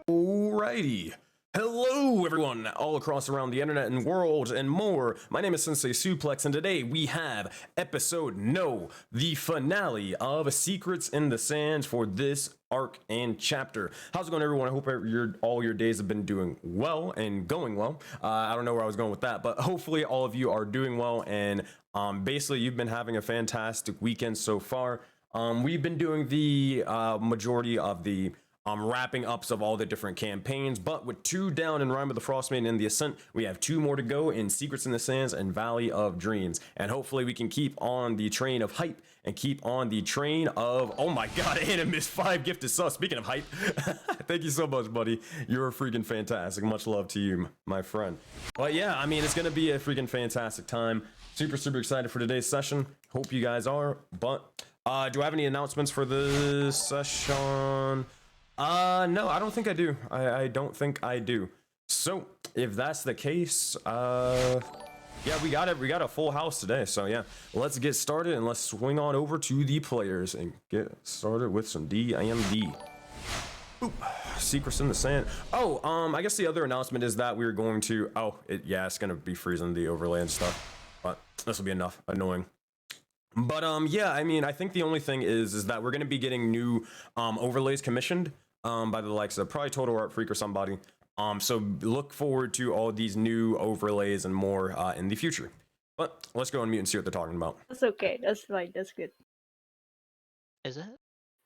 Alrighty. Hello, everyone, all across around the internet and world and more. My name is SenseiSuplex, and today we have the finale of Secrets in the Sands for this arc and chapter. How's it going, everyone? I hope all your days have been doing well and going well. I don't know where I was going with that, but hopefully all of you are doing well, and basically you've been having a fantastic weekend so far. We've been doing the majority of the wrapping ups of all the different campaigns, but with 2 down in Rime of the Frostmaiden and the Ascent, we have 2 more to go in Secrets in the Sands and Valley of Dreams, and hopefully we can keep on the train of hype and keep on the train of, oh my god, Animus 5 gifted subs. Speaking of hype, thank you so much, buddy. You're freaking fantastic. Much love to you, my friend. But yeah, I mean, it's gonna be a freaking fantastic time. Super excited for today's session. Hope you guys are. But do I have any announcements for this session? No, I don't think I do. I don't think I do. So, if that's the case, yeah, we got a full house today. So yeah, let's get started and let's swing on over to the players and get started with some D&D. Secrets in the Sand. Oh, I guess the other announcement is that we're going to, it's gonna be freezing the overlay and stuff, but this will be enough annoying. But yeah, I mean, I think the only thing is that we're gonna be getting new overlays commissioned by the likes of probably Total Art Freak or somebody. So look forward to all these new overlays and more in the future. But let's go on mute and see what they're talking about. That's okay. That's fine. That's good. Is it?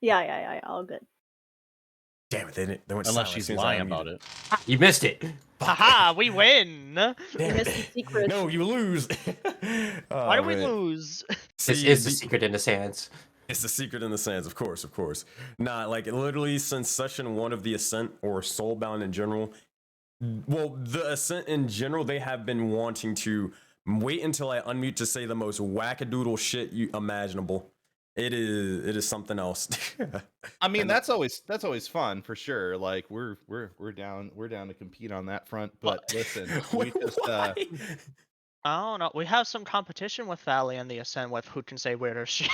Yeah. All good. Damn it, they went Unless she's lying about it. You missed it. Haha, we win! You missed the secret. No, you lose. Why do we lose? This is the secret in the sands. It's the secret in the sands, of course. Nah, like literally since session 1 of the Ascent or Soulbound in general, well, the Ascent in general, they have been wanting to wait until I unmute to say the most wackadoodle shit imaginable. It is something else. I mean, that's always fun for sure. Like we're down to compete on that front. But listen, we just I don't know. We have some competition with Valley and the Ascent with who can say weirder shit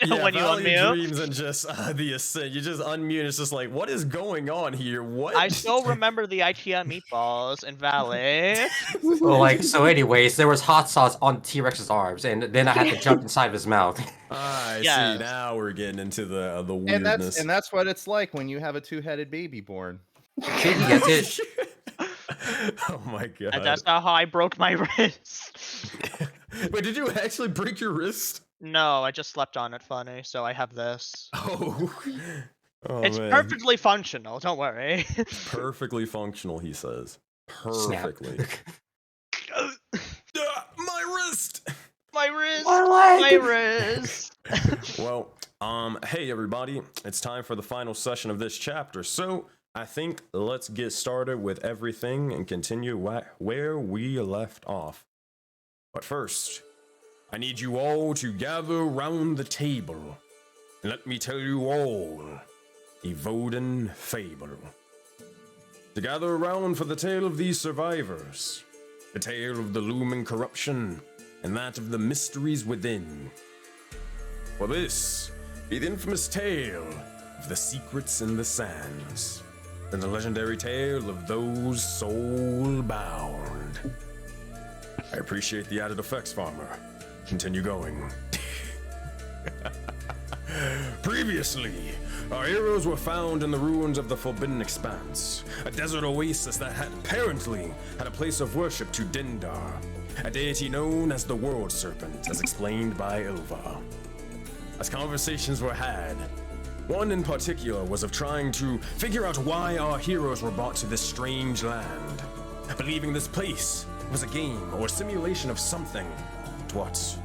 Yeah, when you Valley unmute. Dreams and just the Ascent. You just unmute. It's just like, what is going on here? What? I still remember the IKEA meatballs in Valley. Well, so anyways, there was hot sauce on T-Rex's arms, and then I had to jump inside of his mouth. I Yes. see. Now we're getting into the weirdness. and that's what it's like when you have a 2-headed baby born. He gets it. Oh my god. And that's not how I broke my wrist. Wait, did you actually break your wrist? No, I just slept on it funny, so I have this. Oh It's man. perfectly functional, don't worry. Perfectly functional, he says. Perfectly. My wrist! My wrist! My leg! My wrist! Well, hey everybody, it's time for the final session of this chapter, so I think let's get started with everything and continue where we left off. But first, I need you all to gather round the table. Let me tell you all a Voden fable. To gather around for the tale of these survivors, the tale of the looming corruption, and that of the mysteries within. For this be the infamous tale of the Secrets in the Sands, and the legendary tale of those soul-bound. I appreciate the added effects, Farmer. Continue going. Previously, our heroes were found in the ruins of the Forbidden Expanse, a desert oasis that had apparently had a place of worship to Dindar, a deity known as the World Serpent, as explained by Ilva. As conversations were had, one in particular was of trying to figure out why our heroes were brought to this strange land, believing this place was a game or a simulation of something. But what?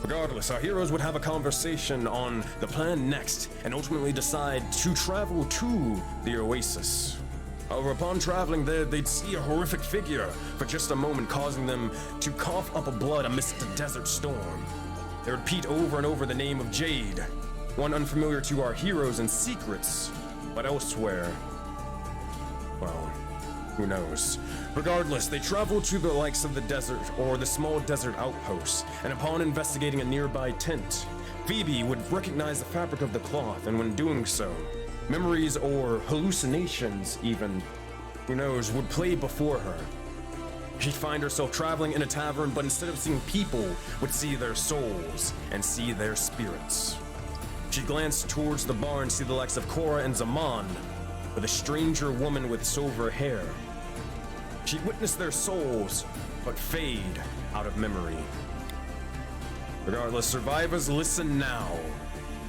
Regardless, our heroes would have a conversation on the plan next and ultimately decide to travel to the oasis. However, upon traveling there, they'd see a horrific figure for just a moment, causing them to cough up blood amidst the desert storm. They would repeat over and over the name of Jade, one unfamiliar to our heroes and secrets, but elsewhere, well, who knows. Regardless, they traveled to the likes of the desert or the small desert outposts, and upon investigating a nearby tent, Phoebe would recognize the fabric of the cloth, and when doing so, Memories or hallucinations, even, who knows, would play before her. She'd find herself traveling in a tavern, but instead of seeing people, would see their souls and see their spirits. She'd glance towards the bar and see the likes of Cora and Zaman, with a stranger woman with silver hair. She'd witness their souls, but fade out of memory. Regardless, survivors, listen now.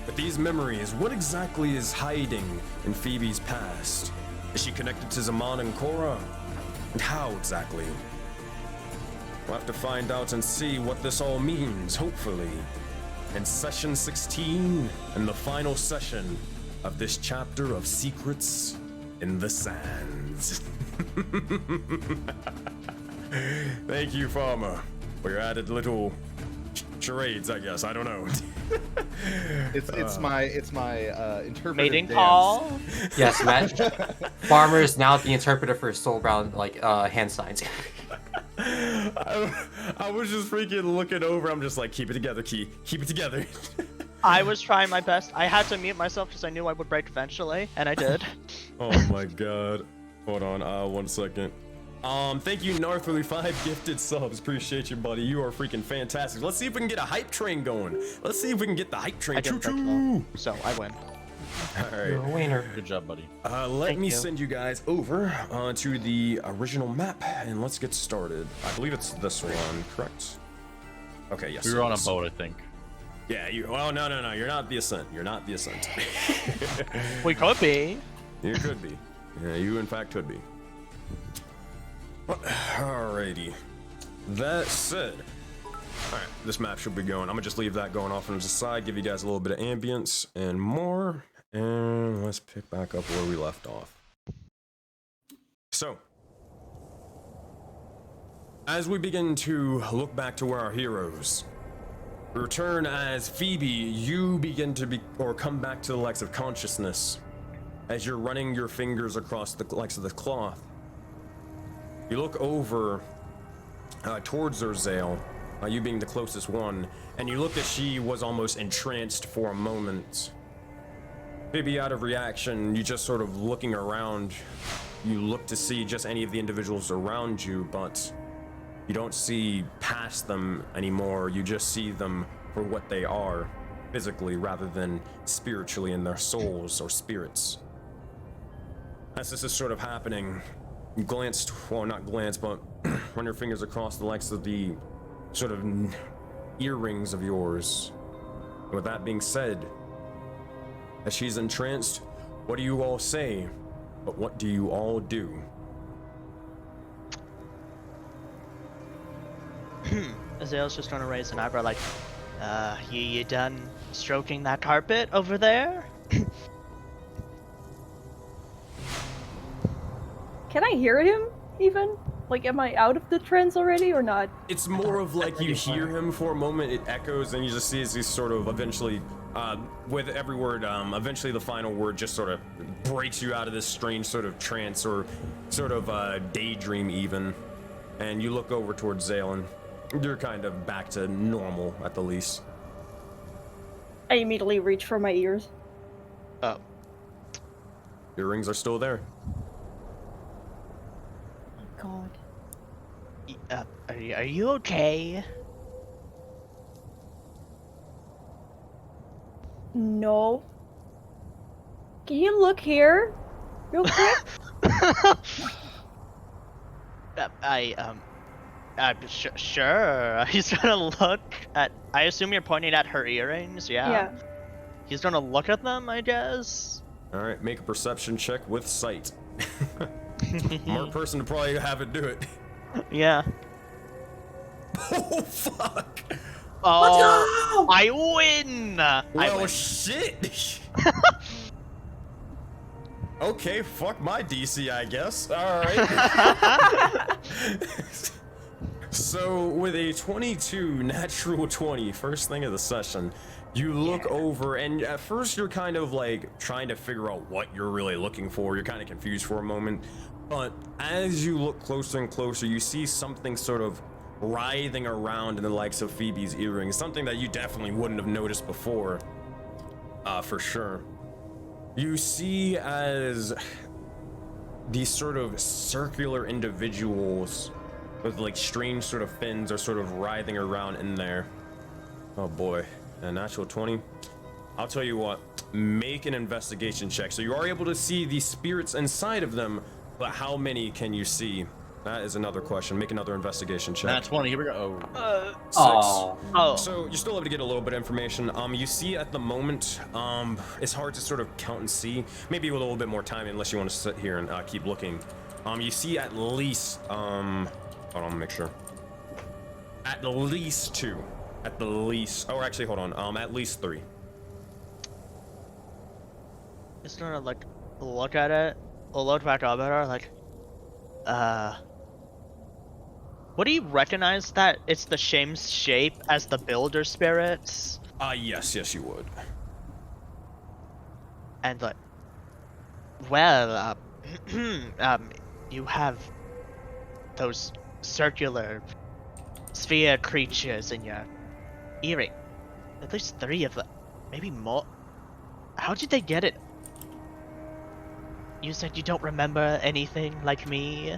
With these memories, what exactly is hiding in Phoebe's past? Is she connected to Zaman and Cora? And how exactly? We'll have to find out and see what this all means, hopefully, in session 16 and the final session of this chapter of Secrets in the Sands. Thank you, Farmer, for your added little charades, I guess. I don't know. It's my interpretive Mating dance. call. Yes, Matt. Farmer is now the interpreter for Soulbound, like, hand signs. I was just freaking looking over. I'm just like, keep it together, Key. Keep it together. I was trying my best. I had to mute myself because I knew I would break eventually, and I did. Oh my god. Hold on, 1 second. Thank you, Narthly, 5 gifted subs. Appreciate you, buddy. You are freaking fantastic. Let's see if we can get a hype train going. Let's see if we can get the hype train. I didn't break Choo-choo. though, so I win. Alright. You're a winner. Good job, buddy. Let Thank me you. send you guys over to the original map, and let's get started. I believe it's this one, correct? Okay, yes. We were on a yes. boat, I think. Yeah, you. Well, no. You're not the Ascent. You're not the Ascent. We could be. You could be. Yeah, you in fact could be. Alrighty. That said, alright, this map should be going. I'm gonna just leave that going off on the side, give you guys a little bit of ambience and more, and let's pick back up where we left off. So, as we begin to look back to where our heroes return as Phoebe, you begin to come back to the likes of consciousness as you're running your fingers across the likes of the cloth. You look over towards Urzale, you being the closest one, and you look as she was almost entranced for a moment. Maybe out of reaction, you just sort of looking around, you look to see just any of the individuals around you, but you don't see past them anymore. You just see them for what they are, physically rather than spiritually in their souls or spirits. As this is sort of happening, you glanced, well, not glance, but run your fingers across the likes of the sort of earrings of yours. And with that being said, as she's entranced, what do you all say? But what do you all do? Azale's just gonna raise an eyebrow like, you done stroking that carpet over there? Can I hear him even? Like, am I out of the trance already or not? It's more of like you hear him for a moment, it echoes, and you just see as he sort of eventually, with every word, eventually the final word just sort of breaks you out of this strange sort of trance or sort of daydream even. And you look over towards Zale and you're kind of back to normal at the least. I immediately reach for my ears. Oh. Your rings are still there. God. Are you okay? No. Can you look here? Real quick? Sure. He's gonna look at. I assume you're pointing at her earrings, yeah? Yeah. He's gonna look at them, I guess. All right, make a perception check with sight. Smart person to probably have it do it. Yeah. Oh fuck! Oh, I win! Well, shit. Okay, fuck my DC, I guess. All right. So, with a 22 natural 20, first thing of the session, you look over, and at first you're kind of like trying to figure out what you're really looking for. You're kind of confused for a moment, but as you look closer and closer, you see something sort of writhing around in the likes of Phoebe's earrings, something that you definitely wouldn't have noticed before, for sure. You see as these sort of circular individuals with like strange sort of fins are sort of writhing around in there. Oh boy, a natural 20. I'll tell you what, make an investigation check. So you are able to see the spirits inside of them, but how many can you see? That is another question. Make another investigation check. Nat 20. Here we go. Oh. 6. Oh. So you're still able to get a little bit of information. You see at the moment, it's hard to sort of count and see. Maybe with a little bit more time, unless you want to sit here and keep looking. You see at least, hold on, make sure. At least 2. At the least. Oh, actually, hold on. At least 3. Just gonna like look at it, look back up at her, like, what do you recognize that it's the same shape as the builder spirits? Yes, you would. And like, well, you have those circular sphere creatures in your earring. At least 3 of them, maybe more. How did they get it? You said you don't remember anything like me?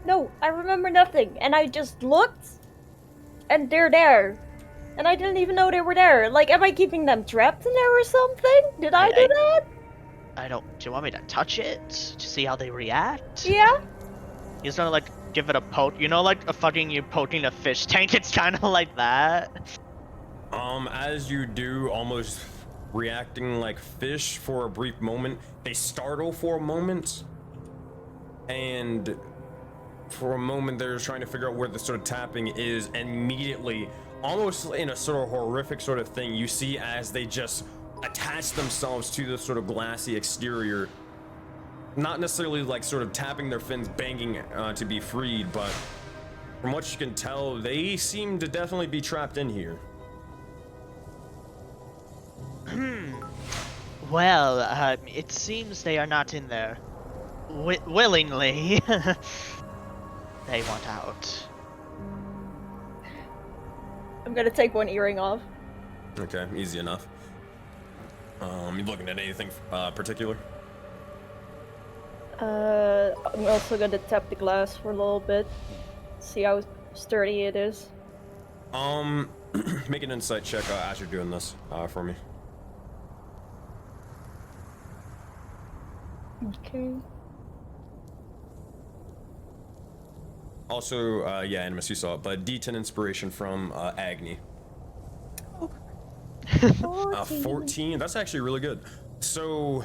No, I remember nothing, and I just looked, and they're there. And I didn't even know they were there. Like, am I keeping them trapped in there or something? Did I do that? I don't. Do you want me to touch it to see how they react? Yeah? He's gonna like give it a poke. You know, like a fucking you poking a fish tank. It's kind of like that. As you do, almost reacting like fish for a brief moment, they startle for a moment, and for a moment they're trying to figure out where the sort of tapping is, and immediately, almost in a sort of horrific sort of thing, you see as they just attach themselves to the sort of glassy exterior, not necessarily like sort of tapping their fins, banging to be freed, but from what you can tell, they seem to definitely be trapped in here. Well, it seems they are not in there willingly. They want out. I'm gonna take one earring off. Okay, easy enough. You looking at anything particular? I'm also gonna tap the glass for a little bit. See how sturdy it is. Make an insight check as you're doing this for me. Okay. Also, yeah, Animus, you saw it, but D10 inspiration from Agni. 14. That's actually really good. So,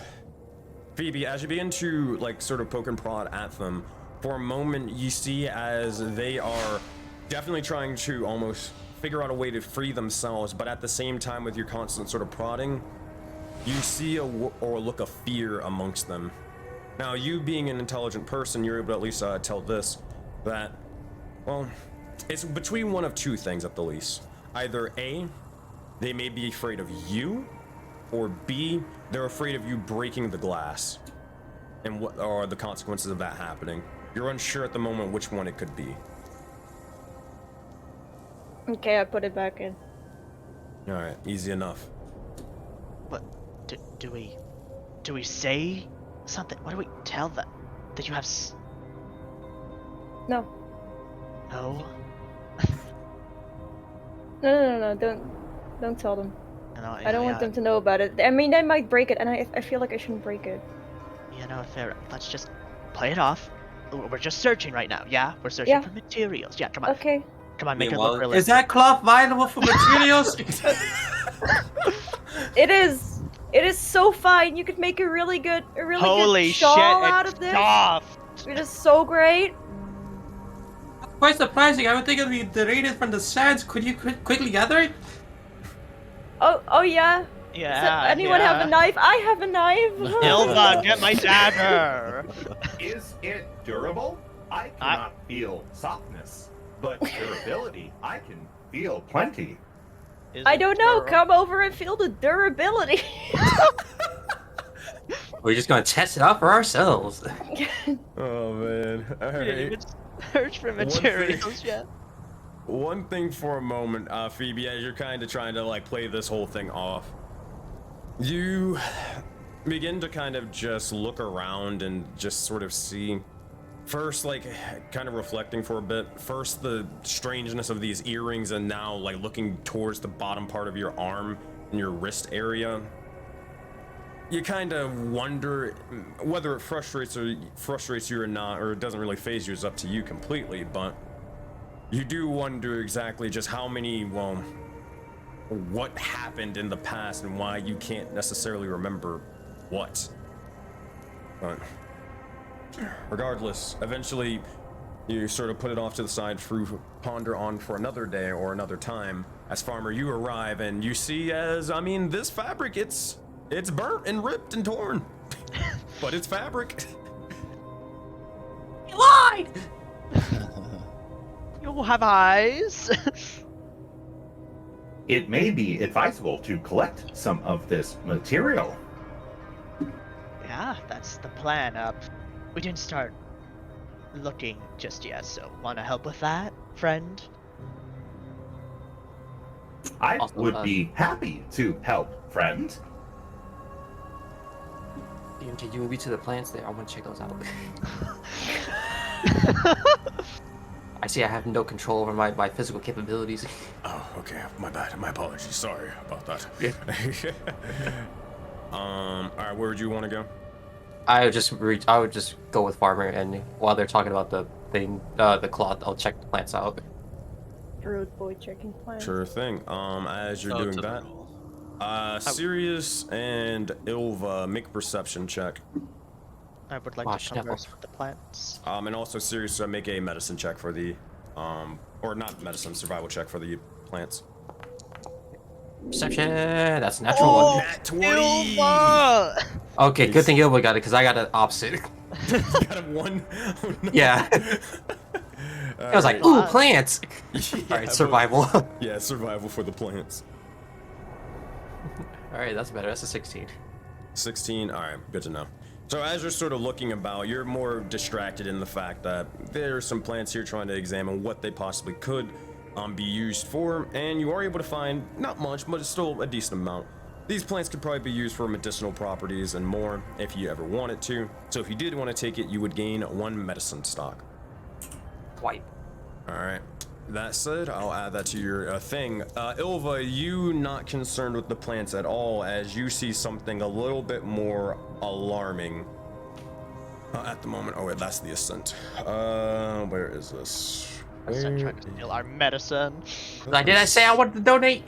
Phoebe, as you begin to like sort of poke and prod at them, for a moment you see as they are definitely trying to almost figure out a way to free themselves, but at the same time, with your constant sort of prodding, you see a look of fear amongst them. Now, you being an intelligent person, you're able to at least tell this, that, well, it's between one of 2 things at the least. Either A, they may be afraid of you, or B, they're afraid of you breaking the glass, and what are the consequences of that happening. You're unsure at the moment which one it could be. Okay, I put it back in. Alright, easy enough. What? Do we say something? What do we tell them? That you have No. No? No, don't tell them. No, I don't want them to know about it. I mean, they might break it, and I feel like I shouldn't break it. You know, fair. Let's just play it off. We're just searching right now, yeah? We're searching for materials. Yeah, come on. Okay. Come on, make it Meanwhile, look realistic. is that cloth viable for materials? It is. It is so fine. You could make a really good Holy shawl shit, out it's of this. soft! It is so great. Quite surprising. I would think it would be the radiant from the sands. Could you quickly gather it? Oh yeah. Yeah, Does anyone have a knife? I have a knife. Ilva, get my dagger! Is it durable? I cannot feel softness, but durability, I can feel plenty. I don't know. Come over and feel the durability. We're just gonna test it out for ourselves. Oh man. Alright. Search for materials, yeah. One thing for a moment, Phoebe, as you're kind of trying to like play this whole thing off, you begin to kind of just look around and just sort of see, first, like, kind of reflecting for a bit, first the strangeness of these earrings, and now, like, looking towards the bottom part of your arm and your wrist area. You kind of wonder whether it frustrates you or not, or it doesn't really phase you, is up to you completely, but you do wonder exactly just how many, well, what happened in the past and why you can't necessarily remember what. But regardless, eventually you sort of put it off to the side, ponder on for another day or another time. As Farmer, you arrive and you see, this fabric, it's burnt and ripped and torn, but it's fabric. You lied! You have eyes. It may be advisable to collect some of this material. Yeah, that's the plan. We didn't start looking just yet, so want to help with that, friend? I Also, would be happy to help, friend. Can you move me to the plants there? I want to check those out. I see I have no control over my physical capabilities. Oh, okay. My bad. My apologies. Sorry about that. Yeah. All right. Where would you want to go? I would just go with Farmer, and while they're talking about the thing, the cloth, I'll check the plants out. Druid boy checking plants. Sure thing. As you're doing that, Sirius and Ilva, make a perception check. I would like Watch to converse with the plants. And also Sirius, make a medicine check for the, or not medicine, survival check for the plants. Perception. That's a natural one. Nat 20. Ilva! Okay, good thing Ilva got it, because I got an opposite. You got a 1? Oh, no. Yeah. I was like, ooh, plants. Yeah, All right, survival. All Yeah, survival for the plants. right, that's better. That's a 16. 16. All right, good to know. So as you're sort of looking about, you're more distracted in the fact that there are some plants here trying to examine what they possibly could be used for, and you are able to find not much, but it's still a decent amount. These plants could probably be used for medicinal properties and more if you ever wanted to. So if you did want to take it, you would gain 1 medicine stock. White. All right. That said, I'll add that to your thing. Ilva, you not concerned with the plants at all, as you see something a little bit more alarming at the moment. Oh wait, that's the Ascent. Where is this? Ascent trying to steal our medicine. Like, did I say I wanted to donate?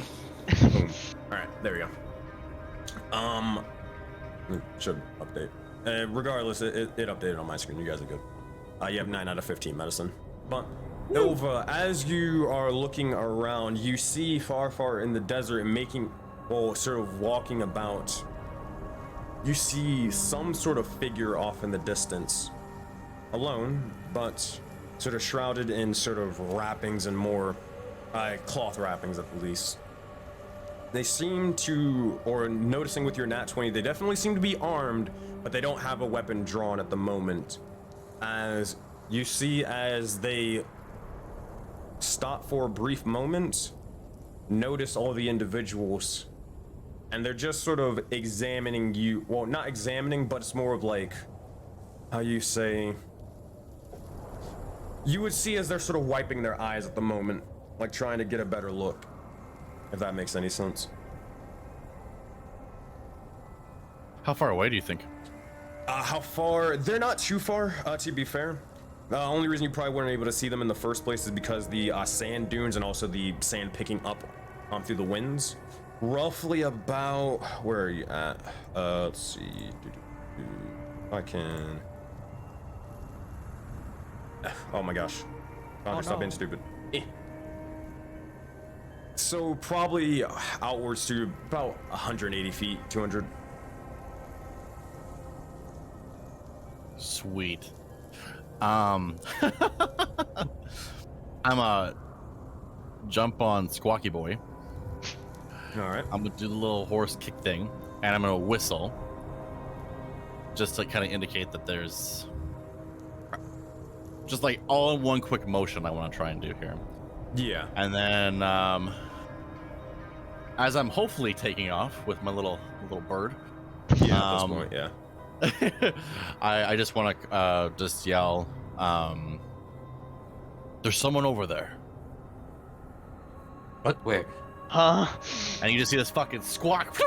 Boom. All right, there we go. Should update. Regardless, it updated on my screen. You guys are good. You have 9 out of 15 medicine. But Ilva, as you are looking around, you see far in the desert and sort of walking about. You see some sort of figure off in the distance, alone, but sort of shrouded in sort of wrappings and more cloth wrappings at least. They seem to, or noticing with your nat 20, they definitely seem to be armed, but they don't have a weapon drawn at the moment. As you see, as they stop for a brief moment, notice all the individuals, and they're just sort of examining you. Well, not examining, but it's more of like, how you say, you would see as they're sort of wiping their eyes at the moment, like trying to get a better look, if that makes any sense. How far away do you think? How far? They're not too far, to be fair. The only reason you probably weren't able to see them in the first place is because the sand dunes and also the sand picking up through the winds. Roughly about, where are you at? Let's see. I can. Oh my gosh. Stop being stupid. So probably outwards to about 180 feet, 200. Sweet. I'm a jump on Squawky Boy. All right. I'm gonna do the little horse kick thing, and I'm gonna whistle, just to kind of indicate that there's, just like all in one quick motion. I want to try and do here. Yeah. And then, as I'm hopefully taking off with my little bird, Yeah, at this point, yeah. I just want to just yell, there's someone over there. What? Where? Huh? And you just see this fucking squawk.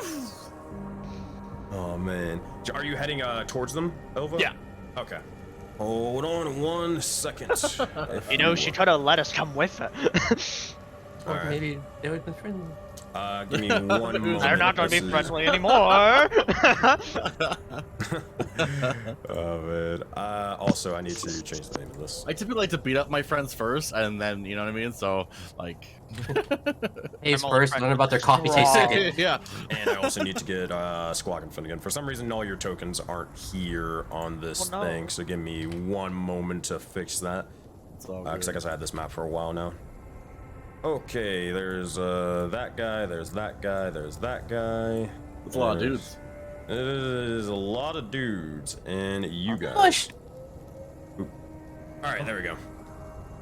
Oh man, are you heading towards them, Elva? Yeah. Okay. Hold on 1 second. You know, she tried to let us come with her. Or Alright. maybe they would have been friendly. Give me 1 moment. They're not going to be This is- friendly anymore. Oh man. Also, I need to change the name of this. I typically like to beat up my friends first, and then you know what I mean. So like, Taste all first, friendly. learn about their coffee taste second. yeah. And I also need to get Squawk and Finnegan. For some reason, all your tokens aren't here on this Well, no. thing, so give me 1 moment to fix that. It's all Because I good. guess I had this map for a while now. Okay, there's that guy, there's that guy, there's that guy. It's a lot of dudes. It is a lot of dudes, and you guys. Push. All right, there we go.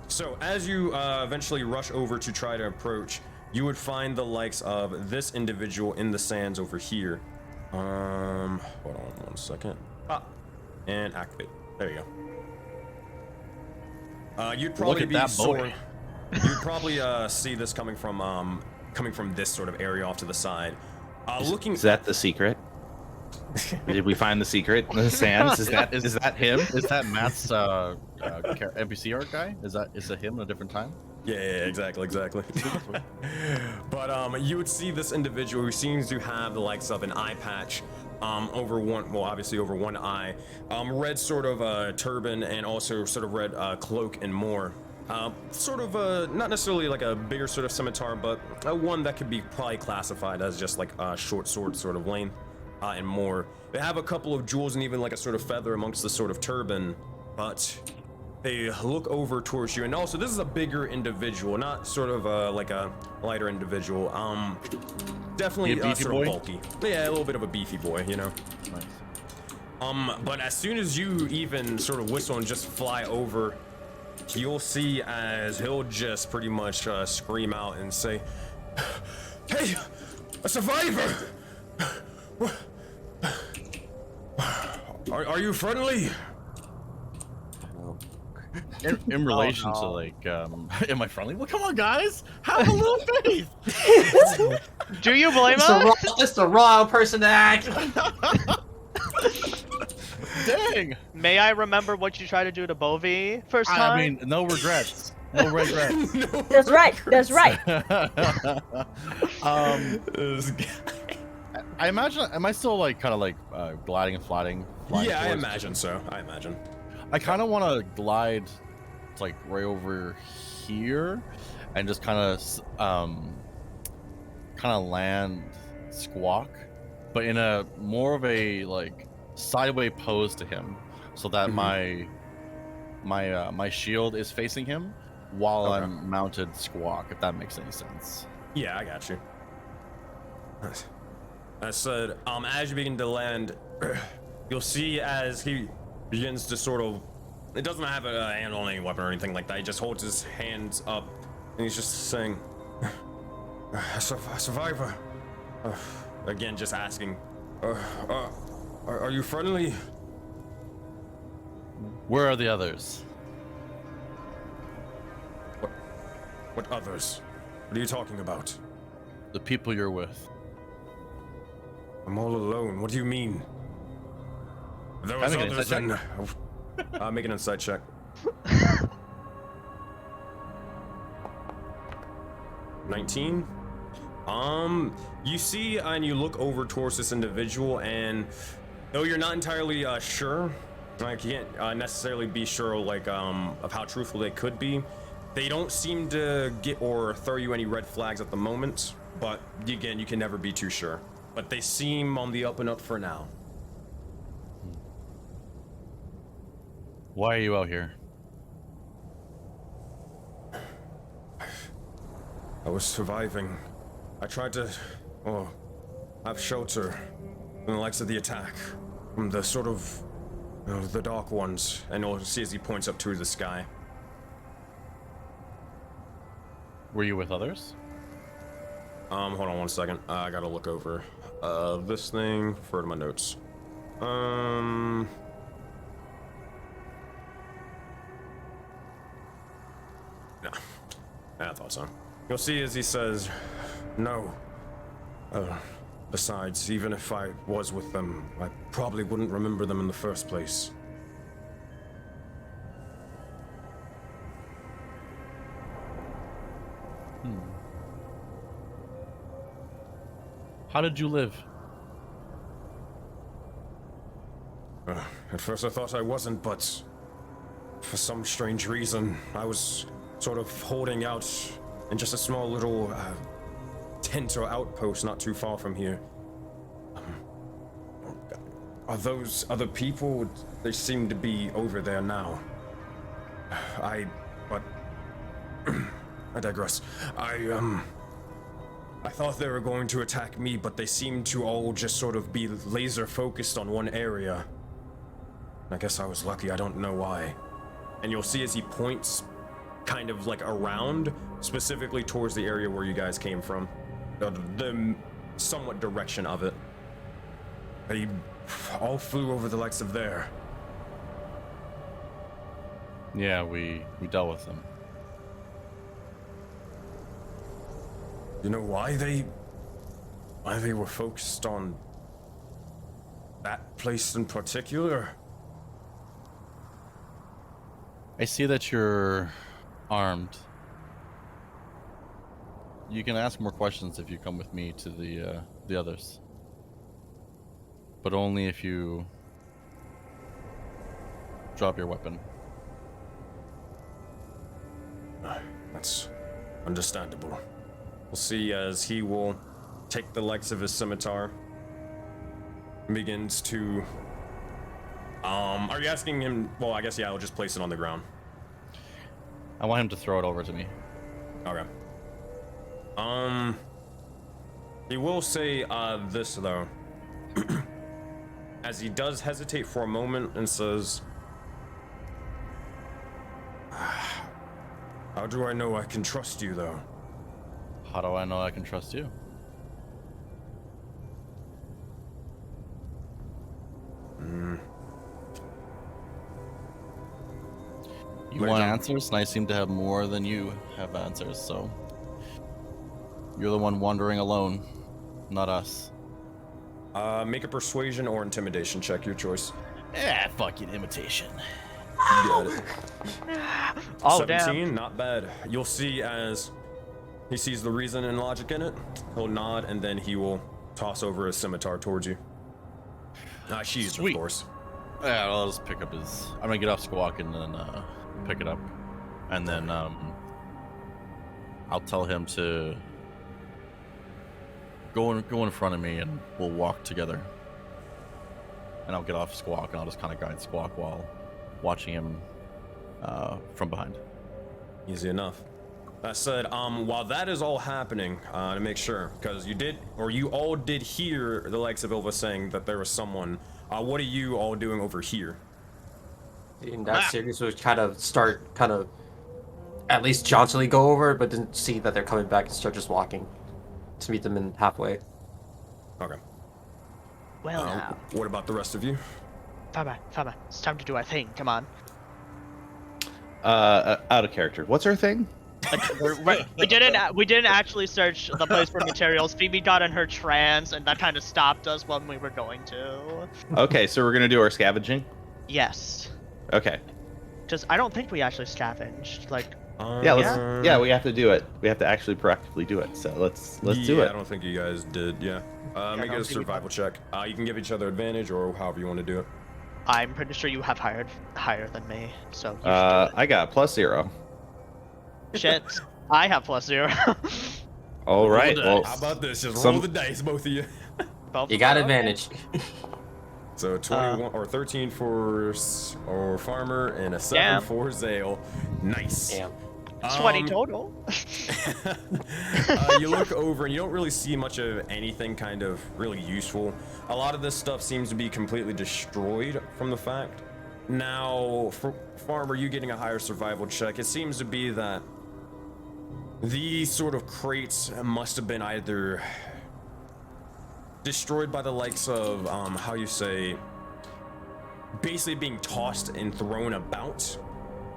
So as you eventually rush over to try to approach, you would find the likes of this individual in the sands over here. Hold on 1 second. And activate. There you go. You'd probably at be that sort. boy. You'd probably see this coming from this sort of area off to the side. Looking. Is that the secret? Did we find the secret in the sands? Is that him? Is that Matt's NPC art guy? Is it him at a different time? Yeah, exactly. But you would see this individual who seems to have the likes of an eye patch over one, well, obviously over one eye, red sort of turban, and also sort of red cloak and more. Sort of not necessarily like a bigger sort of scimitar, but one that could be probably classified as just like a short sword sort of length and more. They have a couple of jewels and even like a sort of feather amongst the sort of turban, but they look over towards you. And also, this is a bigger individual, not sort of like a lighter individual. Definitely Be a beefy sort boy? of bulky. Yeah, a little bit of a beefy boy, you know. Nice. But as soon as you even sort of whistle and just fly over, you'll see as he'll just pretty much scream out and say, "Hey, a survivor! Are you friendly?" In relation to like, am I friendly? Well, come on, guys, have a little faith. Do you blame It's the wrong person to act. Dang. May I remember what you tried to do to Bovi first time? I mean, no regrets. No regrets. That's right. That's right. This guy. I imagine. Am I still like kind of like gliding and flying Yeah, I towards- imagine so. I imagine. I kind of want to glide, like right over here, and just kind of land Squawk, but in a more of a like sideways pose to him, so that my shield is facing him while Okay. I'm mounted Squawk. If that makes any sense. Yeah, I got you. I said, as you begin to land, you'll see as he begins to sort of, it doesn't have a hand on any weapon or anything like that. He just holds his hands up and he's just saying, a survivor. Again, just asking, are you friendly? Where are the others? What others? What are you talking about? The people you're with. I'm all alone. What do you mean? There Can was I make an others insight in... make an insight check. 19. You see and you look over towards this individual, and though you're not entirely sure, I can't necessarily be sure like of how truthful they could be. They don't seem to get or throw you any red flags at the moment, but again, you can never be too sure. But they seem on the up and up for now. Why are you out here? I was surviving. I tried to, have shelter from the likes of the attack, from the sort of, the dark ones. And you'll see as he points up to the sky. Were you with others? Hold on 1 second. I gotta look over. This thing, refer to my notes. No. I thought so. You'll see as he says, no. Besides, even if I was with them, I probably wouldn't remember them in the first place. How did you live? At first I thought I wasn't, but for some strange reason, I was sort of holding out in just a small little tent or outpost not too far from here. Are those other people? They seem to be over there now. But I digress. I thought they were going to attack me, but they seemed to all just sort of be laser focused on one area. I guess I was lucky, I don't know why. And you'll see as he points kind of like around, specifically towards the area where you guys came from. The somewhat direction of it. They all flew over the likes of there. Yeah, we dealt with them. You know why they were focused on that place in particular? I see that you're armed. You can ask more questions if you come with me to the others. But only if you drop your weapon. That's understandable. We'll see as he will take the likes of his scimitar and begins to... are you asking him... Well, I guess, yeah, I'll just place it on the ground. I want him to throw it over to me. Okay. He will say, this, though. As he does hesitate for a moment and says... How do I know I can trust you, though? How do I know I can trust you? You want answers, and I seem to have more than you have answers, so... You're the one wandering alone, not us. Make a persuasion or intimidation check, your choice. Fucking imitation. You got it. Oh, 17, damn. not bad. You'll see as he sees the reason and logic in it, he'll nod, and then he will toss over his scimitar towards you. She's, of Sweet. course. Yeah, I'll just pick up his... I'm gonna get off Squawk and then pick it up. And then I'll tell him to go in front of me and we'll walk together. And I'll get off Squawk and I'll just kind of guide Squawk while watching him from behind. Easy enough. That said, while that is all happening, to make sure, because you all did hear the likes of Ilva saying that there was someone, what are you all doing over here? In that series, we kind of at least jauntily go over, but didn't see that they're coming back and start just walking to meet them in halfway. Okay. Well, now. What about the rest of you? Farmer, it's time to do our thing. Come on. Out of character. What's our thing? We didn't actually search the place for materials. Phoebe got in her trance, and that kind of stopped us when we were going to. Okay, so we're gonna do our scavenging. Yes. Okay. Just I don't think we actually scavenged. Like. Yeah, we have to do it. We have to actually proactively do it. So let's do it. I don't think you guys did. Yeah. Make a survival check. You can give each other advantage or however you want to do it. I'm pretty sure you have higher than me, so. You should do it. I got +0. Shit. I have +0. All right. Well, how about this? Just roll the dice, both of you. Both You got okay. advantage. So 21 or 13 for Farmer and a 7 Damn. for Zale. Nice. Damn. 20 total. You look over and you don't really see much of anything kind of really useful. A lot of this stuff seems to be completely destroyed from the fact. Now, for Farmer, you getting a higher survival check, it seems to be that these sort of crates must have been either destroyed by the likes of how you say, basically being tossed and thrown about.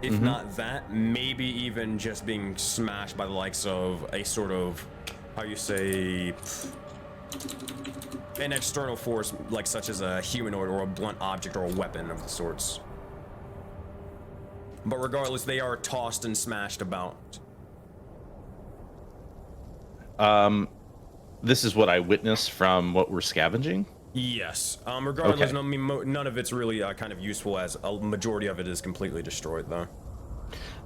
If not that, maybe even just being smashed by the likes of a sort of, how you say, an external force, like such as a humanoid or a blunt object or a weapon of the sorts. But regardless, they are tossed and smashed about. This is what I witnessed from what we're scavenging. Yes. Regardless, Okay. I mean, none of it's really kind of useful, as a majority of it is completely destroyed, though.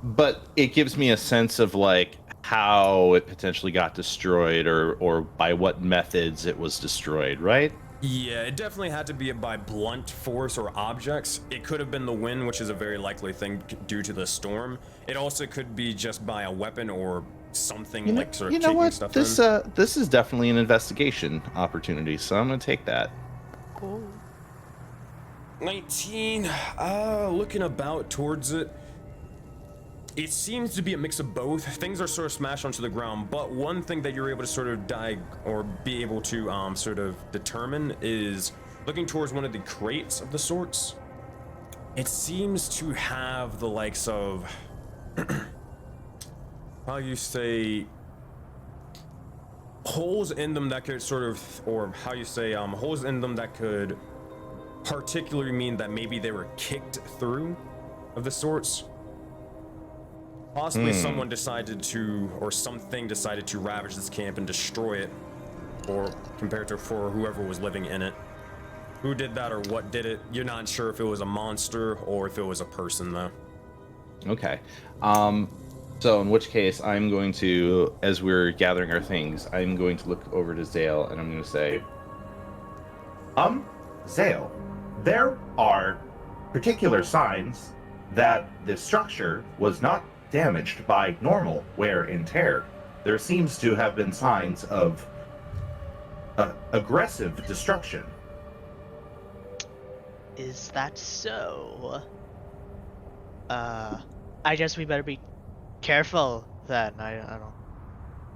But it gives me a sense of like how it potentially got destroyed, or by what methods it was destroyed, right? Yeah, it definitely had to be by blunt force or objects. It could have been the wind, which is a very likely thing due to the storm. It also could be just by a weapon or something like sort of You know kicking what? stuff This in. this is definitely an investigation opportunity, so I'm gonna take that. 19. Looking about towards it. It seems to be a mix of both. Things are sort of smashed onto the ground, but one thing that you're able to sort of be able to sort of determine is looking towards one of the crates of the sorts. It seems to have the likes of how you say, holes in them that could sort of, or how you say, holes in them that could particularly mean that maybe they were kicked through of the sorts. Possibly someone decided to, or something decided to ravage this camp and destroy it, or compared to for whoever was living in it. Who did that or what did it? You're not sure if it was a monster or if it was a person, though. Okay. So in which case, I'm going to, as we're gathering our things, I'm going to look over to Zale and I'm going to say, Zale, there are particular signs that the structure was not damaged by normal wear and tear. There seems to have been signs of aggressive destruction. Is that so? I guess we better be careful then. I don't.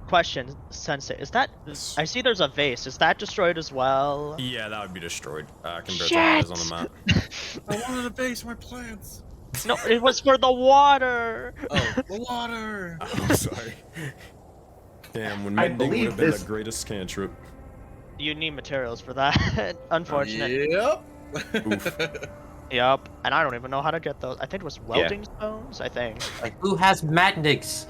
Question, Sensei, is that? I see there's a vase. Is that destroyed as well? Yeah, that would be destroyed compared to how it is on the map. I wanted a base for my plants. No, it was for the water. Oh, the water. I'm sorry. Damn, when I mending would believe have been this- the greatest cantrip. You need materials for that. Unfortunate. Yep. Oof. Yep. And I don't even know how to get those. I think it was welding stones. I think. Like, who has Matnix?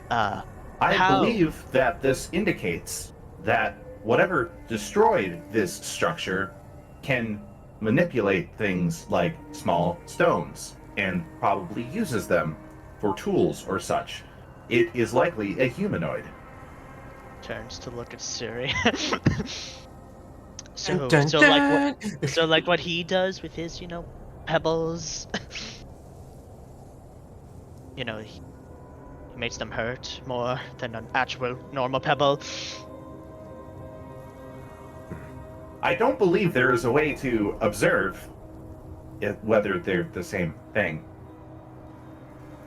I How? believe that this indicates that whatever destroyed this structure can manipulate things like small stones and probably uses them for tools or such. It is likely a humanoid. Turns to look at Siri. Dun, dun, dun. So like what he does with his, pebbles. He makes them hurt more than an actual normal pebble. I don't believe there is a way to observe whether they're the same thing.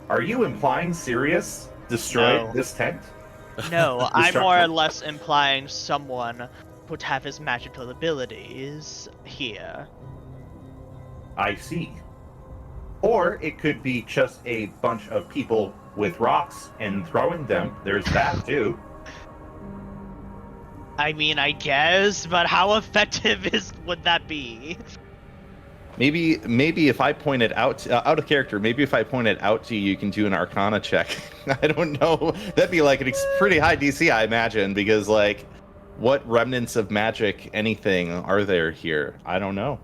Are you implying Sirius destroyed No. this tent? No, I'm more or Destruction. less implying someone would have his magical abilities here. I see. Or it could be just a bunch of people with rocks and throwing them. There's that too. I mean, I guess, but how effective would that be? maybe if I point it out out of character, maybe if I point it out to you, you can do an Arcana check. I don't know. That'd be like pretty high DC, I imagine, because like, what remnants of magic, anything, are there here? I don't know.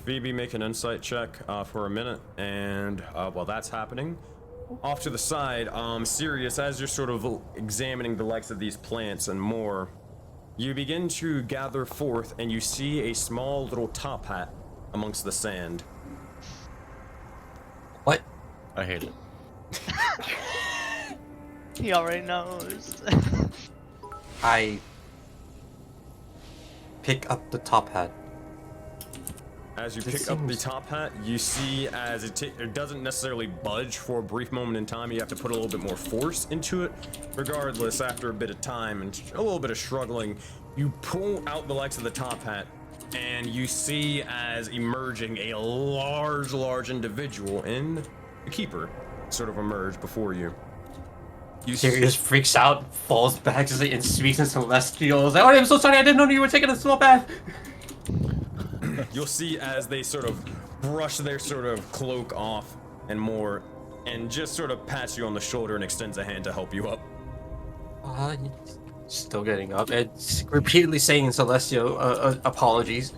Phoebe, make an insight check for a minute, and while that's happening, off to the side, Sirius, as you're sort of examining the likes of these plants and more, you begin to gather forth, and you see a small little top hat amongst the sand. What? I hate it. He already knows. I pick up the top hat. As you This pick up the seems- top hat, you see as it doesn't necessarily budge for a brief moment in time. You have to put a little bit more force into it. Regardless, after a bit of time and a little bit of struggling, you pull out the likes of the top hat, and you see as emerging a large individual in the keeper sort of emerge before you. You Sirius freaks out, falls back, and speaks in Celestial. Like, oh, I'm so sorry, I didn't know you were taking a small bath. You'll see as they sort of brush their sort of cloak off and more, and just sort of pats you on the shoulder and extends a hand to help you up. Still getting up. It's repeatedly saying in Celestial, apologies.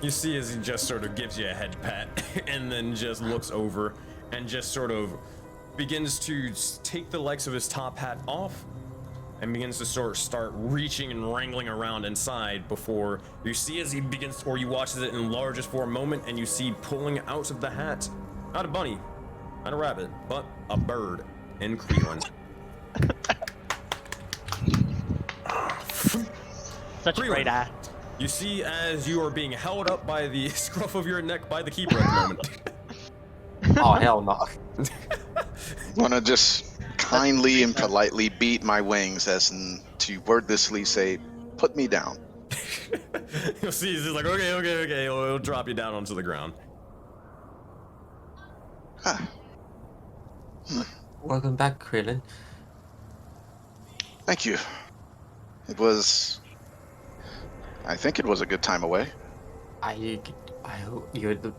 You see as he just sort of gives you a head pat and then just looks over and just sort of begins to take the likes of his top hat off and begins to start reaching and wrangling around inside before you see as he begins, or you watch as it enlarges for a moment and you see pulling out of the hat, not a bunny, not a rabbit, but a bird in Creelan. Such a great eye. You see as you are being held up by the scruff of your neck by the keeper at the moment. Oh, hell no. Wanna just kindly and politely beat my wings as in to wordlessly say, put me down. You'll see he's just like, okay. He'll drop you down onto the ground. Ah, Welcome back, Krillin. thank you. I think it was a good time away. I hope you're the.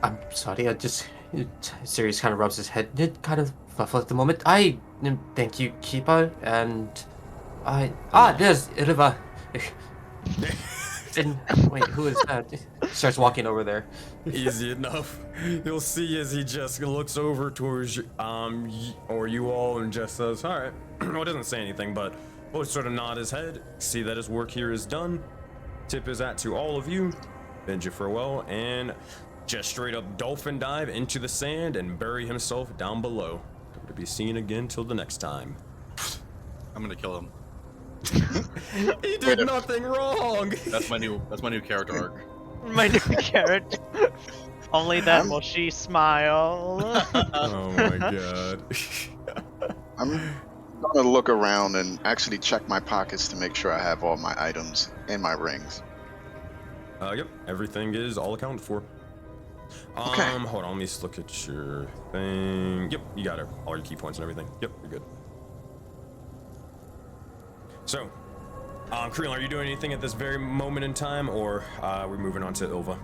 I'm sorry, Sirius kind of rubs his head. It kind of fuffle at the moment. Thank you, Keeper, and there's Irva. And wait, who is that? Starts walking over there. Easy enough. You'll see as he just looks over towards or you all and just says, all right. Well, doesn't say anything, but will sort of nod his head, see that his work here is done. Tip is at to all of you. Bid you farewell and just straight up dolphin dive into the sand and bury himself down below. Never to be seen again till the next time. I'm gonna kill him. He did nothing wrong. That's my new character arc. My new character. Only then will she smile. Oh my god. I'm gonna look around and actually check my pockets to make sure I have all my items and my rings. Yep, everything is all accounted for. Okay. Hold on, let me just look at your thing. Yep, you got it. All your key points and everything. Yep, you're good. So, Krillin, are you doing anything at this very moment in time, or we're moving on to Ilva?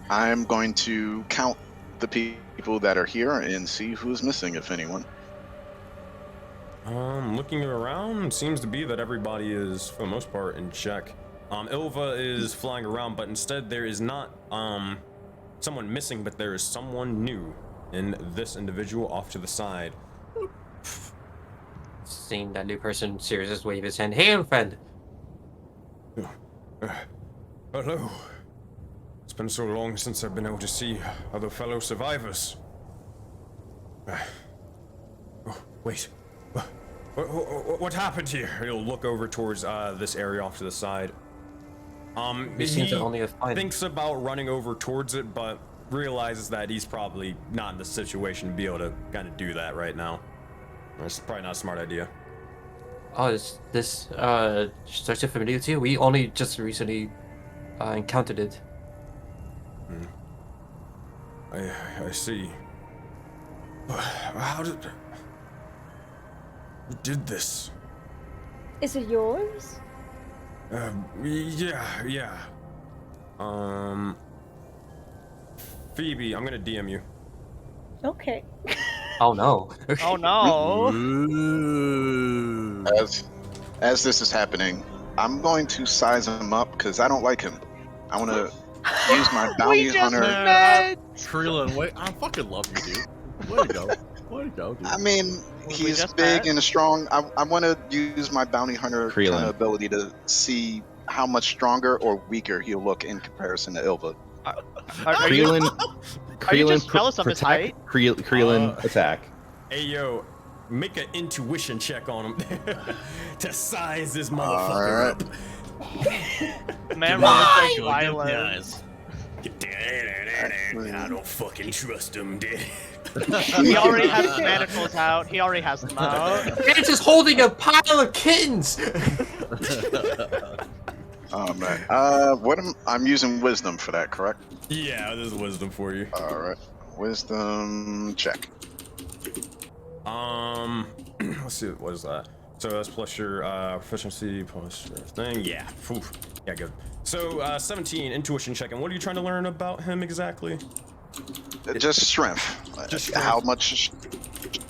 I'm going to count the people that are here and see who's missing, if anyone. Looking around, seems to be that everybody is, for the most part, in check. Ilva is flying around, but instead there is not someone missing, but there is someone new in this individual off to the side. Seeing that new person, Sirius just wave his hand. Hey, friend. Hello. It's been so long since I've been able to see other fellow survivors. Oh, wait. What happened here? He'll look over towards this area off to the side. We seem to He only have five. thinks about running over towards it, but realizes that he's probably not in the situation to be able to kind of do that right now. It's probably not a smart idea. Oh, is this such a familiar to you? We only just recently encountered it. I see. How did... Who did this? Is it yours? Yeah. Phoebe, I'm gonna DM you. Okay. Oh no. Oh no. As this is happening, I'm going to size him up because I don't like him. I want to use my bounty hunter. Krillin, wait, I fucking love you, dude. Way to go. Way to go, dude. I mean, we he's just big met? and strong. I want to use my bounty hunter Krillin. kind of ability to see how much stronger or weaker he'll look in comparison to Ilva. Are you Krillin, just jealous of his height? Krillin, attack. Hey yo, make an intuition check on him to size this motherfucker up. Man, Why? we're Get the violent. eyes. I don't fucking trust him, dude. He already has his manacles out. He already has them out. It's just holding a pile of kittens! Oh man. I'm using wisdom for that, correct? Yeah, there's wisdom for you. All right. Wisdom check. Let's see, what is that? So that's plus your proficiency plus your thing. Yeah, oof. Yeah, good. So 17 intuition check. And what are you trying to learn about him exactly? Just strength. Just How strength. much?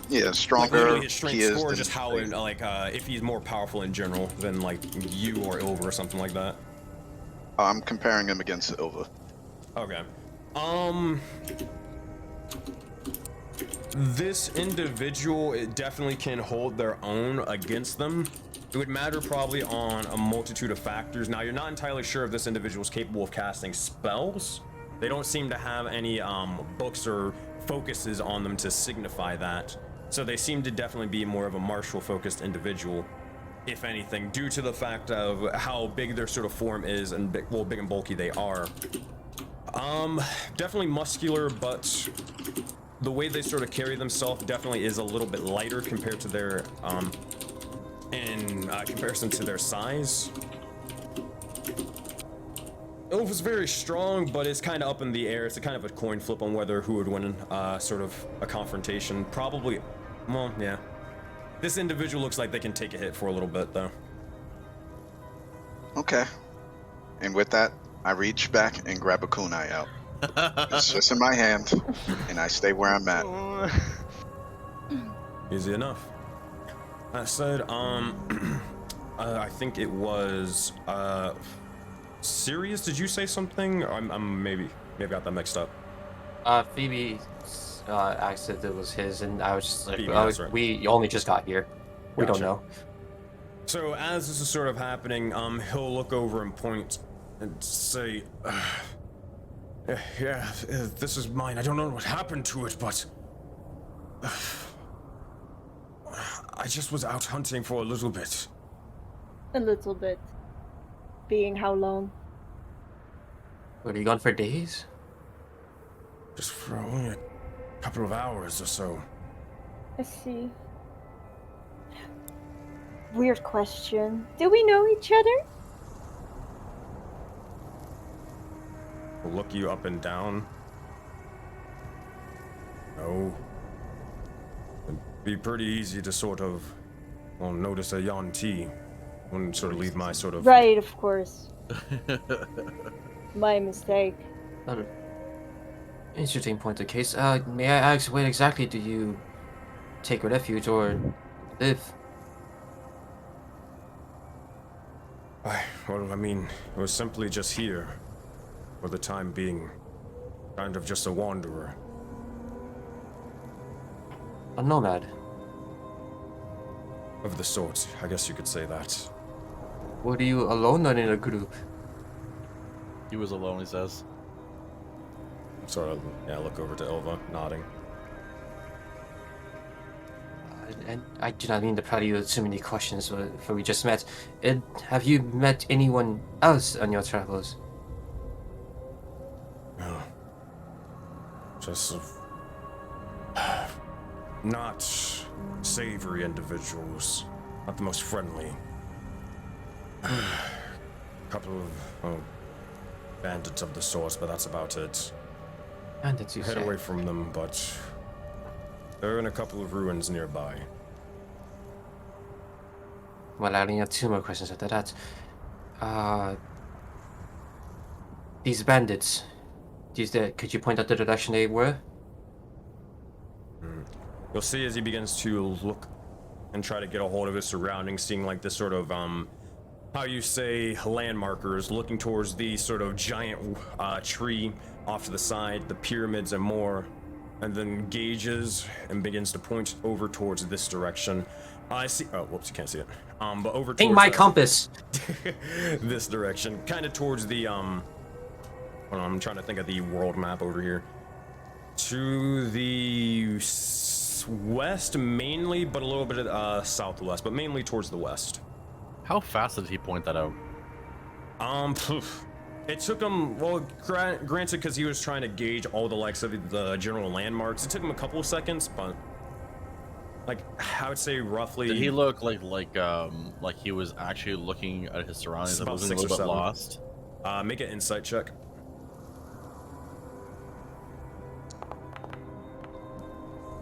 Yeah, Like stronger literally his strength he is. score, than- just how if he's more powerful in general than like you or Ilva or something like that. I'm comparing him against Ilva. Okay. This individual, it definitely can hold their own against them. It would matter probably on a multitude of factors. Now, you're not entirely sure if this individual is capable of casting spells. They don't seem to have any books or focuses on them to signify that. So they seem to definitely be more of a martial focused individual, if anything, due to the fact of how big their sort of form is and big and bulky they are. Definitely muscular, but the way they sort of carry themselves definitely is a little bit lighter compared to their, in comparison to their size. Ilv is very strong, but it's kind of up in the air. It's a kind of a coin flip on whether who would win, sort of a confrontation. Probably, well, yeah. This individual looks like they can take a hit for a little bit, though. Okay. And with that, I reach back and grab a kunai out. It's just in my hand, and I stay where I'm at. Easy enough. That said, I think it was, Sirius, did you say something? I'm maybe got that mixed up. Phoebe, I said it was his, and I was just like, Phoebe, that's right. we only just got here. We Gotcha. don't know. So as this is sort of happening, he'll look over and point and say, yeah, this is mine. I don't know what happened to it, but I just was out hunting for a little bit. A little bit. Being how long? Were you gone for days? Just for only a couple of hours or so. I see. Weird question. Do we know each other? I'll look you up and down. No. It'd be pretty easy to sort of, well, notice a Yanti. Wouldn't sort of leave my sort of... Right, of course. My mistake. Another interesting point of case. May I ask, where exactly do you take refuge or live? Well, I mean, it was simply just here. For the time being. Kind of just a wanderer. A nomad. Of the sort, I guess you could say that. Were you alone or in a group? He was alone, he says. Sort of, yeah, look over to Ilva, nodding. And I do not mean to pry you with too many questions, for we just met. Have you met anyone else on your travels? No. Just not savory individuals. Not the most friendly. Couple of bandits of the sort, but that's about it. Bandits, you Head say? away from them, but they're in a couple of ruins nearby. Well, I only have two more questions after that. These bandits, could you point out the direction they were? You'll see as he begins to look and try to get a hold of his surroundings, seeing like this sort of, how you say, landmarkers, looking towards the sort of giant tree off to the side, the pyramids and more, and then gauges and begins to point over towards this direction. I see, oh, whoops, you can't see it. But over towards Ain't my compass! this direction, kind of towards the, hold on, I'm trying to think of the world map over here. To the west mainly, but a little bit southwest, but mainly towards the west. How fast did he point that out? It took him, well, granted, because he was trying to gauge all the likes of the general landmarks. It took him a couple of seconds, but like I would say roughly. Did he look like he was actually looking at his surroundings and wasn't a little bit lost? Make an insight check.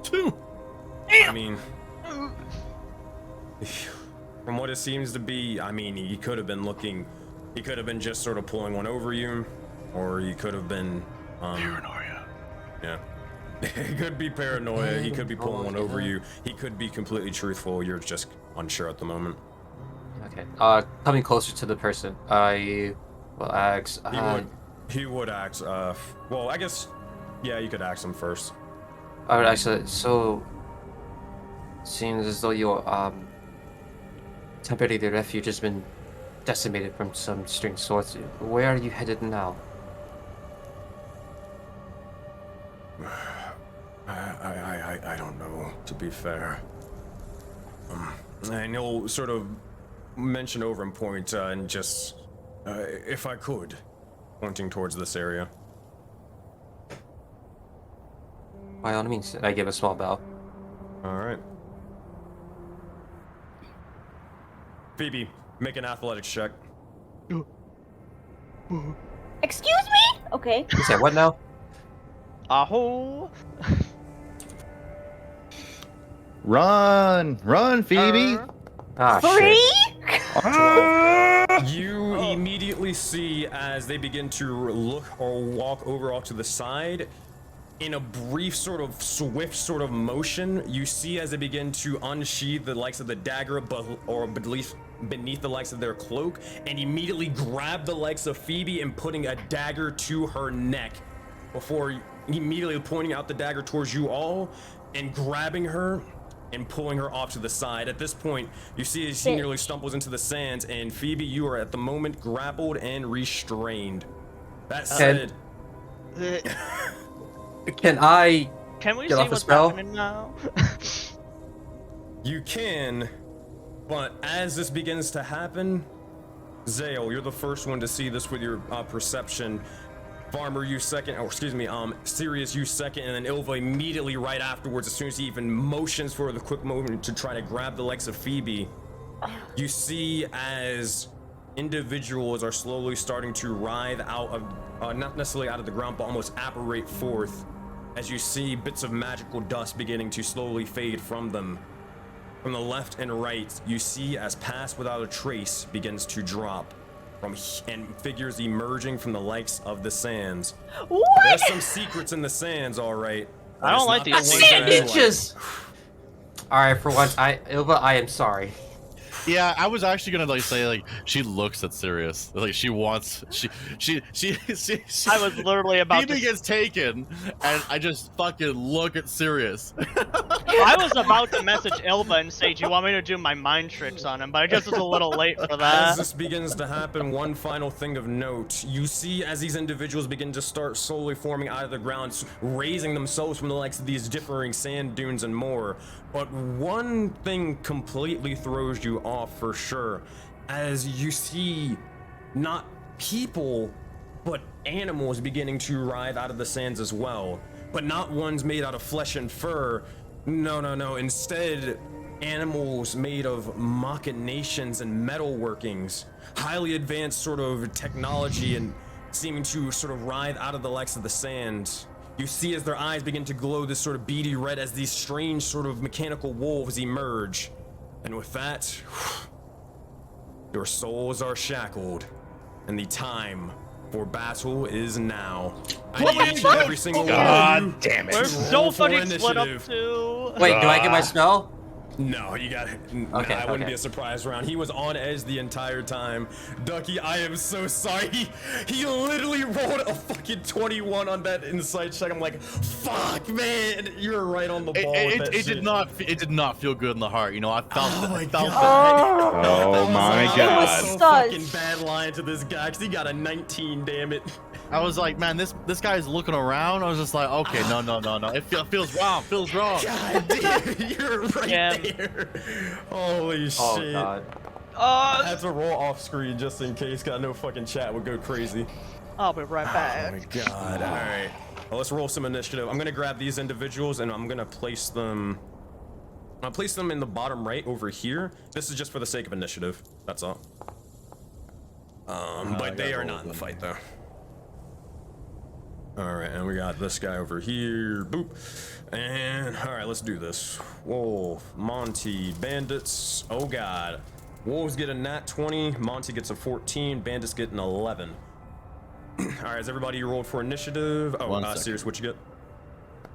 Two. I mean, from what it seems to be, I mean, he could have been looking. He could have been just sort of pulling one over you, or he could have been Paranoia. Yeah. He could be paranoia, he could be pulling one over you, he could be completely truthful, you're just unsure at the moment. Okay. Coming closer to the person, I will ask. He would ask, well, I guess, yeah, you could ask him first. I would actually, so, seems as though your, temporary refuge has been decimated from some strange source. Where are you headed now? I don't know, to be fair. And he'll sort of mention over and point, and just, if I could, pointing towards this area. By all means, I give a small bow. Alright. Phoebe, make an athletics check. Excuse me? Okay. You said what now? Aho! Run, Phoebe! Ah, 3? shit. You immediately see as they begin to look or walk over off to the side. In a brief sort of swift sort of motion, you see as they begin to unsheath the likes of the dagger beneath the likes of their cloak, and immediately grab the likes of Phoebe and putting a dagger to her neck before immediately pointing out the dagger towards you all and grabbing her and pulling her off to the side. At this point, you see as he nearly stumbles into the sands, and Phoebe, you are at the moment grappled and restrained. That said, Can I Can we get see off a what's spell? happening now? you can, but as this begins to happen, Zale, you're the first one to see this with your perception. Farmer, you second, or excuse me, Sirius, you second, and then Ilva immediately right afterwards, as soon as he even motions for the quick moment to try to grab the legs of Phoebe. You see as individuals are slowly starting to writhe out of, not necessarily out of the ground, but almost apparate forth, as you see bits of magical dust beginning to slowly fade from them. From the left and right, you see as Pass Without a Trace begins to drop. And figures emerging from the likes of the sands. What? There's some secrets in the sands, all right. I don't like these Sandwiches! Alright, for once, Ilva, I am sorry. Yeah, I was actually gonna say like she looks at Sirius, like she wants she I was literally about Phoebe to. gets taken, and I just fucking look at Sirius. I was about to message Ilva and say, "Do you want me to do my mind tricks on him?" But I guess it's a little late for As that. this begins to happen, one final thing of note. You see as these individuals begin to start slowly forming out of the ground, raising themselves from the likes of these differing sand dunes and more. But one thing completely throws you off for sure, as you see not people, but animals beginning to writhe out of the sands as well. But not ones made out of flesh and fur. No. Instead, animals made of machinations and metal workings, highly advanced sort of technology, and seeming to sort of writhe out of the likes of the sand. You see as their eyes begin to glow this sort of beady red as these strange sort of mechanical wolves emerge. And with that, your souls are shackled, and the time for battle is now. I need each and every single one of you. God damn it. We're so roll for fucking split up initiative. too. Wait, do I get my spell? No, you got it. Okay, That wouldn't okay. be a surprise round. He was on edge the entire time. Ducky, I am so sorry. He literally rolled a fucking 21 on that insight check. I'm like, fuck, man. You're right on the ball with that It shit. did not feel good in the heart. You know, I felt Oh it. my I felt God. Oh my I God. was so Sus. fucking bad lying to this guy because he got a 19, damn it. I was like, man, this guy's looking around. I was just like, okay, no. It feels wrong. Feels wrong. God damn, you're right there. Holy shit. Oh god. I had to roll off screen just in case. Got no fucking chat would go crazy. I'll be right back. Oh my god. All right. Well, let's roll some initiative. I'm gonna grab these individuals and I'm gonna place them. I'll place them in the bottom right over here. This is just for the sake of initiative. That's all. But they are not in the fight though. All right, and we got this guy over here. Boop. And all right, let's do this. Wolf, Monty, bandits. Oh god. Wolves get a nat 20. Monty gets a 14. Bandits get an 11. All right, is everybody rolled for initiative? Oh, Sirius, what you get?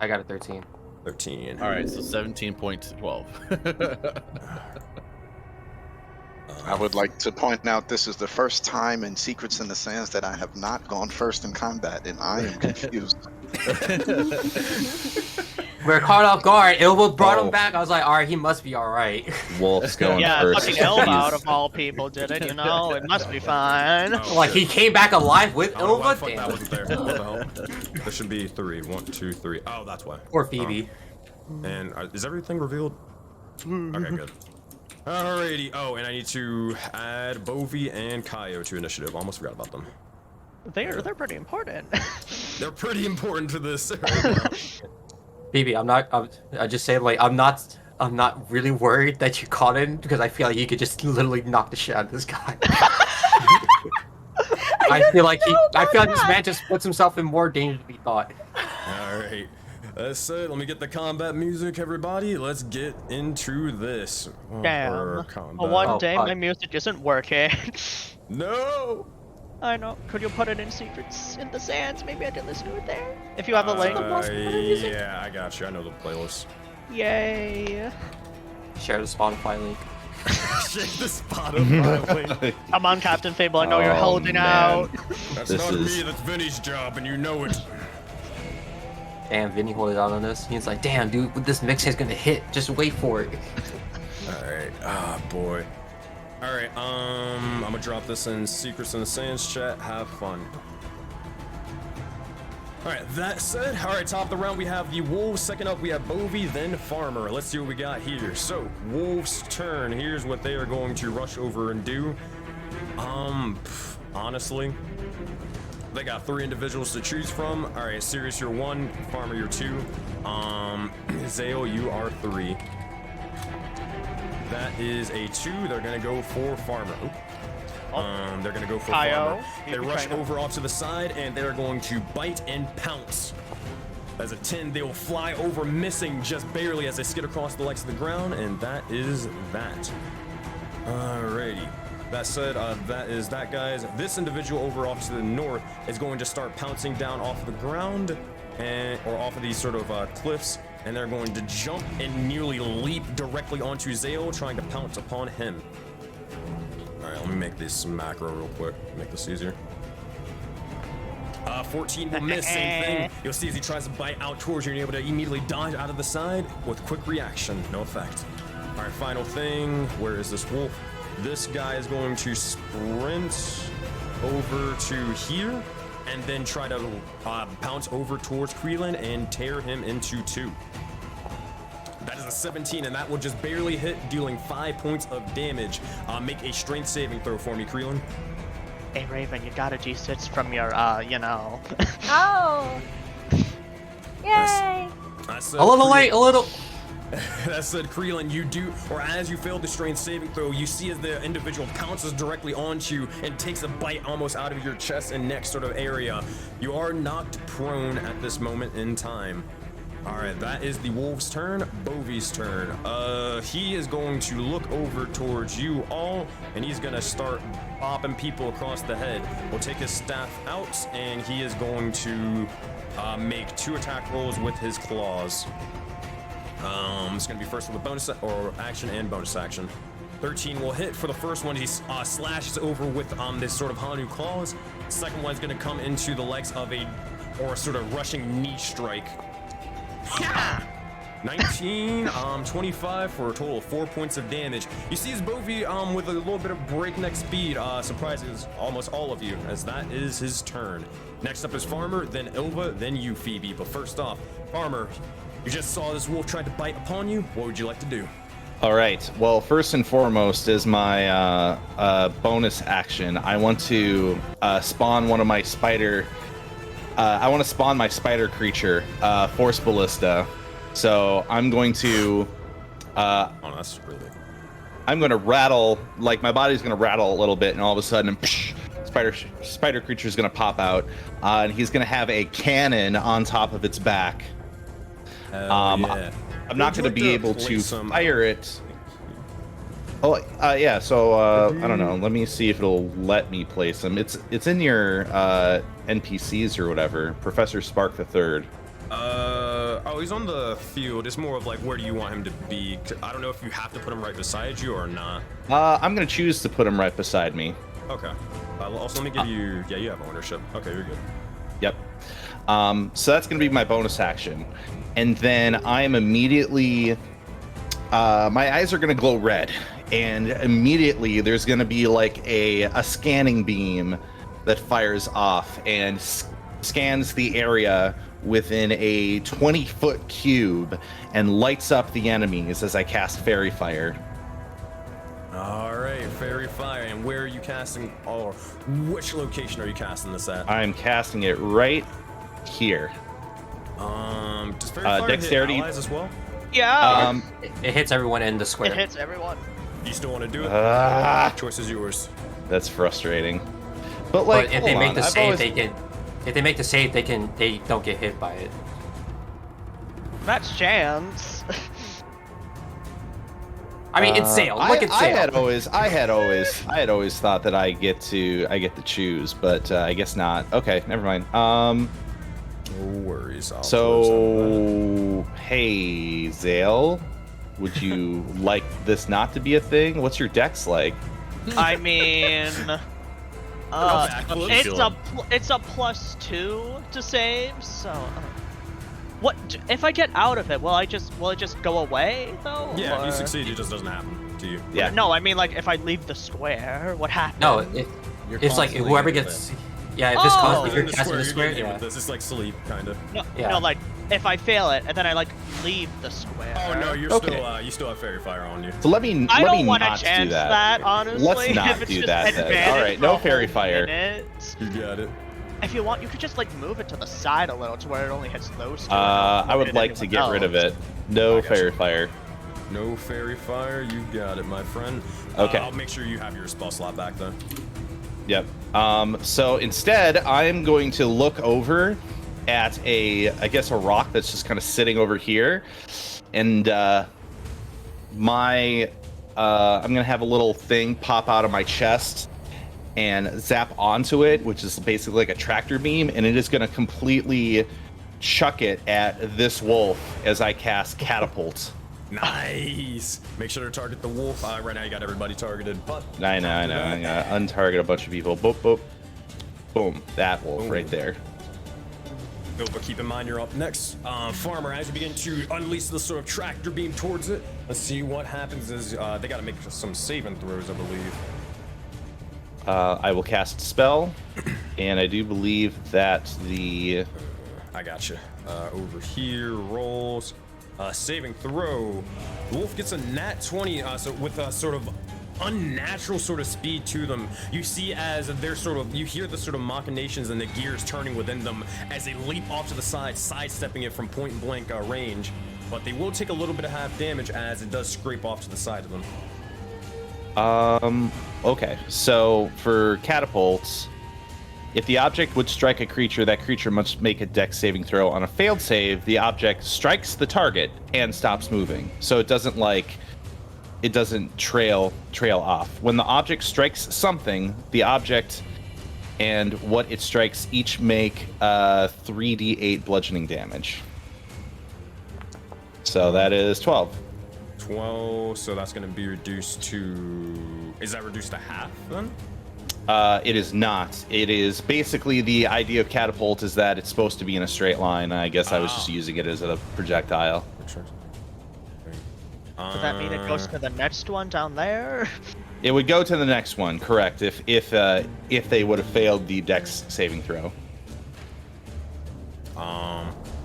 I got a 13. 13. All right, so 17.12. I would like to point out this is the first time in Secrets in the Sands that I have not gone first in combat, and I am confused. We're caught off guard. Ilva brought him back. I was like, all right, he must be all right. Wolf's going Yeah, first. fucking Elva out of all people did it, you know? It must be fine. Oh, Like, he came back alive with I don't know why Ilva? the fuck that Damn. wasn't there. What the hell? There should be 3. 1, 2, 3. Oh, that's why. Or Phoebe. And is everything revealed? Okay, good. Alrighty. Oh, and I need to add Bovi and Kaio to initiative. Almost forgot about them. They're pretty important. They're pretty important to this. Phoebe, I just say, like, I'm not really worried that you caught him because I feel like you could just literally knock the shit out of this guy. I feel like this man just puts himself in more danger than he thought. Alright. That's it. Let me get the combat music, everybody. Let's get into this. Damn. Combat. One day my music isn't working. No! I know. Could you put it in Secrets in the Sands? Maybe I can listen to it there. If you have a link. Yeah, I got you. I know the playlist. Yay. Share the Spotify link. Share the Spotify link. Come on, Captain Fable. I know you're holding out. That's This not is- me. That's Vinny's job, and you know it. Damn, Vinny holding out on this. He's like, damn, dude, this mixtape's gonna hit. Just wait for it. Alright. Ah, boy. Alright, I'm gonna drop this in Secrets in the Sands chat. Have fun. Alright, that said, alright, top of the round we have the Wolves. Second up we have Bovi, then Farmer. Let's see what we got here. So, Wolves' turn. Here's what they are going to rush over and do. Honestly, they got 3 individuals to choose from. Alright, Sirius, you're 1. Farmer, you're 2. Zale, you are 3. That is a 2. They're gonna go for Farmer. Oop. They're gonna go for Kaio, Farmer. you They can rush try to- over off to the side, and they're going to bite and pounce. As a 10, they will fly over, missing just barely as they skid across the legs of the ground, and that is that. Alrighty. That said, that is that, guys. This individual over off to the north is going to start pouncing down off the ground, or off of these sort of cliffs, and they're going to jump and nearly leap directly onto Zale, trying to pounce upon him. Alright, let me make this macro real quick, make this easier. 14 will miss, same thing. You'll see as he tries to bite out towards you, and you're able to immediately dodge out of the side with quick reaction, no effect. Alright, final thing, where is this wolf? This guy is going to sprint over to here, and then try to pounce over towards Kreelan and tear him into 2. That is a 17, and that will just barely hit, dealing 5 points of damage. Make a strength saving throw for me, Kreelan. Hey, Raven, you got a G6 from your, you know. Oh! Yay! A little late, a little. That said, Kreelan, you do, or as you fail the strength saving throw, you see as the individual pounces directly onto you and takes a bite almost out of your chest and neck sort of area. You are knocked prone at this moment in time. Alright, that is the wolf's turn. Bovi's turn. He is going to look over towards you all, and he's gonna start bopping people across the head. We'll take his staff out, and he is going to make 2 attack rolls with his claws. It's gonna be first with a bonus or action and bonus action. 13 will hit. For the first one, he slashes over with this sort of Hanu claws. Second one is gonna come into the legs of a sort of rushing knee strike. 19, 25 for a total of 4 points of damage. You see as Bovi, with a little bit of breakneck speed, surprises almost all of you, as that is his turn. Next up is Farmer, then Ilva, then you, Phoebe. But first off, Farmer, you just saw this wolf try to bite upon you. What would you like to do? All right. Well, first and foremost is my bonus action. I want to spawn one of my spider. I want to spawn my spider creature, Force Ballista. So I'm going to. Oh, that's really big. I'm going to rattle, like my body's going to rattle a little bit, and all of a sudden, psh, spider creature is going to pop out, and he's going to have a cannon on top of its back. Yeah. I'm not going to be able to fire it. Oh, yeah. So I don't know. Let me see if it'll let me place him. It's in your NPCs or whatever. Professor Spark the Third. Oh, he's on the field. It's more of like, where do you want him to be? I don't know if you have to put him right beside you or not. I'm going to choose to put him right beside me. Okay. Also, let me give you. Yeah, you have ownership. Okay, you're good. Yep. So that's going to be my bonus action. And then I'm immediately, my eyes are going to glow red, and immediately there's going to be like a scanning beam that fires off and scans the area within a 20-foot cube and lights up the enemies as I cast Fairy Fire. All right, Fairy Fire. And where are you casting? Or which location are you casting this at? I'm casting it right here. Does Fairy Fire Dexterity hit allies as well? Yeah. It hits everyone in the square. It hits everyone. You still want to do it? Choice is yours. That's frustrating. But like, But if they make the I've save, always- they can. If they make the save, they don't get hit by it. That's chance. I mean, it's Sail. Look at Sail. I had always thought that I get to choose, but I guess not. Okay, never mind. No worries. So hey, Zale, would you like this not to be a thing? What's your dex like? I mean, it's a +2 to save. So, what if I get out of it? Will it just go away though? Yeah, if you or- succeed, it just doesn't happen to you. Yeah. No, I mean like if I leave the square, what happens? No, You're it's like constantly whoever in gets. it. Yeah, if it's Oh! constantly You're you're in the casting the square, square. you're getting hit Yeah. with this. It's like sleep, kind of. Yeah. No, like if I fail it and then I like leave the square. Oh no, you're Okay. still you still have Fairy Fire on you. So let me I let don't me want to not do chance that. honestly. Let's not if it's do just that then. advantage All right, for no a Fairy whole Fire. minute. You got it. If you want, you could just like move it to the side a little to where it only hits those two. I would like to get rid of it. No Fairy Fire. No Fairy Fire. You got it, my friend. Okay. I'll make sure you have your spell slot back then. Yep. So instead, I'm going to look over at I guess a rock that's just kind of sitting over here, and I'm gonna have a little thing pop out of my chest and zap onto it, which is basically like a tractor beam, and it is gonna completely chuck it at this wolf as I cast Catapult. Nice. Make sure to target the wolf. Right now you got everybody targeted, but I know. I'm gonna untarget a bunch of people. Boop, boop. Boom. That wolf Boom. right there. But keep in mind you're up next. Farmer, as you begin to unleash the sort of tractor beam towards it, let's see what happens is they gotta make some saving throws, I believe. I will cast spell, and I do believe that I got you. Over here, rolls. Saving throw. Wolf gets a nat 20, so with a sort of unnatural sort of speed to them. You see as they're you hear the sort of machinations and the gears turning within them as they leap off to the side, sidestepping it from point blank range. But they will take a little bit of half damage as it does scrape off to the side of them. Okay, so for catapults, if the object would strike a creature, that creature must make a dex saving throw. On a failed save, the object strikes the target and stops moving. So it doesn't trail off. When the object strikes something, the object and what it strikes each make 3d8 bludgeoning damage. So that is 12. 12, so that's going to be reduced to... Is that reduced to half then? It is not. It is basically the idea of catapult is that it's supposed to be in a straight line. I guess I was just using it as a projectile. Does that mean it goes to the next one down there? It would go to the next one, correct? If they would have failed the Dex saving throw.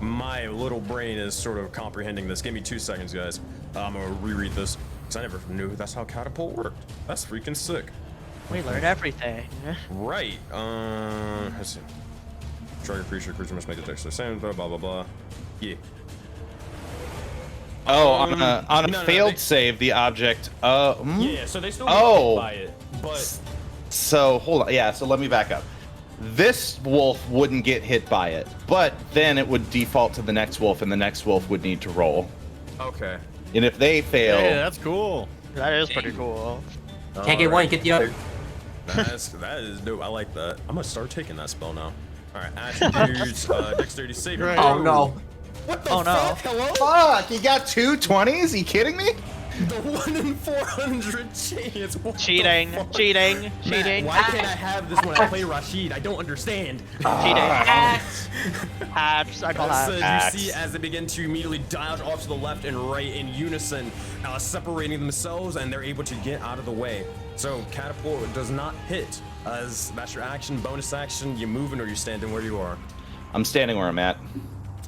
My little brain is sort of comprehending this. Give me 2 seconds, guys. I'm gonna reread this because I never knew that's how catapult worked. That's freaking sick. We learn everything. Right. Let's see. Target creature must make a dex save. Blah blah blah. Yeah. Oh, on a no, failed they- save, the object. Yeah. So they still get Oh. hit by it, but So hold on. Yeah. So let me back up. This wolf wouldn't get hit by it, but then it would default to the next wolf, and the next wolf would need to roll. okay. And if they fail, Hey, that's cool. That is pretty cool. Can't get one, get the other. That is dope. I like that. I'm gonna start taking that spell now. All right. Attributes. Dexterity saving. Right. Oh no. What the Oh, no. fuck? Hello? fuck, you got 2 20s? Are you kidding me? The 1 in 400 chance. What the Cheating, fuck? cheating, Matt, cheating. why can't I have this when I play Rashid? I don't understand. Cheating. Hacks. I call As, hacks. you see as they begin to immediately dodge off to the left and right in unison, separating themselves, and they're able to get out of the way. So catapult does not hit, as that's your action. Bonus action, you moving or you standing where you are. I'm standing where I'm at.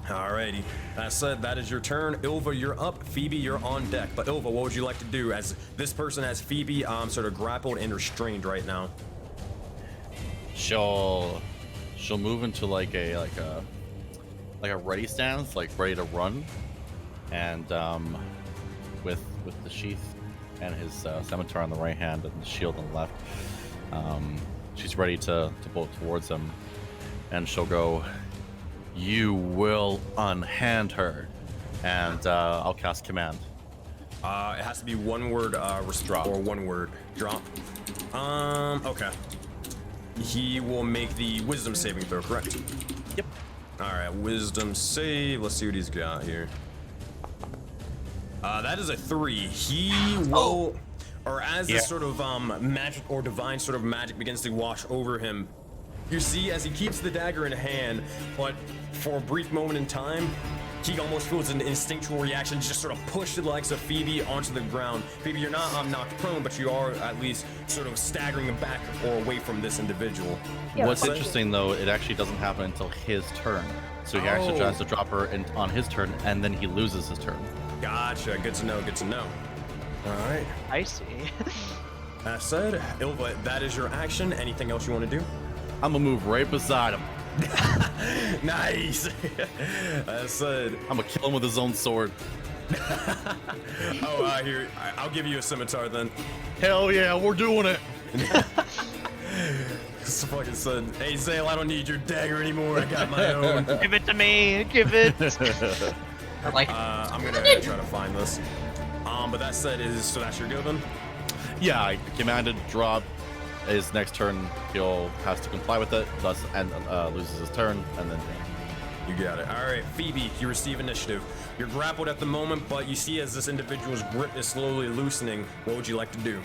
Alrighty. That said, that is your turn. Ilva, you're up. Phoebe, you're on deck. But Ilva, what would you like to do? As this person has Phoebe sort of grappled and restrained right now. She'll move into like a ready stance, like ready to run, and with the sheath and his scimitar on the right hand and the shield on the left, she's ready to bolt towards him, and she'll go, "You will unhand her," and I'll cast command. It has to be one word drop or one word drop. Okay. He will make the wisdom saving throw, correct? Yep. All right, wisdom save. Let's see what he's got here. That is a 3. He will, or as this sort of magic or divine sort of magic begins to wash over him, you see as he keeps the dagger in hand, but for a brief moment in time, he almost feels an instinctual reaction, just sort of push the legs of Phoebe onto the ground. Phoebe, you're not knocked prone, but you are at least sort of staggering back or away from this individual. Yeah, What's but- interesting though, it actually doesn't happen until his turn. So he actually tries to drop her on his turn, and then he loses his turn. Gotcha. Good to know. Good to know. All right. I see. That said, Ilva, that is your action. Anything else you want to do? I'm gonna move right beside him. Nice. That said, I'm gonna kill him with his own sword. here, I'll give you a scimitar then. Hell yeah, we're doing it. This fucking said, hey Zale, I don't need your dagger anymore. I got my own. Give it to me. Give it. Like, I'm gonna try to find this. But that said, so that's your go then? Yeah, I commanded drop. His next turn, he'll has to comply with it, thus and loses his turn, and then You got it. All right, Phoebe, you receive initiative. You're grappled at the moment, but you see as this individual's grip is slowly loosening. What would you like to do?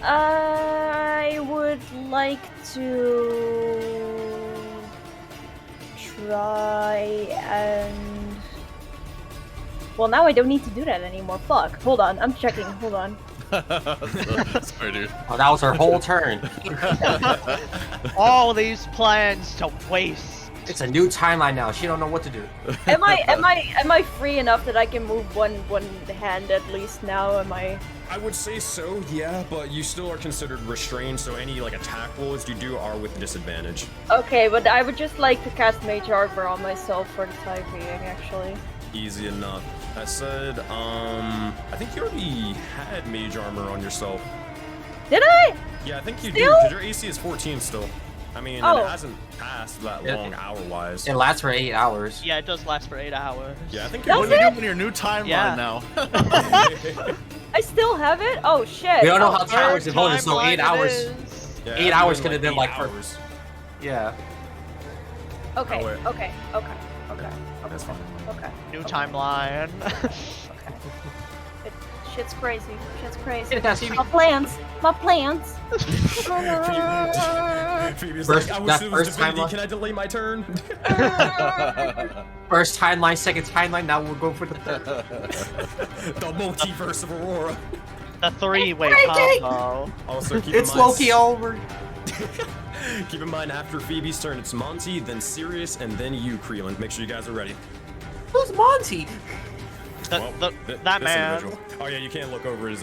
I would like to try and... Well, now I don't need to do that anymore. Fuck. Hold on. I'm checking. Hold on. sorry, dude. oh, that was her whole turn. All these plans to waste. It's a new timeline now. She don't know what to do. Am I free enough that I can move one hand at least now? Am I? I would say so, yeah, but you still are considered restrained, so any like attack rolls you do are with disadvantage. Okay, but I would just like to cast Mage Armor on myself for the time being, actually. Easy enough. That said, I think you already had Mage Armor on yourself. Did I? Yeah, I think you do, Still? because your AC is 14 still. I mean, and Oh. it hasn't passed that long hour-wise. It lasts for 8 hours. Yeah, it does last for 8 hours. Yeah, I think Does you're What are you doing in your new timeline Yeah. now? I still have it? Oh shit. We don't know Oh, how time works in bonus, so 8 hours. Yeah, 8 it's hours been, could have been like for. hours. Yeah. Okay, Oh, wait. okay. That's fine. Okay. New timeline. Shit's crazy. Shit's crazy. Get it down, Phoebe. My plans. My plans. Phoebe's First- like, I that wish it was first divinity. timeline- Can I delay my turn? First timeline, second timeline. Now we'll go for the third. The multiverse of Aurora. The three-way Crazy! combo. Also, keep It's in mind, Loki over. Keep in mind, after Phoebe's turn, it's Monty, then Sirius, and then you, Creelan. Make sure you guys are ready. Who's Monty? Well, That this man. individual. Oh yeah, you can't look over his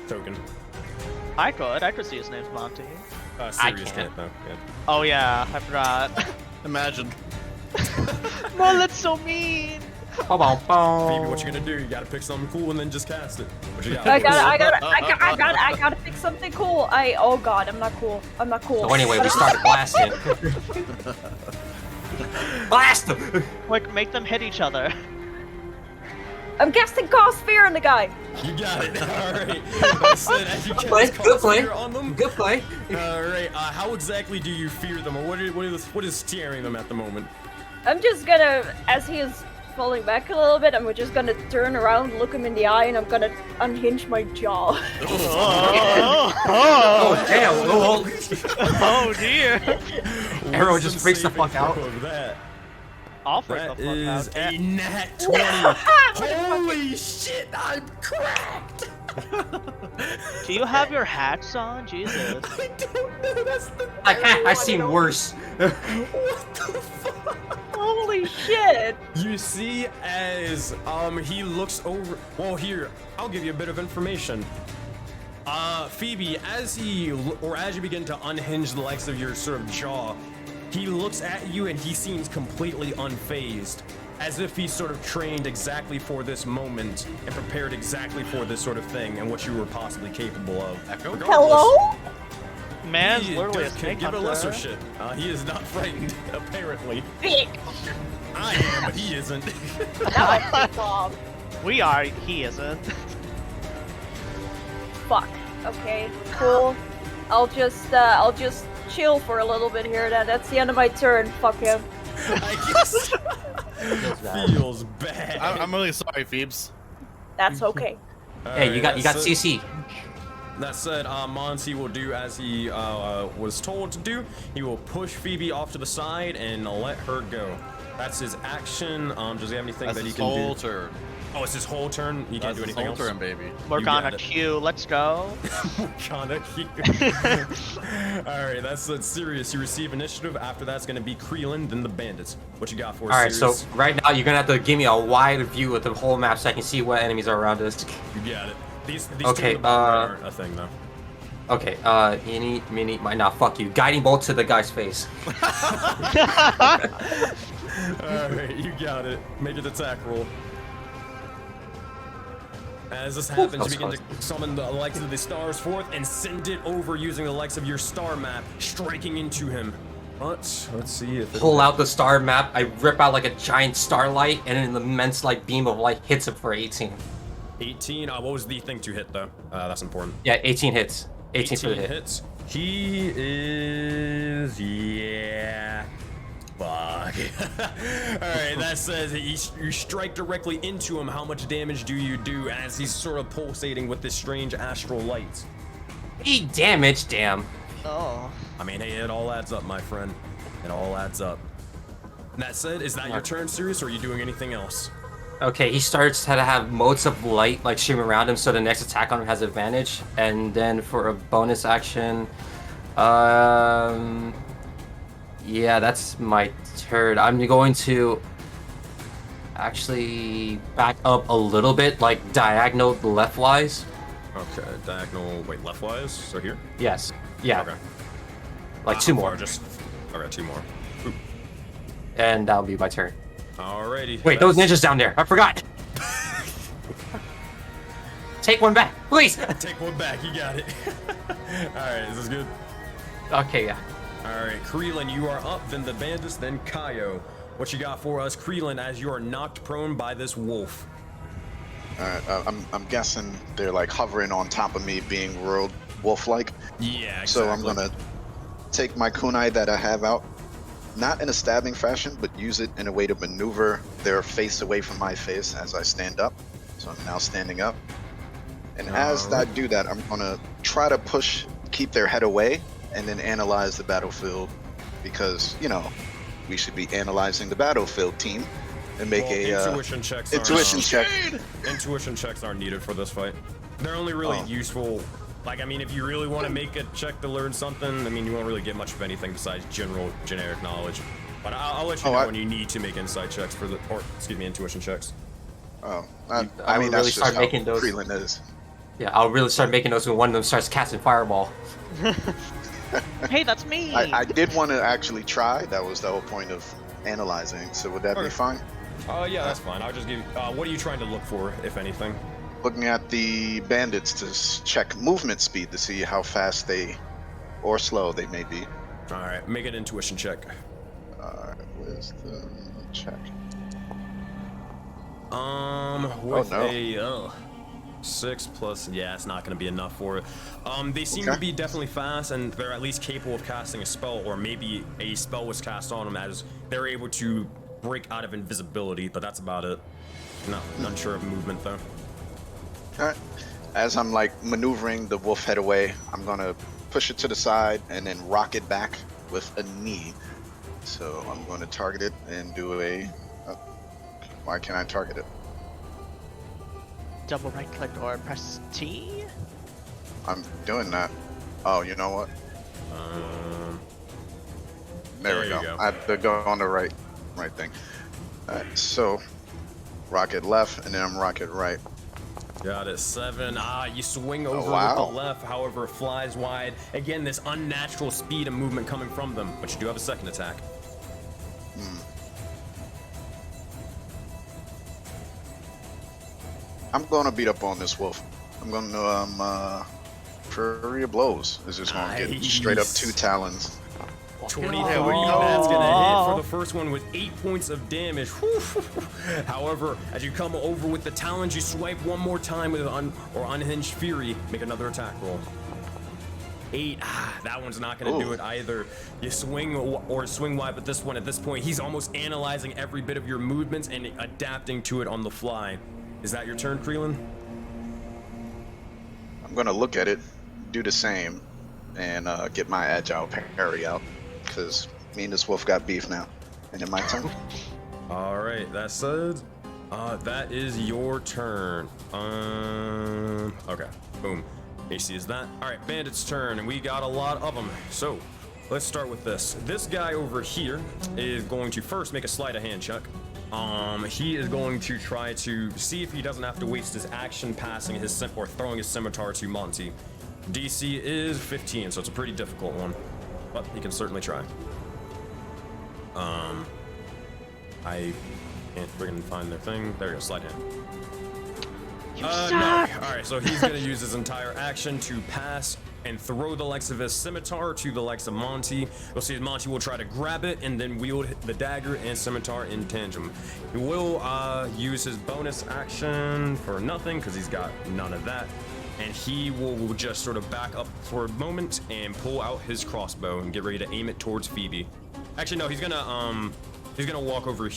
token. I could see his name's Monty. Sirius can't. can't though. Yeah. Oh yeah, I forgot. Imagine. Well, that's so mean. Phoebe, what you gonna do? You gotta pick something cool and then just cast it. What you got? I gotta pick something cool. Oh god, I'm not cool. I'm not cool. So anyway, we started blasting. Blast them! Like, make them hit each other. I'm casting Cause Fear on the guy. You got it. All right. That's it. As you Play, cast good play. fear on them. Good play. All right. How exactly do you fear them, or what is scaring them at the moment? I'm just gonna, as he is falling back a little bit, I'm just gonna turn around, look him in the eye, and I'm gonna unhinge my jaw. Oh, damn. Oh dear. Arrow just freaks the fuck out. Of that. I'll freak That the fuck is out. a nat 20. Holy shit! I'm cracked. Do you have your hats on? Jesus. I don't know. That's the. I've seen worse. What the fuck? Holy shit! You see, as he looks over. Well, here I'll give you a bit of information. Phoebe, as you begin to unhinge the legs of your sort of jaw, he looks at you and he seems completely unfazed, as if he's sort of trained exactly for this moment and prepared exactly for this sort of thing and what you were possibly capable of. Regardless, Hello? Man's he literally a can snake give a hunter. lesser shit. He is not frightened, apparently. Dick. I am, but he isn't. We are. He isn't. Fuck. Okay. Cool. I'll just chill for a little bit here. That's the end of my turn. Fuck him. I guess. Feels bad. I'm really sorry, Phoebes. That's okay. Hey, you got CC. That said, Monty will do as he was told to do. He will push Phoebe off to the side and let her go. That's his action. Does he have anything That's that he his can whole do? turn. Oh, it's his whole turn. He can't That's do his anything whole else. turn, baby. We're You gonna got it. queue. Let's go. Kinda cute. All right, that's serious. You receive initiative. After that's gonna be Creelan, then the bandits. What you got for us? Alright, so Sirius? right now you're gonna have to give me a wide view of the whole map so I can see what enemies are around us. You got it. These Okay, two in the bottom aren't a thing though. Okay, eeny, meeny, miny, nah, fuck you. Guiding bolt to the guy's face. Alright, you got it. Make an attack roll. As this happens, that you begin was to summon the likes of the stars forth and send it over using the likes of your star map, striking into him. But let's see if Pull out the star map, I rip out like a giant starlight, and an immense like beam of light hits him for 18. 18. What was the thing to hit though? That's important. Yeah, 18 hits. 18 for the 18 hit. hits. He is fuck. Alright, that says you strike directly into him. How much damage do you do as he's sort of pulsating with this strange astral light? 8 damage, damn. Oh. I mean, hey, it all adds up, my friend. It all adds up. And that said, is that your turn, Sirius, or are you doing anything else? Okay, he starts to have motes of light like streaming around him, so the next attack on him has advantage. And then for a bonus action, yeah, that's my turn. I'm going to actually back up a little bit, like diagonal leftwise. Okay, diagonal. Wait, leftwise. So here. Yes. Yeah. Okay. Like 2 How far? more, Just. Okay, 2 more. Oop. and that'll be my turn. Alrighty. Wait, those ninjas down there. I forgot. Take one back, please. Take one back. You got it. Alright, is this good? Okay, yeah. Alright, Creelan, you are up, then the bandits, then Kaio. What you got for us, Creelan, as you are knocked prone by this wolf? Alright, I'm guessing they're like hovering on top of me, being world wolf-like. Yeah, exactly. So I'm gonna take my kunai that I have out, not in a stabbing fashion, but use it in a way to maneuver their face away from my face as I stand up. So I'm now standing up. And as I do that, I'm gonna try to keep their head away, and then analyze the battlefield, because we should be analyzing the battlefield, team, and make intuition checks. Intuition checks aren't needed for this fight. They're only really useful. Like, I mean, if you really want to make a check to learn something, I mean, you won't really get much of anything besides generic knowledge. But I'll let you know when you need to make insight checks intuition checks. I mean, that's just how Freeland is. Yeah, I'll really start making those when one of them starts casting Fireball. Hey, that's me! I did want to actually try. That was the whole point of analyzing. So would that be fine? Yeah, that's fine. I'll just give you... what are you trying to look for, if anything? Looking at the bandits to check movement speed to see how fast or slow they may be. Alright, make an intuition check. Alright, where's the check? With a 6 plus, yeah, it's not going to be enough for it. They seem to be definitely fast, and they're at least capable of casting a spell, or maybe a spell was cast on them as they're able to break out of invisibility, but that's about it. Not unsure of movement though. Alright. As I'm like maneuvering the wolf head away, I'm gonna push it to the side and then rock it back with a knee. So I'm going to target it and do why can't I target it? Double right click or press T? I'm doing that. Oh, you know what? There we go. I have to go on the right thing. Alright, so rocket left and then I'm rocket right. Got it. 7. You swing over with the left, however, it flies wide. Again, this unnatural speed and movement coming from them, but you do have a second attack. I'm going to beat up on this wolf. I'm going to flurry of blows. Is just going to get straight up 2 talons. 23, that's gonna hit for the first one with 8 points of damage. However, as you come over with the talons, you swipe one more time with Unhinged Fury. Make another attack roll. 8. That one's not gonna do it either. You swing wide, but this one, at this point, he's almost analyzing every bit of your movements and adapting to it on the fly. Is that your turn, Creelan? I'm gonna look at it, do the same, and get my agile parry out. Because me and this wolf got beef now. And then my turn. Alright, that said, that is your turn. Okay, boom. AC is that. Alright, bandit's turn, and we got a lot of them. So, let's start with this. This guy over here is going to first make a sleight of hand check. He is going to try to see if he doesn't have to waste his action passing his or throwing his scimitar to Monty. DC is 15, so it's a pretty difficult one, but he can certainly try. I can't friggin' find their thing. There you go, slide hand. No. Alright, so he's gonna use his entire action to pass and throw the likes of his scimitar to the likes of Monty. You'll see Monty will try to grab it and then wield the dagger and scimitar in tandem. He will use his bonus action for nothing because he's got none of that. And he will just sort of back up for a moment and pull out his crossbow and get ready to aim it towards Phoebe. Actually, no, he's gonna walk over.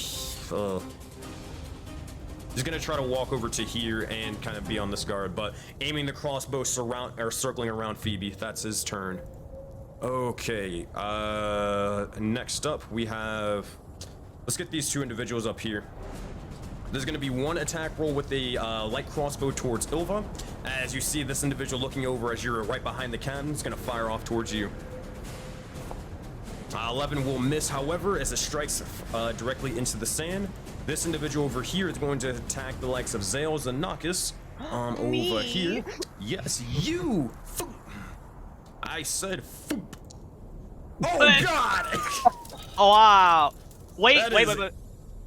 He's gonna try to walk over to here and kind of be on this guard, but aiming the crossbow circling around Phoebe. That's his turn. Okay. Next up we have. Let's get these 2 individuals up here. There's going to be 1 attack roll with a light crossbow towards Ilva. As you see this individual looking over as you're right behind the cannon, it's going to fire off towards you. 11 will miss, however, as it strikes directly into the sand. This individual over here is going to attack the likes of Zales and Nakus. Over here. Yes, you! Foop. I said foop. Oh, God! Oh, wow. Wait.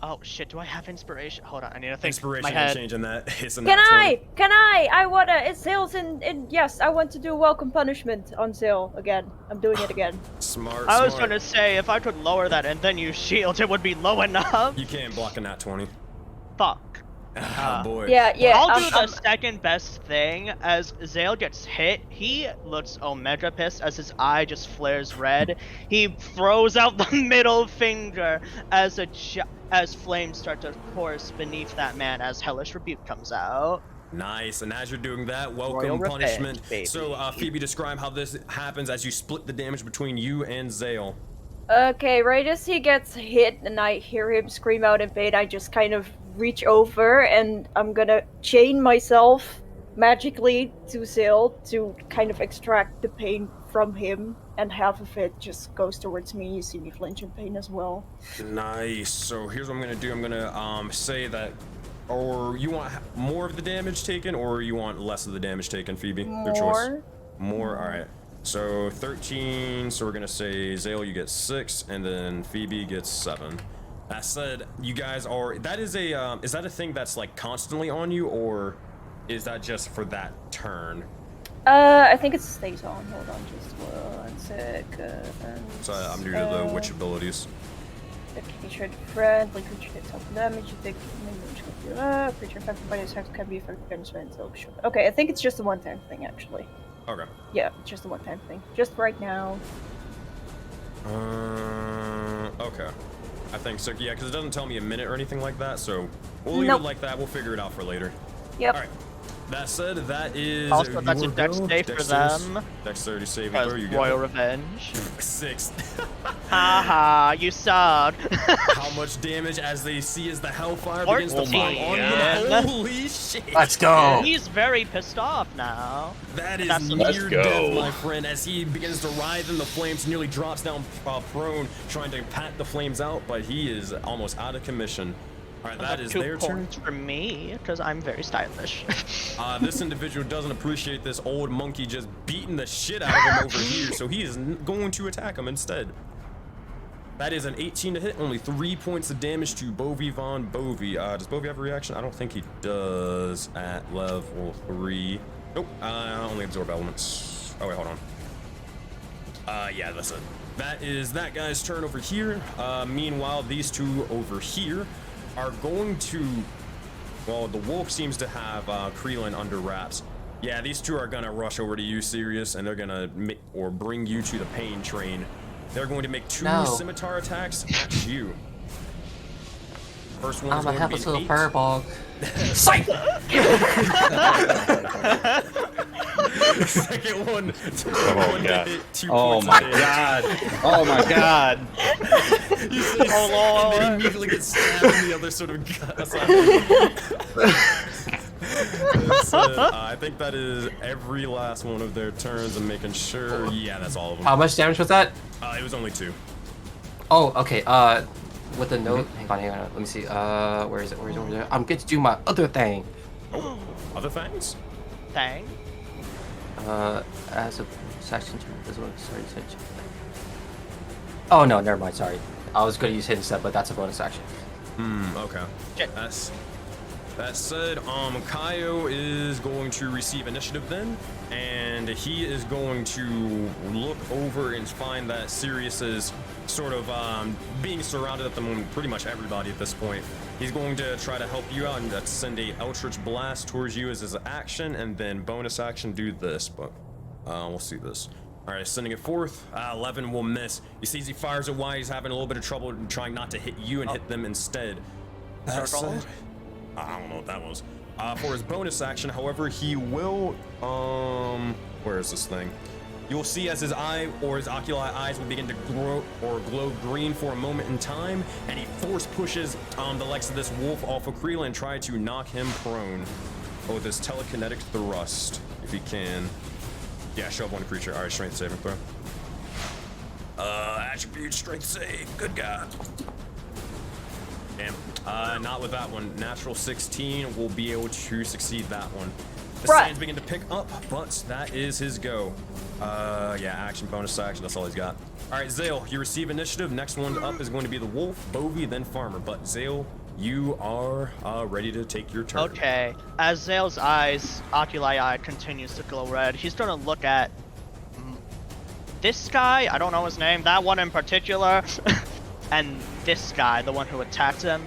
Oh shit, do I have inspiration? Hold on, I need to think. Inspiration, my head. changing that. Can I wanna, it's Sales and yes, I want to do welcome punishment on Sale again. I'm doing it again. Smart. I was gonna say, if I could lower that and then use shield, it would be low enough. You can't block a nat 20. Fuck. Oh boy. Yeah. I'll do the second best thing. As Zale gets hit, he looks Omega pissed as his eye just flares red. He throws out the middle finger as flames start to course beneath that man as Hellish Rebuke comes out. Nice, and as you're doing that, welcome Royal punishment. revenge, baby. So, Phoebe, describe how this happens as you split the damage between you and Zale. Okay, right as he gets hit and I hear him scream out in pain, I just kind of reach over and I'm gonna chain myself magically to Zale to kind of extract the pain from him, and half of it just goes towards me. You see me flinch in pain as well. Nice. So here's what I'm gonna do. I'm gonna say that, or you want more of the damage taken, or you want less of the damage taken, Phoebe? Your choice. More. More. All right. So 13. So we're gonna say Zale, you get 6, and then Phoebe gets 7. That said, you guys are. That is a. Is that a thing that's like constantly on you, or is that just for that turn? I think it stays on. Hold on, just 1 second. So I'm new to the witch abilities. The creature friendly creature takes half damage. You take creature affected by this effect can be affected by this until short. Okay, I think it's just a one-time thing actually. Okay. Yeah, it's just a one-time thing. Just right now. Okay. I think so. Yeah, because it doesn't tell me a minute or anything like that. So we'll leave Nope. it like that. We'll figure it out for later. Yep. All right. That said, that is Also, that's a your dex go. save for Dexterity- them. Dexterity saving As throw. You Royal got Revenge. 6. Haha, you suck. How much damage as they see as the hellfire begins to 14. fall on them? Holy shit! Let's go. He's very pissed off now. That is That's the- near go. death, my friend, as he begins to writhe in the flames, nearly drops down prone, trying to pat the flames out, but he is almost out of commission. All right, that is 2 their turn. points for me, because I'm very stylish. This individual doesn't appreciate this old monkey just beating the shit out of him over here, so he is going to attack him instead. That is an 18 to hit, only 3 points of damage to Bovie Von Bovie. Does Bovie have a reaction? I don't think he does at level 3. Nope, only absorb elements. Oh wait, hold on. Yeah, that's it. That is that guy's turn over here. Meanwhile, these two over here are going to, well, the wolf seems to have Creelan under wraps. Yeah, these two are gonna rush over to you, Sirius, and they're gonna bring you to the pain train. They're going to make 2 No. scimitar attacks at you. First one is I'm a going to be helpless an little 8. fireball. Psych! Second one. Oh god. 2 Oh points my of damage. god. Oh my god. You say Oh, and they Lord. immediately get stabbed in the other sort of gut. I think that is every last one of their turns. I'm making sure. Yeah, that's all of them. How much damage was that? It was only 2. Oh, okay. With the note. Hang on. Let me see. Where is it? Where is it? I'm going to do my other thing. Oh, other things? Dang. As a section to this one. Sorry, section. Oh no, never mind. Sorry. I was going to use hidden step, but that's a bonus action. Okay. Shit. That said, Kaio is going to receive initiative then, and he is going to look over and find that Sirius is sort of being surrounded at the moment, pretty much everybody at this point. He's going to try to help you out and send a Eldritch Blast towards you as his action, and then bonus action do this, but we'll see this. All right, sending it forth. 11 will miss. He sees he fires it wide. He's having a little bit of trouble trying not to hit you and hit them instead. That said, I don't know what that was. For his bonus action, however, he will, where is this thing? You'll see as his eye or his oculi eyes will begin to grow or glow green for a moment in time, and he force pushes the likes of this wolf off of Creelan and try to knock him prone with his telekinetic thrust, if he can. Yeah, show up one creature. All right, strength saving throw. Attribute strength save. Good God. Damn. Not with that one. Natural 16 will be able to succeed that one. The Bruh. sands begin to pick up, but that is his go. Yeah, action, bonus action. That's all he's got. All right, Zale, you receive initiative. Next one up is going to be the wolf, Bovie, then Farmer. But Zale, you are ready to take your turn. Okay. As Zale's oculi eye continues to glow red, he's gonna look at this guy, I don't know his name, that one in particular, and this guy, the one who attacked him,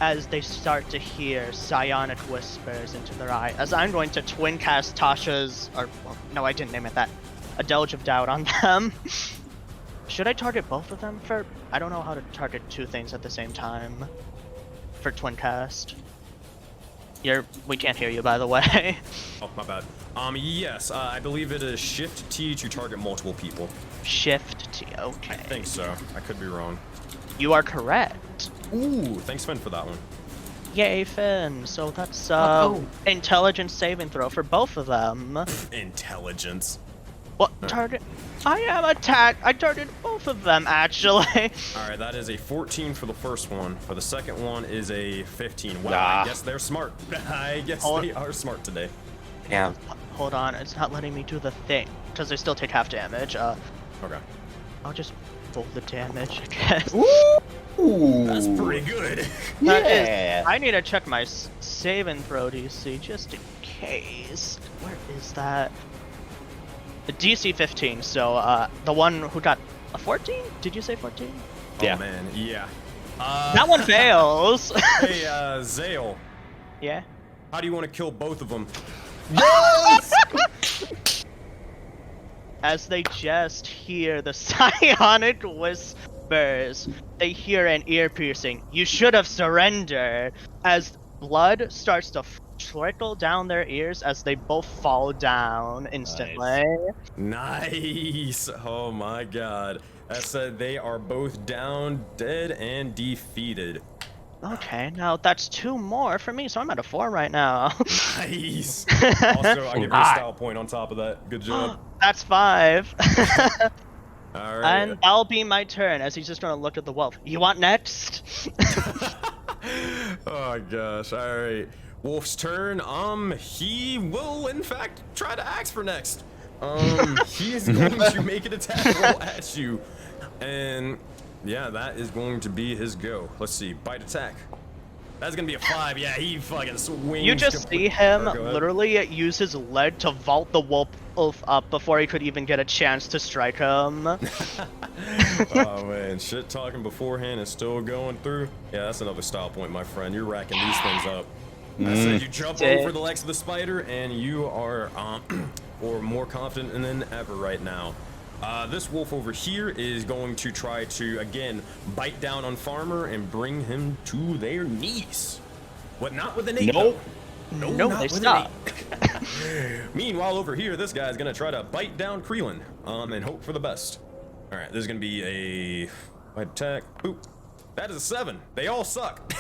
as they start to hear psionic whispers into their eye. As I'm going to twin cast Tasha's, or well, no, I didn't name it that, a Deluge of Doubt on them. Should I target both of them for? I don't know how to target 2 things at the same time for twin cast. We can't hear you, by the way. Oh, my bad. Yes, I believe it is Shift T to target multiple people. Shift T. Okay. I think so. I could be wrong. You are correct. Ooh, thanks, Finn, for that one. Yay, Finn. So that's oh. intelligence saving throw for both of them. Intelligence. What target? I am attacked. I targeted both of them actually. All right, that is a 14 for the first one. For the second one is a 15. Wow, Nah. I guess they're smart. I guess they are smart today. Yeah. Hold on, it's not letting me do the thing because they still take half damage. Okay. I'll just roll the damage, I guess. Ooh, That's pretty good. That is- Yeah. I need to check my save and throw DC just in case. Where is that? The DC 15. So the one who got a 14? Did you say 14? Yeah. Oh, man, yeah. That one fails. Hey, Zale, Yeah. how do you want to kill both of them? As they just hear the psionic whispers, they hear an ear piercing. You should have surrendered. As blood starts to trickle down their ears as they both fall down instantly. Nice. Oh my god. That said, they are both down, dead, and defeated. Okay, now that's 2 more for me, so I'm at a 4 right now. Nice. Also, I give you a style point on top of that. Good job. That's 5. All right. And that'll be my turn as he's just gonna look at the wolf. You want next? Oh gosh. All right. Wolf's turn. He will in fact try to axe for next. He is going to make an attack roll at you, and yeah, that is going to be his go. Let's see, bite attack. That's gonna be a 5. Yeah, he fucking swings. You just see him Alright, go ahead. literally use his leg to vault the wolf up before he could even get a chance to strike him. Oh man, shit talking beforehand is still going through. Yeah, that's another style point, my friend. You're racking these things up. I said you jump over the legs of the spider, and you are or more confident than ever right now. This wolf over here is going to try to again bite down on Farmer and bring him to their knees. What? Not with an 8. Nope. No, No, not they with an stop. 8. Meanwhile, over here, this guy's gonna try to bite down Creelin, and hope for the best. All right, this is gonna be a bite attack. Boop. That is a 7. They all suck.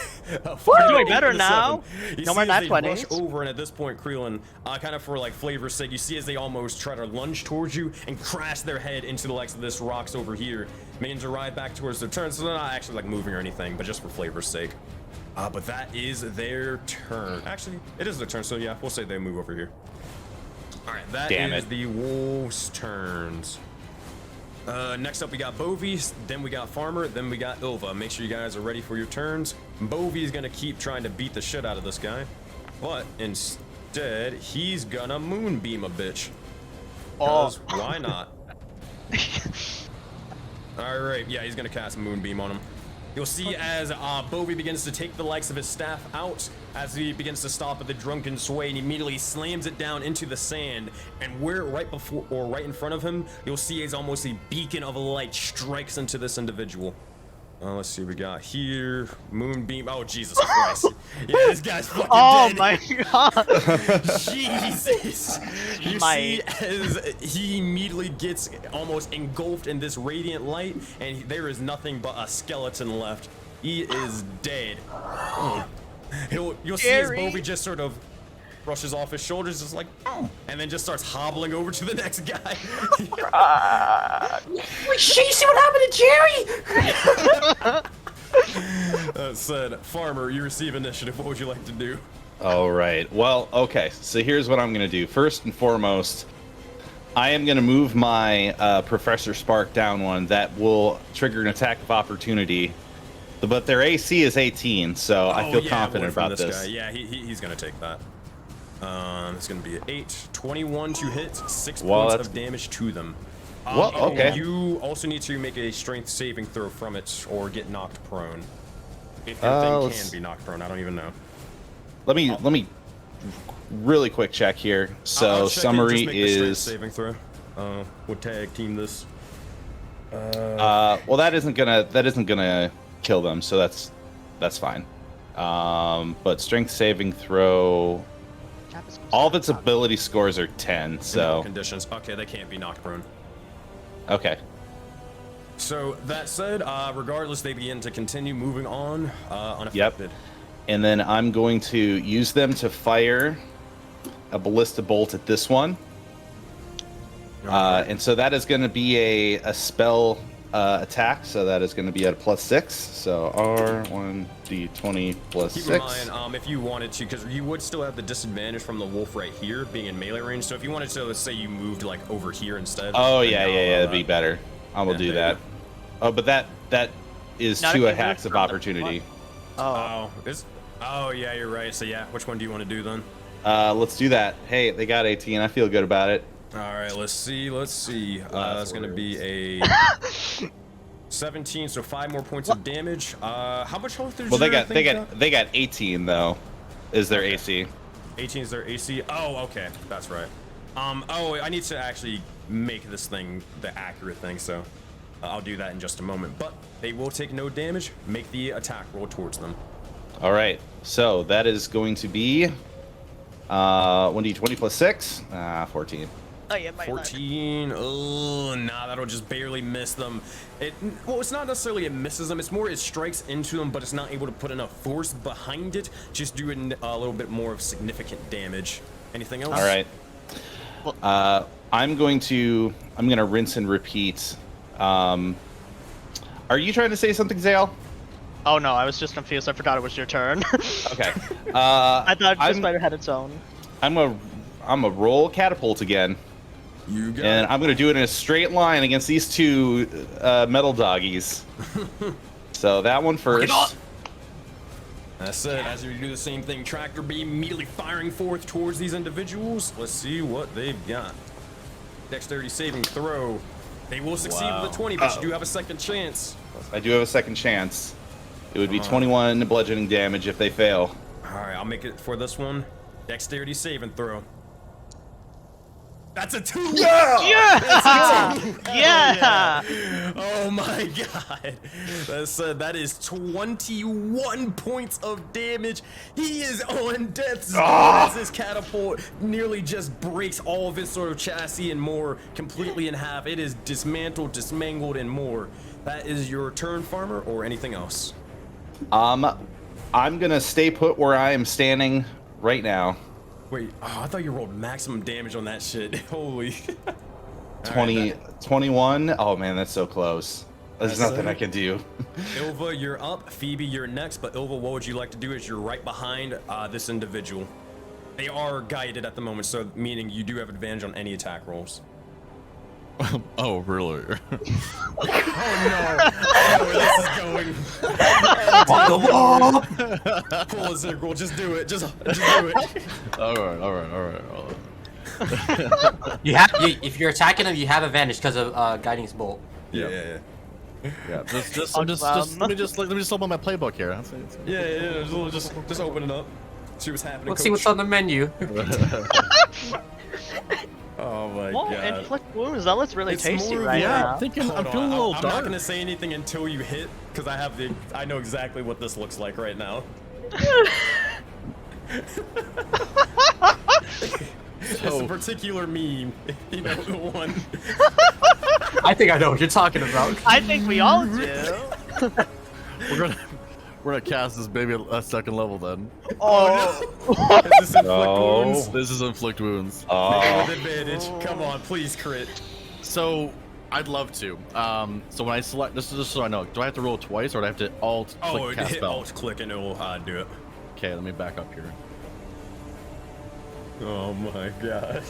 We're doing better now. You No see more as nat they rush 20s. over, and at this point, Creelin, kind of for like flavor's sake, you see as they almost try to lunge towards you and crash their head into the likes of this rocks over here. Minions arrive back towards their turn, so they're not actually like moving or anything, but just for flavor's sake. But that is their turn. Actually, it is their turn, so yeah, we'll say they move over here. All right, that Damn is it. the wolves' turns. Next up, we got Bovie, then we got Farmer, then we got Ilva. Make sure you guys are ready for your turns. Bovie is gonna keep trying to beat the shit out of this guy, but instead, he's gonna moonbeam a bitch. Cause why not? All right, yeah, he's gonna cast Moonbeam on him. You'll see as Bovie begins to take the likes of his staff out, as he begins to stop at the drunken sway, and immediately slams it down into the sand. And where right before or right in front of him, you'll see as almost a beacon of light strikes into this individual. Let's see what we got here. Moonbeam. Oh, Jesus Christ. Yeah, this guy's fucking Oh dead. my god! Jesus! You My- see as he immediately gets almost engulfed in this radiant light, and there is nothing but a skeleton left. He is dead. You'll see as Scary. Bovie just sort of brushes off his shoulders, just like, oh, and then just starts hobbling over to the next guy. Wait, shit, you see what happened to Jerry? That said, Farmer, you receive initiative. What would you like to do? All right. Well, okay. So here's what I'm going to do. First and foremost, I am going to move my Professor Spark down one. That will trigger an attack of opportunity. But their AC is 18, so I feel confident from about this. Guy. Yeah, he's going to take that. It's going to be an 8, 21 to hit, 6 Well, points that's- of damage to them. Well, okay. You also need to make a strength saving throw from it or get knocked prone. If your thing let's- can be knocked prone, I don't even know. Let me really quick check here. So I'll check it, summary just make the strength is saving throw. We'll tag team this. well, that isn't gonna kill them, so that's fine. But strength saving throw, all of its ability scores are 10. So conditions. Okay, they can't be knocked prone. okay. So that said, regardless, they begin to continue moving on unaffected. And then I'm going to use them to fire a ballista bolt at this one. And so that is going to be a spell attack. So that is going to be at a +6. So R1d20 +6. Keep in mind, if you wanted to, because you would still have the disadvantage from the wolf right here being in melee range. So if you wanted to, let's say you moved like over here instead. Oh yeah, that'd be better. I will do that. Oh, but that is Not 2 if you attacks move of from the opportunity. Oh yeah, you're right. So yeah, which one do you want to do then? Let's do that. Hey, they got 18. I feel good about it. All right, let's see. That's gonna be a 17, so 5 more points of damage. How much health is Well, they got 18 though. Is their AC? 18 is their AC. Oh, okay, that's right. Oh, I need to actually make this thing the accurate thing, so I'll do that in just a moment. But they will take no damage. Make the attack roll towards them. All right. So that is going to be 1d20 +6. 14. Oh, yeah, my 14. Oh, nah, that'll just barely miss them. Well, it's not necessarily it misses them. It's more it strikes into them, but it's not able to put enough force behind it. Just doing a little bit more of significant damage. Anything else? All right. I'm gonna rinse and repeat. Are you trying to say something, Zale? Oh no, I was just confused. I forgot it was your turn. Okay. I thought the spider had its own. I'm a roll catapult again. You got And I'm gonna do it in a straight line against these 2 metal doggies. So that one first. That's it. As you do the same thing, tractor beam immediately firing forth towards these individuals. Let's see what they've got. Dexterity saving throw. They will succeed with a 20, but you do have a second chance. I do have a second chance. It would be 21 bludgeoning damage if they fail. All right, I'll make it for this one. Dexterity saving throw. That's a 2. Yeah! Yeah! Oh my god. That is 21 points of damage. He is on death's door as this catapult nearly just breaks all of his sort of chassis and more completely in half. It is dismantled, dismangled, and more. That is your turn, farmer, or anything else? I'm gonna stay put where I am standing right now. Wait, I thought you rolled maximum damage on that shit. Holy. 21. Oh man, that's so close. There's nothing I can do. Ilva, you're up. Phoebe, you're next. But Ilva, what would you like to do? Is you're right behind this individual. They are guided at the moment, so meaning you do have advantage on any attack rolls. Oh, really? Oh no! Oh, this is going. Pull a Ziggle. Just do it. Just do it. All right. If you're attacking them, you have advantage because of Guiding Bolt. Yeah. Just let me just open my playbook here. Yeah. Just open it up. See what's happening. Let's see what's on the menu. Oh my Whoa, god. inflict wounds. That looks really tasty more of right the- now. I'm feeling a I'm little not dark. gonna say anything until you hit, because I know exactly what this looks like right now. It's a particular meme, you know, the one. I think I know what you're talking about. I think we all do. We're gonna cast this baby at a second level then. Oh, Is this inflict wounds? This is inflict wounds. With advantage. Come on, please crit. So I'd love to. So when I select, this is just so I know, do I have to roll twice or do I have to alt click cast hit spell? alt click and it will do it. Okay, let me back up here. Oh my god.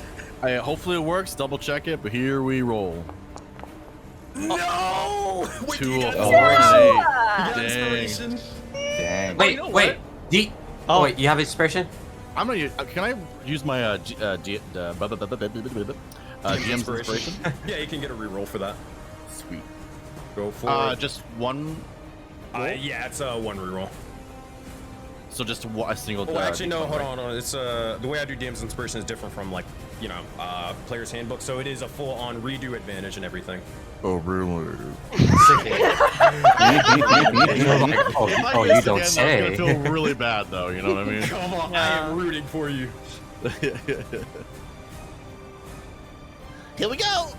Hopefully it works. Double check it, but here we roll. No! Wait, 2 you of got 4 and inspiration? 8. You got Dang. inspiration? Dang. Wait, you know wait. Oh. Wait, you have inspiration? I'm gonna use, can I use my GM's inspiration? Yeah, you can get a reroll for that. Sweet. Go for it. Just one. Yeah, it's a 1 reroll. So just a single. Well, actually, no. Hold on. It's the way I do DM's inspiration is different from like player's handbook. So it is a full-on redo advantage and everything. Oh really? Oh, you don't say. I feel really bad though. You know what I mean? Come on, I am rooting for you. Here we go.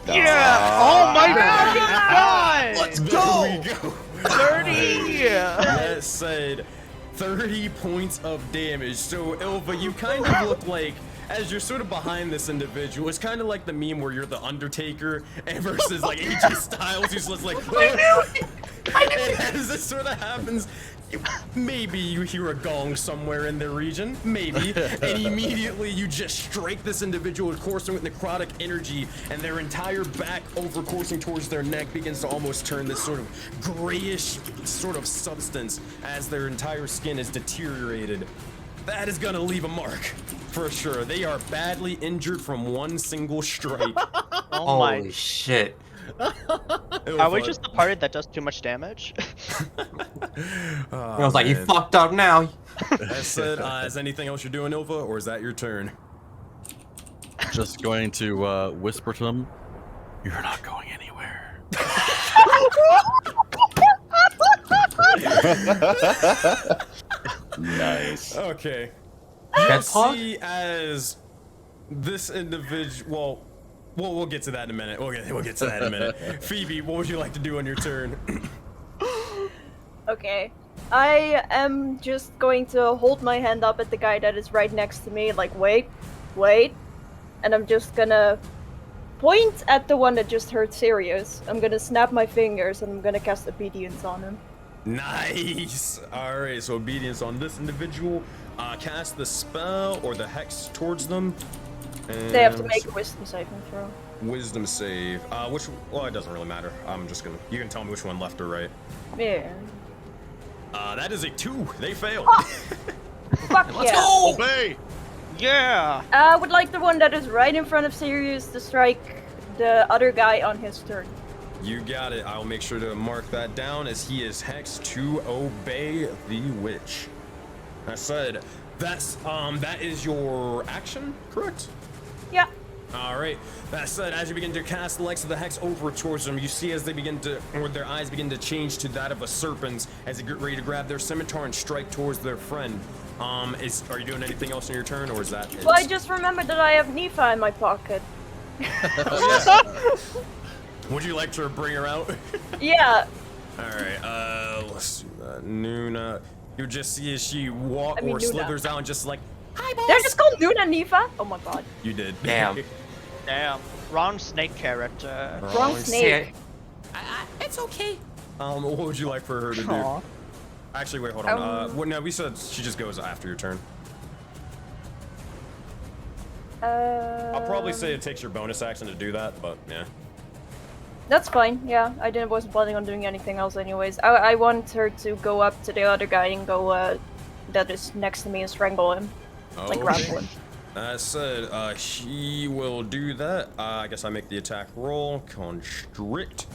Yeah! Oh my god! Let's There we go. 30! That said 30 points of damage. So Ilva, you kind of look like, as you're sort of behind this individual, it's kind of like the meme where you're the Undertaker and versus like AJ Styles, who's just like, and as this sort of happens, maybe you hear a gong somewhere in the region, maybe, and immediately you just strike this individual coursing with necrotic energy, and their entire back over coursing towards their neck begins to almost turn this sort of grayish sort of substance as their entire skin is deteriorated. That is gonna leave a mark, for sure. They are badly injured from one single strike. Oh my. Holy shit. Are we just the party that does too much damage? I was like, you fucked up now. That said, is anything else you're doing, Ilva, or is that your turn? Just going to whisper to them, "You're not going anywhere." Nice. Okay. Red Paw? See, as this individual, well, we'll get to that in a minute. We'll get to that in a minute. Phoebe, what would you like to do on your turn? Okay. I am just going to hold my hand up at the guy that is right next to me, like, wait. And I'm just gonna point at the one that just hurt Sirius. I'm gonna snap my fingers and I'm gonna cast Obedience on him. Nice. All right, so obedience on this individual. Cast the spell or the hex towards them. And They have to make a wisdom saving throw. wisdom save. Well, it doesn't really matter. I'm just gonna. You can tell me which one left or right. Yeah. That is a 2. They failed. Fuck Let's yeah. go! Obey. Yeah! I would like the one that is right in front of Sirius to strike the other guy on his turn. You got it. I'll make sure to mark that down as he is hexed to obey the witch. I said, that is your action, correct? Yeah. All right. That said, as you begin to cast the legs of the hex over towards them, you see as they begin to, or their eyes begin to change to that of a serpent's as they get ready to grab their scimitar and strike towards their friend. Are you doing anything else in your turn, or is that it? Well, I just remembered that I have Nifa in my pocket. Would you like to bring her out? Yeah. All right. Let's do that. Nuna. You just see as she Nuna. slithers out and just like, hi, boss. They're just called Nuna and Nifa? Oh my god. You did. Damn. Damn. Wrong snake character. Wrong snake. It's okay. What would you like for her to do? Actually, wait, hold on. Well, no, we said she just goes after your turn. I'll probably say it takes your bonus action to do that, but yeah. That's fine, yeah. Wasn't planning on doing anything else anyways. I want her to go up to the other guy and go, that is next to me and strangle him. Like, grapple him. That said, she will do that. I guess I make the attack roll. Constrict.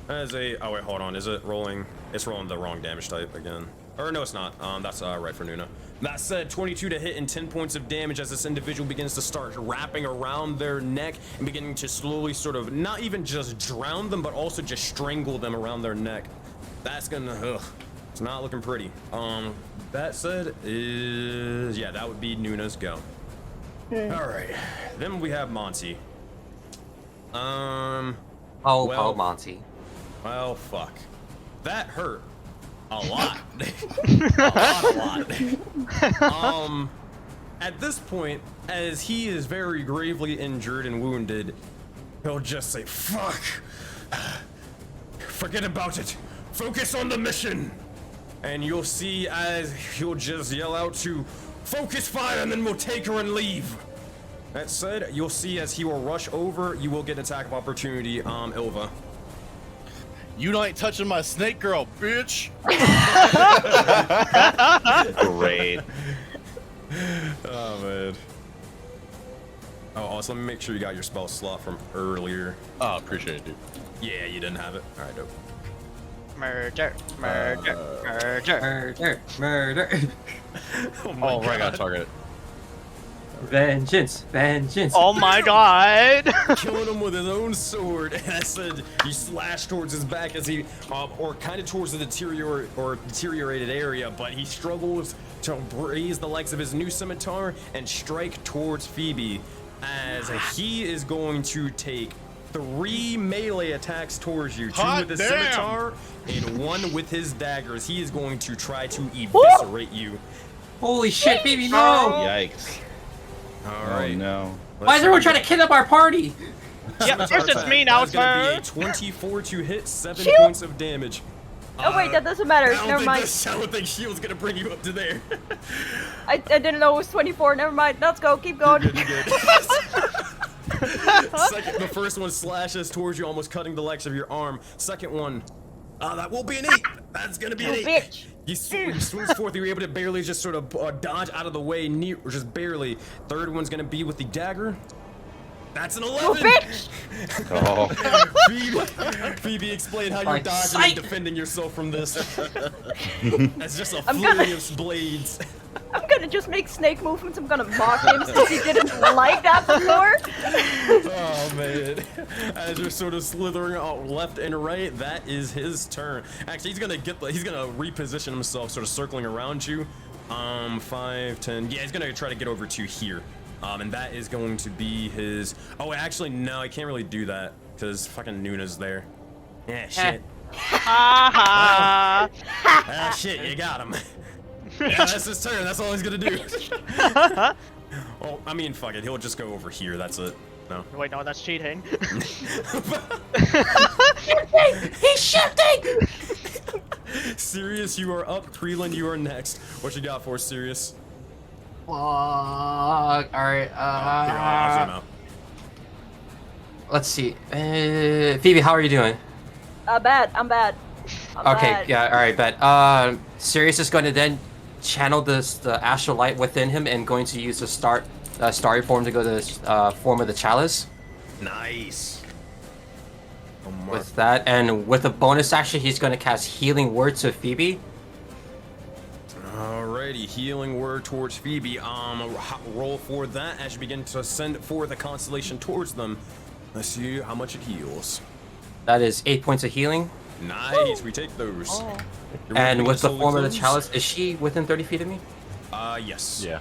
As a, oh wait, hold on. Is it rolling? It's rolling the wrong damage type again. Or no, it's not. That's right for Nuna. That said, 22 to hit and 10 points of damage as this individual begins to start wrapping around their neck and beginning to slowly sort of, not even just drown them, but also just strangle them around their neck. That's gonna, it's not looking pretty. That said, yeah, that would be Nuna's go. All right, then we have Monty. Well, Monty. Well, fuck. That hurt. A lot. a lot. At this point, as he is very gravely injured and wounded, he'll just say, fuck. Forget about it. Focus on the mission. And you'll see as he'll just yell out to focus fire and then we'll take her and leave. That said, you'll see as he will rush over, you will get an attack of opportunity, Ilva. You ain't touching my snake girl, bitch. Great. Oh man. Oh, also let me make sure you got your spell slot from earlier. Oh, appreciate it, dude. Yeah, you didn't have it. All right, dope. Murder. Murder. Murder. Murder. Oh my Oh, right, I got god. a target. Vengeance. Vengeance. Oh my god! Killing him with his own sword. And I said you slash towards his back as he, or kind of towards the deteriorated area, but he struggles to raise the legs of his new scimitar and strike towards Phoebe, as he is going to take 3 melee attacks towards you, 2 Hot with his damn! scimitar and 1 with his daggers. He is going to try to eviscerate you. Holy shit, baby, no! Yikes. All Oh right. no. Why is everyone trying to kidnap our party? Yep, first it's me, now it's gonna her. be a 24 to hit, 7 Shield. points of damage. Oh wait, that doesn't matter. I Never mind. don't think shield's gonna bring you up to there. I didn't know it was 24. Never mind. Let's go. Keep going. You're good. Second, the first one slashes towards you, almost cutting the legs of your arm. Second one, that will be an 8. That's gonna be an 8. Bitch. You swings forth. You're able to barely just sort of dodge out of the way, or just barely. Third one's gonna be with the dagger. That's an 11. Oh, bitch. Oh. Phoebe, explain how you're Like, dodging psych. and defending yourself from this. That's just a I'm flurry gonna- of blades. I'm gonna just make snake movements. I'm gonna mock him since he didn't like that before. Oh man. As you're sort of slithering out left and right, that is his turn. Actually, he's gonna reposition himself, sort of circling around you. 5, 10. Yeah, he's gonna try to get over to here. And that is going to be his. Oh, actually, no, I can't really do that because fucking Nuna's there. Yeah, shit. Haha. Ah, shit, you got him. Yeah, that's his turn. That's all he's gonna do. Oh, I mean, fuck it. He'll just go over here. That's it. No. Wait, no, that's cheating. He's shifting! Sirius, you are up. Creelan, you are next. What you got for us, Sirius? Fuck. Alright, Here, I'll zoom out. let's see. Phoebe, how are you doing? Bad. I'm bad. I'm Okay, bad. yeah, alright, bet. Sirius is going to then channel the astral light within him and going to use the starry form to go to the form of the chalice. Nice. With that, and with a bonus action, he's going to cast Healing Word to Phoebe. Alrighty, healing word towards Phoebe. Roll for that as you begin to send forth a constellation towards them. Let's see how much it heals. That is 8 points of healing. Nice, we take those. Oh. You're And moving with the slowly form of the close? chalice, is she within 30 feet of me? Yes. Yeah.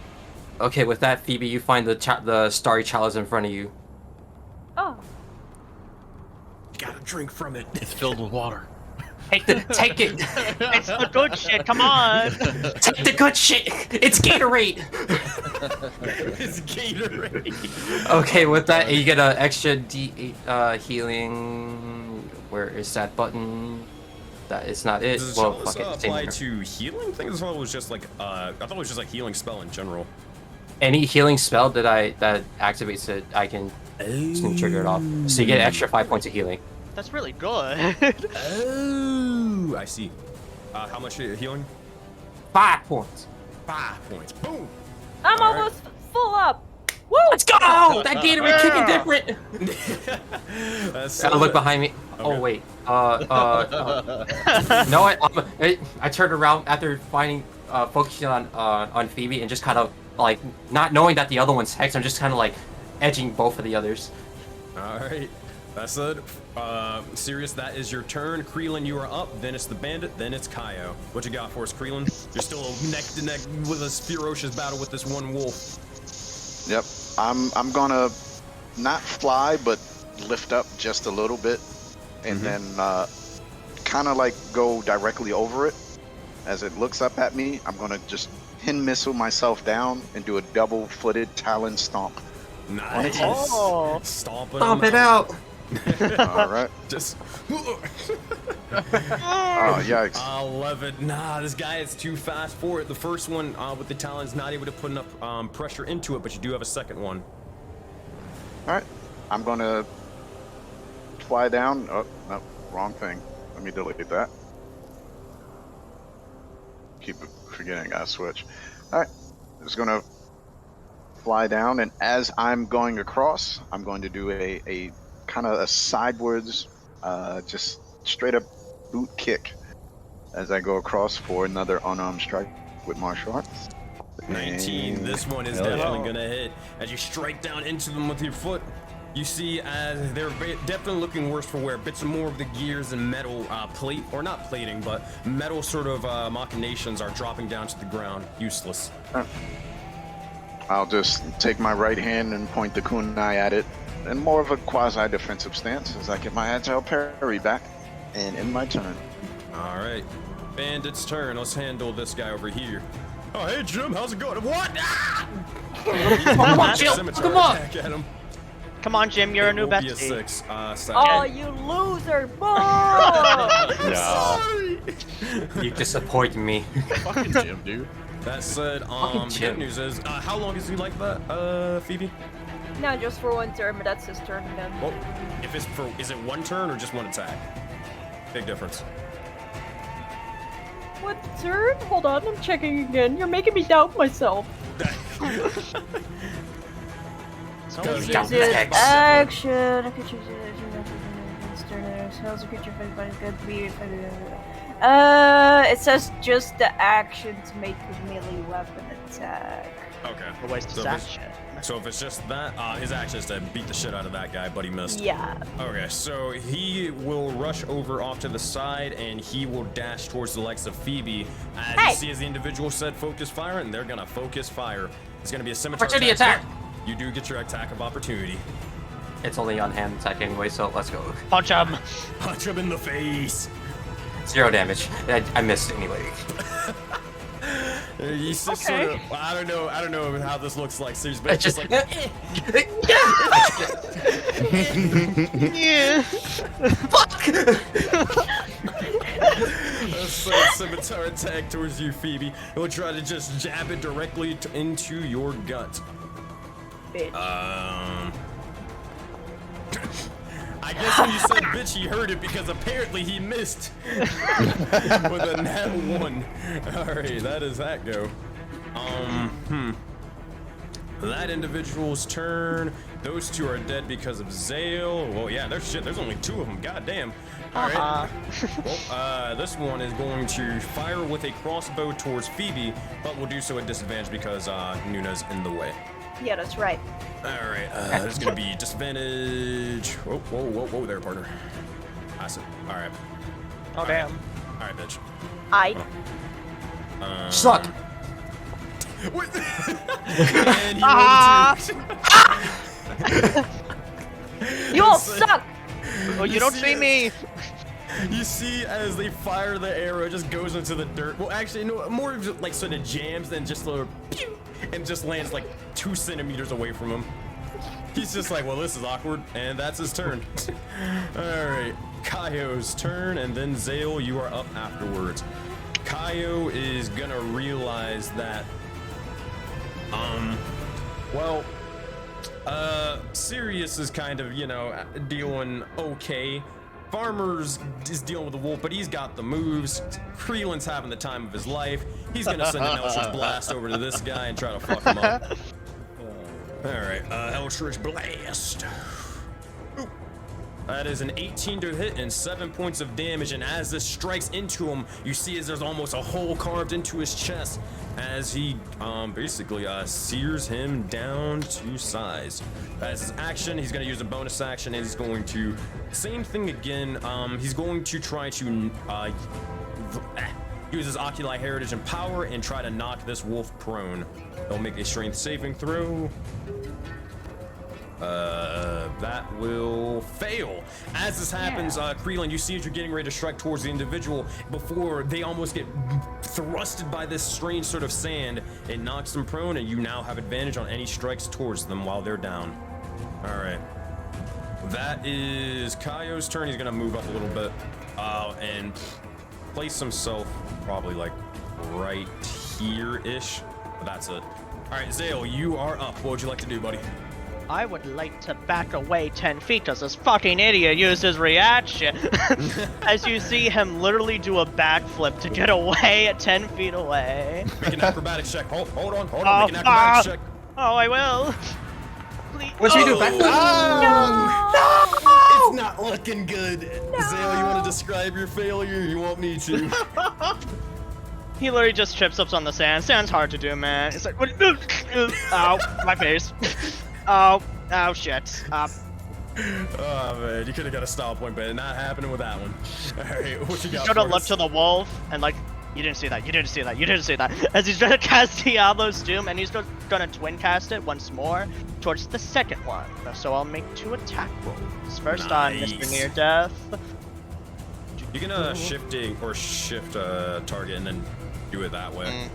Okay, with that, Phoebe, you find the starry chalice in front of you. Oh. You gotta drink from it. It's filled with water. Take it! It's the good shit, come on! Take the good shit! It's Gatorade! It's Gatorade. Okay, with that, you get an extra D8 healing. Where is that button? That is not it. Does Well, chalice fuck it. apply Same here. to healing? I think this one was just like I thought it was just like healing spell in general. Any healing spell that activates it, I can trigger it off. So you get an extra 5 points of healing. That's really good. Oh, I see. How much healing? 5 points. 5 points. Boom. I'm All right. almost full up. Woo! Let's go! That Gatorade kicking different. That's I look behind me. Okay. Oh wait. No, I turned around after focusing on Phoebe and just kind of like not knowing that the other one's hex. I'm just kind of like edging both of the others. All right. That's it. Sirius, that is your turn. Creelan, you are up. Then it's the bandit. Then it's Kaio. What you got for us, Creelan? You're still neck to neck with this ferocious battle with this one wolf. Yep. I'm gonna not fly, but lift up just a little bit, and then kind of like go directly over it. As it looks up at me, I'm gonna just pin missile myself down and do a double-footed talon stomp. Nice. Oh. Stomp Stomp it out. All right. Just. Oh, yikes. 11. Nah, this guy is too fast for it. The first one with the talon's not able to put enough pressure into it, but you do have a second one. All right. I'm gonna fly down. Oh, no, wrong thing. Let me delete that. Keep forgetting I switch. All right. Just gonna fly down, and as I'm going across, I'm going to do a kind of a sidewards, just straight up boot kick as I go across for another unarmed strike with martial arts. 19. And- This one is Hell yeah. definitely gonna hit. As you strike down into them with your foot, you see as they're definitely looking worse for wear. Bits of more of the gears and metal plate, or not plating, but metal sort of machinations are dropping down to the ground, useless. I'll just take my right hand and point the kunai at it in more of a quasi-defensive stance as I get my agile parry back and end my turn. All right, Bandit's turn. Let's handle this guy over here. Oh, hey Jim, how's it going? What? Ah! Come on, Jill, Scimitar come on. attack at him. Come on, Jim, you're a It new will be a bestie. 6. Oh, Sad. you loser! Boo! No. You disappoint me. Fucking Jim, dude. That said, Fucking the good Jim. news is, how long is he like that, Phoebe? No, just for one turn, but that's his turn then. Well, if it's for, is it one turn or just one attack? Big difference. What turn? Hold on, I'm checking again. You're making me doubt myself. So Goes weird. down. Choose it. X. Action. I could choose it. Spells a creature affected by the good weird. It says just the action to make a melee weapon attack. Okay. A waste of So if it's- action. So if it's just that, his action is to beat the shit out of that guy, but he missed. Yeah. Okay, so he will rush over off to the side and he will dash towards the legs of Phoebe. As Hey! you see, as the individual said, focus fire, and they're gonna focus fire. It's gonna be a scimitar Opportunity attack! You do get your attack of opportunity. It's only on hand attack anyway, so let's go. Punch him. Punch him in the face. 0 damage. I missed anyway. He's just Okay. sort of, I don't know how this looks like, seriously, but It's it's just just like, Yeah. a scimitar attack towards you, Phoebe. He'll try to just jab it directly into your gut. Bitch. I guess when you said bitch, he heard it because apparently he missed with a nat 1. Alright, that is that go. That individual's turn. Those two are dead because of Zale. Well, yeah, there's only 2 of them. God damn. Alright. Well, this one is going to fire with a crossbow towards Phoebe, but will do so at disadvantage because Nuna's in the way. Yeah, that's right. Alright, there's gonna be disadvantage. Whoa there, partner. Awesome. Alright. Oh damn. Alright, bitch. I. Suck! What? And he rolled a 2. You all suck! Oh, you don't see me. You see as they fire the arrow, it just goes into the dirt. Well, actually, no, more of just like sort of jams than just a little pew, and just lands like 2 centimeters away from him. He's just like, well, this is awkward, and that's his turn. Alright, Kaio's turn, and then Zale, you are up afterwards. Kaio is gonna realize that, Sirius is kind of, you know, dealing okay. Farmer's is dealing with the wolf, but he's got the moves. Creelan's having the time of his life. He's gonna send an Eldritch Blast over to this guy and try to fuck him up. Alright, Eldritch Blast. Ooh. That is an 18 to hit and 7 points of damage, and as this strikes into him, you see as there's almost a hole carved into his chest as he basically sears him down to size. As his action, he's going to use a bonus action, and he's going to, same thing again, he's going to try to use his Oculi Heritage and Power and try to knock this wolf prone. He'll make a strength saving throw. That will fail. As this happens, Creelan, you see as you're getting ready to strike towards the individual, before they almost get thrusted by this strange sort of sand, it knocks them prone, and you now have advantage on any strikes towards them while they're down. All right. That is Kaio's turn. He's gonna move up a little bit and place himself probably like right here-ish. But that's it. All right, Zale, you are up. What would you like to do, buddy? I would like to back away 10 feet because this fucking idiot used his reaction. As you see him literally do a backflip to get away at 10 feet away. Make an acrobatics check. Hold on. Make an acrobatics check. Oh, I will. Please. What's he do? Back? It's It's not looking good. Zale, you want to describe your failure? You want me to? He literally just trips up on the sand. Sand's hard to do, man. It's like, ow, my face. Oh, shit. Oh man, you could have got a stop point, but not happening with that one. Alright, what you got? Should have for looked us? to the wolf and like, you didn't see that, you didn't see that, you didn't see that. As he's trying to cast Diablo's Doom, and he's gonna twin cast it once more towards the second one. So I'll make 2 attack rolls. First on Mr. Nice. Near Death. You can shift target and then do it that way.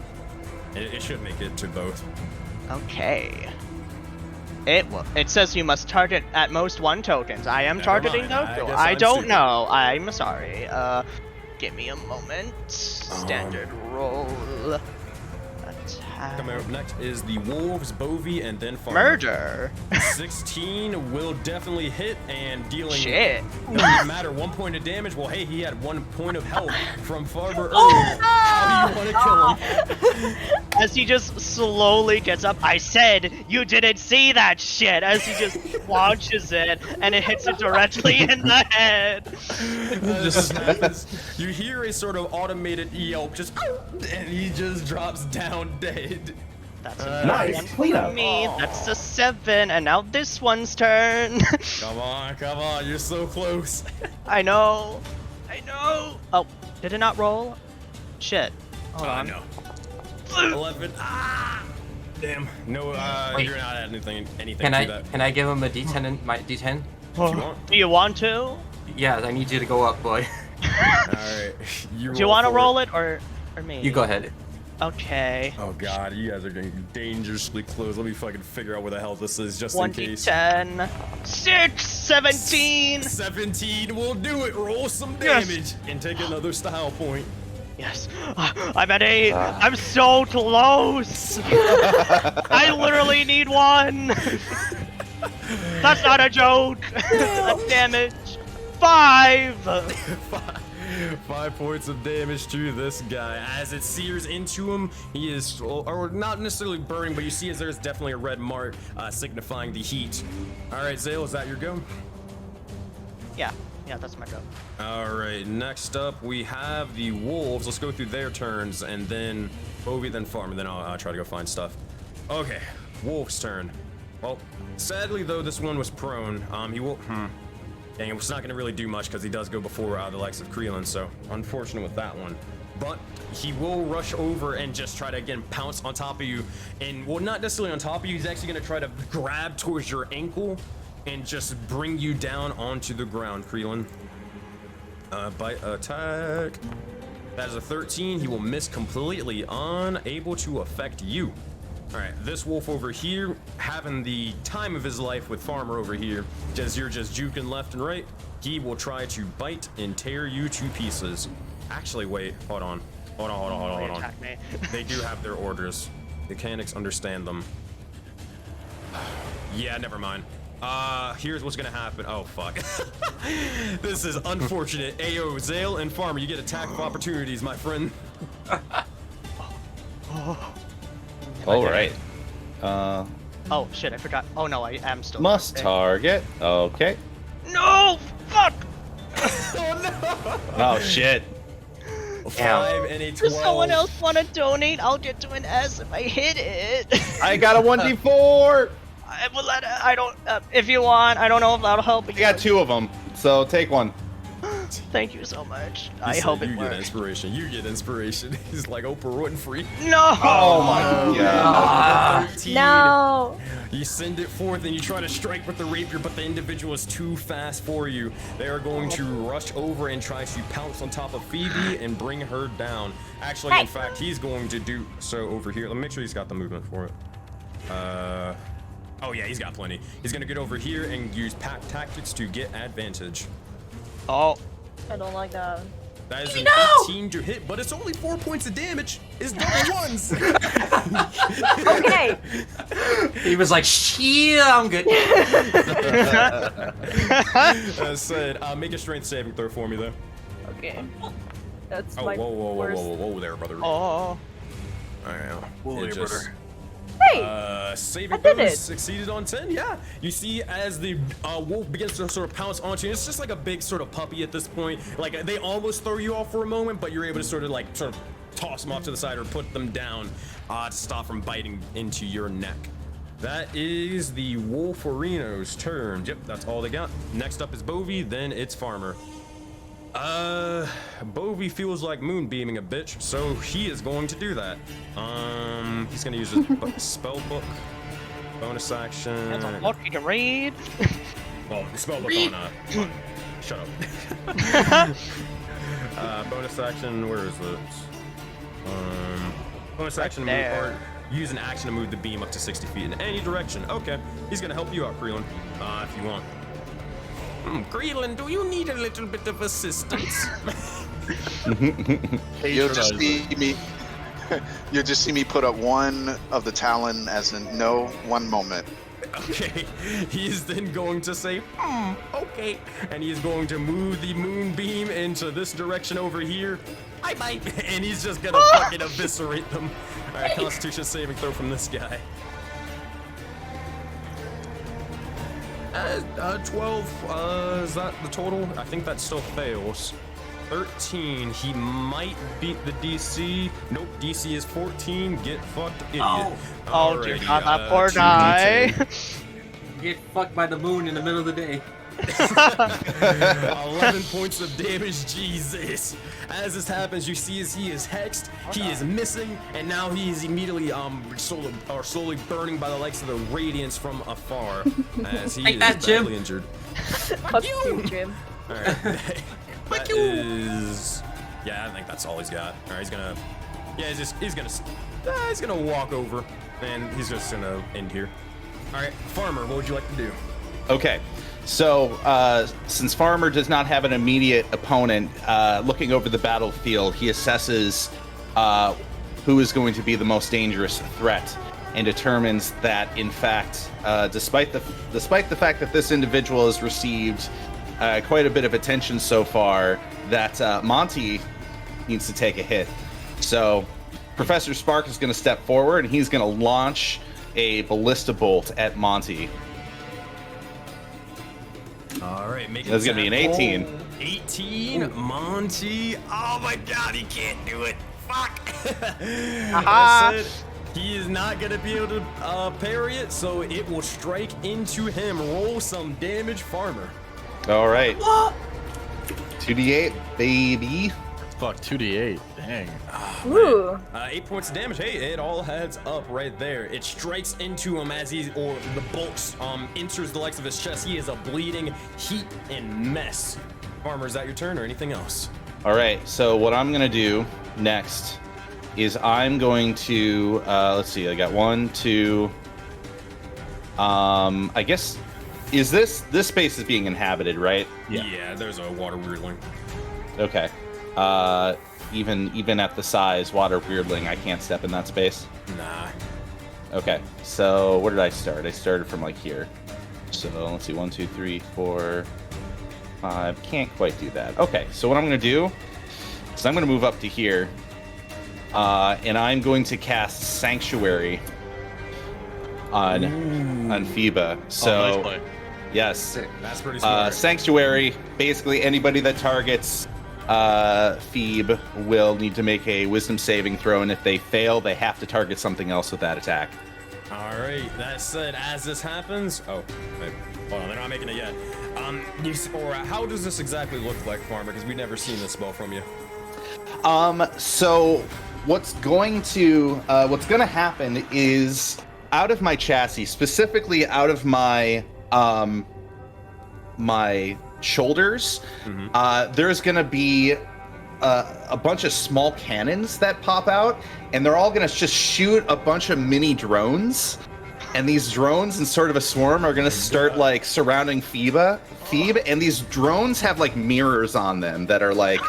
It should make it to both. Okay. It says you must target at most 1 tokens. I am Never targeting mind. though. I guess I I'm don't stupid. know. I'm sorry. Give me a moment. Standard roll. Attack. Coming up next is the Wolves, Bovie, and then Farmer. Murder. 16 will definitely hit and dealing. Shit. Doesn't matter, 1 point of damage. Well, hey, he had 1 point of health from Farmer earlier. How do you want to kill him? As he just slowly gets up, I said you didn't see that shit. As he just launches it and it hits it directly in the head. Just happens. You hear a sort of automated yelp, just and he just drops down dead. That's a Nice, one clean for up. me. That's a 7, and now this one's turn. Come on, you're so close. I know. Oh, did it not roll? Shit. Hold on. No. 11. Damn. No, Wait. you're not adding anything Can to I that. can I give him a D10 and my D10? If you want. Do you want to? Yeah, I need you to go up, boy. Alright. Do you want to roll it or me? You go ahead. Okay. Oh god, you guys are getting dangerously close. Let me fucking figure out what the hell this is just in case. 1d10. 6, 17. 17 will do it. Roll some Yes. damage and take another style point. Yes. I'm at 8. I'm so close. I literally need 1. That's not a joke. That's damage. 5. 5 points of damage to this guy. As it sears into him, he is, or not necessarily burning, but you see as there's definitely a red mark signifying the heat. Alright, Zale, is that your go? Yeah, that's my go. Alright, next up we have the Wolves. Let's go through their turns, and then Bovie, then Farm, and then I'll try to go find stuff. Okay, Wolf's turn. Well, sadly though, this one was prone. He will, dang, it's not gonna really do much because he does go before the likes of Creelan, so unfortunate with that one. But he will rush over and just try to, again, pounce on top of you. And, well, not necessarily on top of you, he's actually gonna try to grab towards your ankle and just bring you down onto the ground, Creelan. Bite attack. That is a 13. He will miss completely, unable to affect you. All right, this wolf over here, having the time of his life with Farmer over here, as you're just juking left and right, he will try to bite and tear you to pieces. Actually, wait, hold on. Attack me. They do have their orders. Mechanics understand them. Yeah, never mind. Here's what's gonna happen. Oh, fuck. This is unfortunate. Ayo, Zale and Farmer, you get attack of opportunities, my friend. All right. Oh shit, I forgot. Oh no, I am still. Must okay. target. Okay. No! Fuck! Oh shit. 5 and a 12. Does someone else want to donate? I'll get to an S if I hit it. I got a 1d4. I will let. I don't. If you want, I don't know if that'll help. I got 2 of them, so take one. Thank you so much. He I said hope it you get works. inspiration. You get inspiration. He's like Oprah Winfrey. No! Oh my god. 13. No. You send it forth and you try to strike with the rapier, but the individual is too fast for you. They are going to rush over and try to pounce on top of Phoebe and bring her down. Actually, in fact, he's going to do so over here. Let me make sure he's got the movement for it. Oh yeah, he's got plenty. He's gonna get over here and use pack tactics to get advantage. Oh. I don't like that. That is an 18 to hit, but it's only 4 points of damage. It's double ones. Okay. He was like, "Shit, I'm good." As said, make a strength saving throw for me though. Okay. That's Oh, my whoa worst. there, brother. Oh. Alright, Whoa it there, just brother. Hey! Saving I did throws it. succeeded on 10. Yeah, you see as the wolf begins to sort of pounce onto you. It's just like a big sort of puppy at this point. Like they almost throw you off for a moment, but you're able to sort of toss them off to the side or put them down to stop from biting into your neck. That is the Wolferino's turn. Yep, that's all they got. Next up is Bovie, then it's Farmer. Bovie feels like moonbeaming a bitch, so he is going to do that. He's gonna use his spell book, bonus action. That's a book you can read. Well, the spell book on shut up. Bonus action, where is it? Bonus action to move, or use an action to move the beam up to 60 feet in any direction. Okay, he's gonna help you out, Creelan, if you want. Creelan, do you need a little bit of assistance? You'll just see me. You'll just see me put up one of the talon as in no, one moment. Okay, he is then going to say, okay, and he's going to move the moonbeam into this direction over here. Bye, and he's just gonna fucking eviscerate them. All right, Constitution saving throw from this guy. 12, is that the total? I think that still fails. 13, he might beat the DC. Nope, DC is 14. Get fucked, idiot. Oh, dear God, that poor guy. Get fucked by the moon in the middle of the day. 11 points of damage, Jesus. As this happens, you see as he is hexed, he is missing, and now he is immediately slowly burning by the likes of the radiance from afar, as he is badly injured. Fuck you, Jim. Alright. That is... Yeah, I think that's all he's got. Alright, he's gonna... Yeah, he's gonna walk over, and he's just gonna end here. Alright, Farmer, what would you like to do? Okay. So, since Farmer does not have an immediate opponent, looking over the battlefield, he assesses who is going to be the most dangerous threat, and determines that, in fact, despite the fact that this individual has received quite a bit of attention so far, that Monty needs to take a hit. So, Professor Spark is going to step forward, and he's going to launch a ballista bolt at Monty. All right, make it. That's gonna be an 18. 18, Monty. Oh my God, he can't do it. Fuck. Aha. He is not gonna be able to parry it, so it will strike into him. Roll some damage, Farmer. All right. 2d8, baby. Fuck, 2d8. Dang. Ooh. 8 points of damage. Hey, it all heads up right there. It strikes into him as the bolt enters the likes of his chest. He is a bleeding heap and mess. Farmer, is that your turn or anything else? All right. So what I'm gonna do next is I'm going to let's see. I got 1, 2. I guess this space is being inhabited, right? Yeah, there's a water weirdling. Okay. Even at the size water weirdling, I can't step in that space. Nah. Okay, so where did I start? I started from like here. So let's see, 1, 2, 3, 4, 5. Can't quite do that. Okay, so what I'm gonna do is I'm gonna move up to here, and I'm going to cast Sanctuary on Phoeba. So nice play. yes, That's pretty smart. Sanctuary. Basically, anybody that targets Phoebe will need to make a wisdom saving throw, and if they fail, they have to target something else with that attack. All right. That said, as this happens, oh, wait, hold on, they're not making it yet. How does this exactly look like, Farmer? Because we've never seen this spell from you. So what's going to happen is out of my chassis, specifically out of my my shoulders, there's gonna be a bunch of small cannons that pop out, and they're all gonna just shoot a bunch of mini drones, and these drones in sort of a swarm are gonna start like surrounding Phoebe, and these drones have like mirrors on them that are like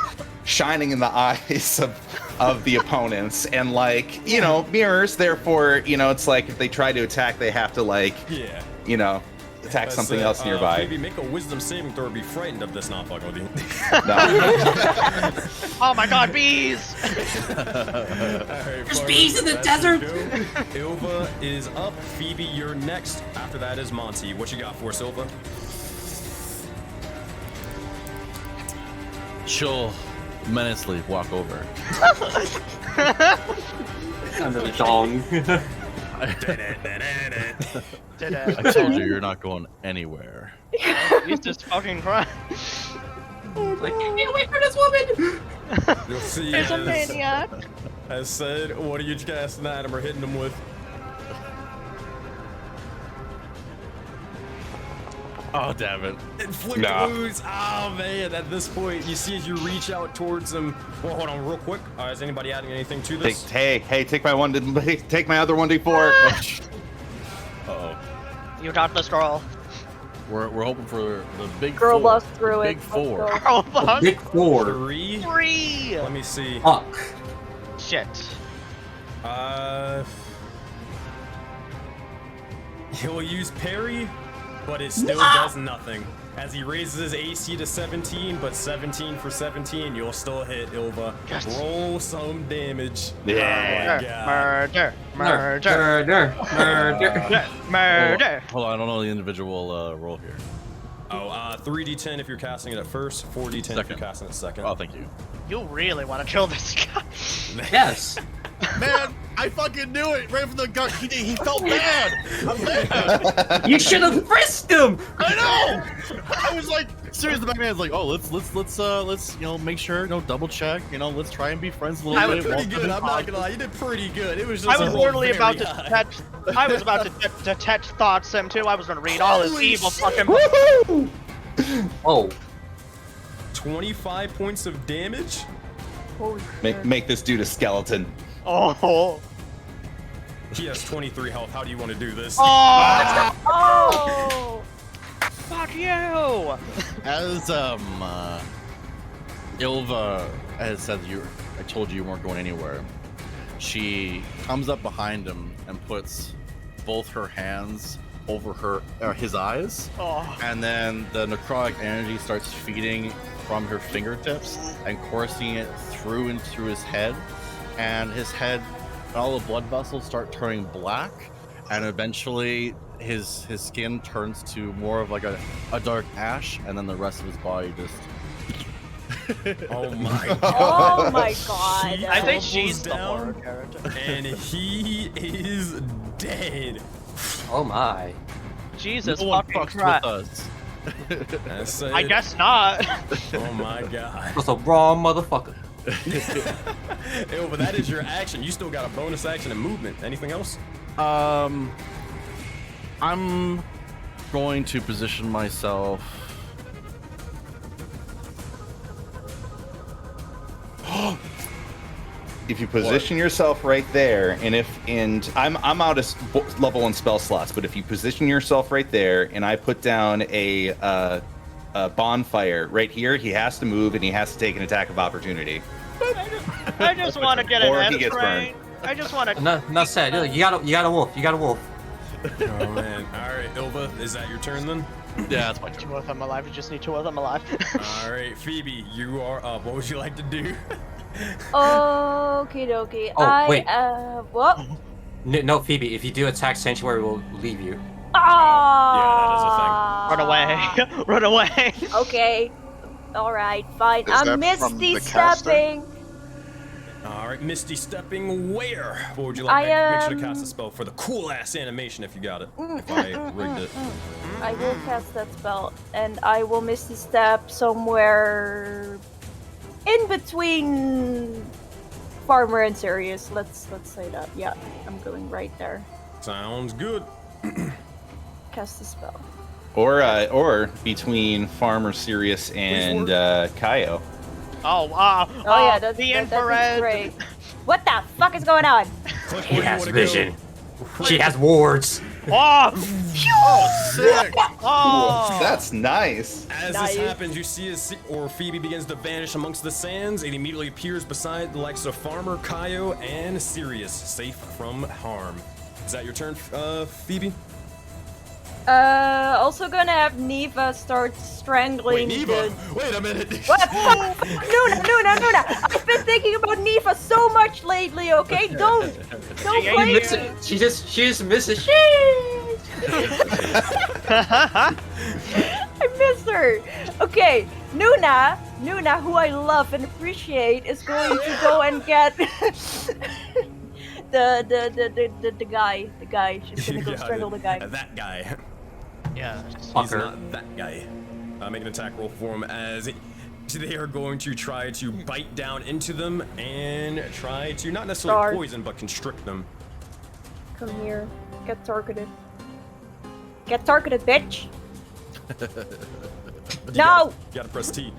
shining in the eyes of the opponents, and like, mirrors, therefore, it's like if they try to attack, they have to like, attack something else nearby. Maybe make a wisdom saving throw or be frightened of this. Not fucking with you. No. Oh my god, bees! There's bees in the desert! Ilva is up. Phoebe, you're next. After that is Monty. What you got for us, Ilva? She'll menacingly walk over. Under the dong. I told you you're not going anywhere. Jesus fucking Christ. Like, get away from this woman! You'll see There's a maniac. as said, what are you casting at him or hitting him with? Oh, damn it. Inflict wounds. Oh, man. At this point, you see as you reach out towards him. Well, hold on real quick. Is anybody adding anything to this? Hey, take my take my other 1d4. Uh-oh. You got the scroll. We're hoping for the big Girl four. bust through The it. big Let's four. go. Girl boss. Big 4. 3. 3. Let me see. Fuck. Shit. He'll use parry, but it still does nothing. As he raises his AC to 17, but 17 for 17, you'll still hit Ilva. Yes. Roll some damage. Yeah. Oh my God. Murder. Murder. Murder. Murder. Murder. Hold on, I don't know the individual roll here. Oh, 3d10 if you're casting it at first, 4d10 if you're Second. casting it second. Oh, thank you. You really want to kill this guy? Yes. Man, I fucking knew it right from the gut. He felt bad. I'm mad. You should have frisked him! I know. I was like, seriously, the back man was like, oh, let's make sure, double check, let's try and be friends a little I bit. was pretty Walk good. through I'm the not gonna lie. You did pretty good. It was just I was a roll literally very about to high. detect. I was about to detect thoughts him too. I was gonna read all his Holy evil shit. fucking. Oh. 25 points of damage. Holy shit. Make this dude a skeleton. Oh. He has 23 health. How do you want to do this? Oh. Oh! Fuck you. As Ilva has said, I told you weren't going anywhere. She comes up behind him and puts both her hands over his eyes, Oh. and then the necrotic energy starts feeding from her fingertips and coursing it through and through his head, and his head, all the blood vessels start turning black, and eventually his skin turns to more of like a dark ash, and then the rest of his body just Oh my god. Oh my god. He I think tumbles she's the down, horror character. and he is dead. Oh my. Jesus no one fucking fucks Christ. with us. I said, I guess not. Oh my god. That's a raw motherfucker. Ew, but that is your action. You still got a bonus action and movement. Anything else? I'm going to position myself. If you position yourself right there, and I'm out of level 1 spell slots, but if you position yourself right there, and I put down a bonfire right here, he has to move and he has to take an attack of opportunity. I just want to get an Or he F gets train. I just want to. No sad. You got a wolf. You got a wolf. Oh man. Alright, Ilva, is that your turn then? Yeah, that's my turn. 2 of them alive. You just need 2 of them alive. Alright, Phoebe, you are up. What would you like to do? Okie dokie. Oh, wait. What? No, Phoebe. If you do attack Sanctuary, we'll leave you. Ah! Run away. Run away. Okay. Alright, fine. Is that I'm from Misty the caster? stepping. Alright, Misty stepping where? What would you like? Make sure to cast a spell for the cool ass animation if you got it. If I rigged it. I will cast that spell, and I will Misty Step somewhere in between Farmer and Sirius. Let's say that. Yeah, I'm going right there. Sounds good. Cast the spell. Or between Farmer Sirius and Kaio. Oh, Oh yeah, that's the that's infrared. great. What the fuck is going on? She has vision. She has wards. Oh, Sick! oh. That's nice. As Nice. this happens, you see Phoebe begins to vanish amongst the sands. It immediately appears beside the likes of Farmer, Kaio, and Sirius, safe from harm. Is that your turn, Phoebe? Also gonna have Neva start strangling Wait, Neva! the... Wait a minute! What? Fuck! Nuna! I've been thinking about Neva so much lately, okay? Don't Yeah, play you me! miss it. She just misses. Shit. I miss her. Okay, Nuna, who I love and appreciate, is going to go and get the guy. She's gonna go strangle the guy. That guy. Yeah. He's Fucker. not that guy. Make an attack roll for him as they are going to try to bite down into them and try to not necessarily Star. poison but constrict them. Come here, get targeted. Get targeted, bitch. No! You gotta press T.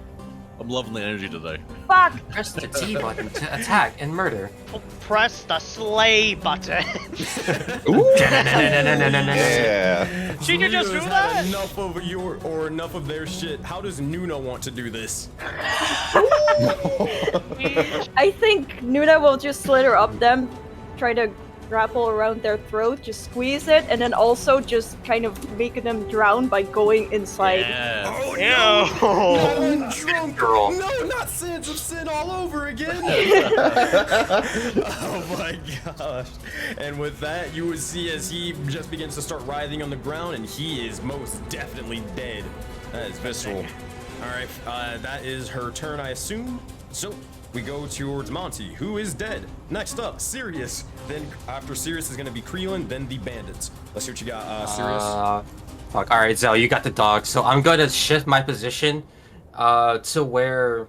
I'm loving the energy today. Fuck! Press the T button to attack and murder. Press the slay button. Yeah. She could just Nuna's do had that. enough of enough of their shit. How does Nuna want to do this? I think Nuna will just slither up them, try to grapple around their throat, just squeeze it, and then also just kind of make them drown by going inside. Yes. Oh Ew. no! I'm drunk! Girl. No, not Sands of Sin all over again! Oh my gosh. And with that, you would see as he just begins to start writhing on the ground, and he is most definitely dead. That is visceral. Alright, that is her turn, I assume. So, we go towards Monty, who is dead. Next up, Sirius. Then after Sirius is going to be Creelin, then the bandits. Let's see what you got, Sirius. Fuck. All right, Zell, you got the dog. So I'm gonna shift my position, to where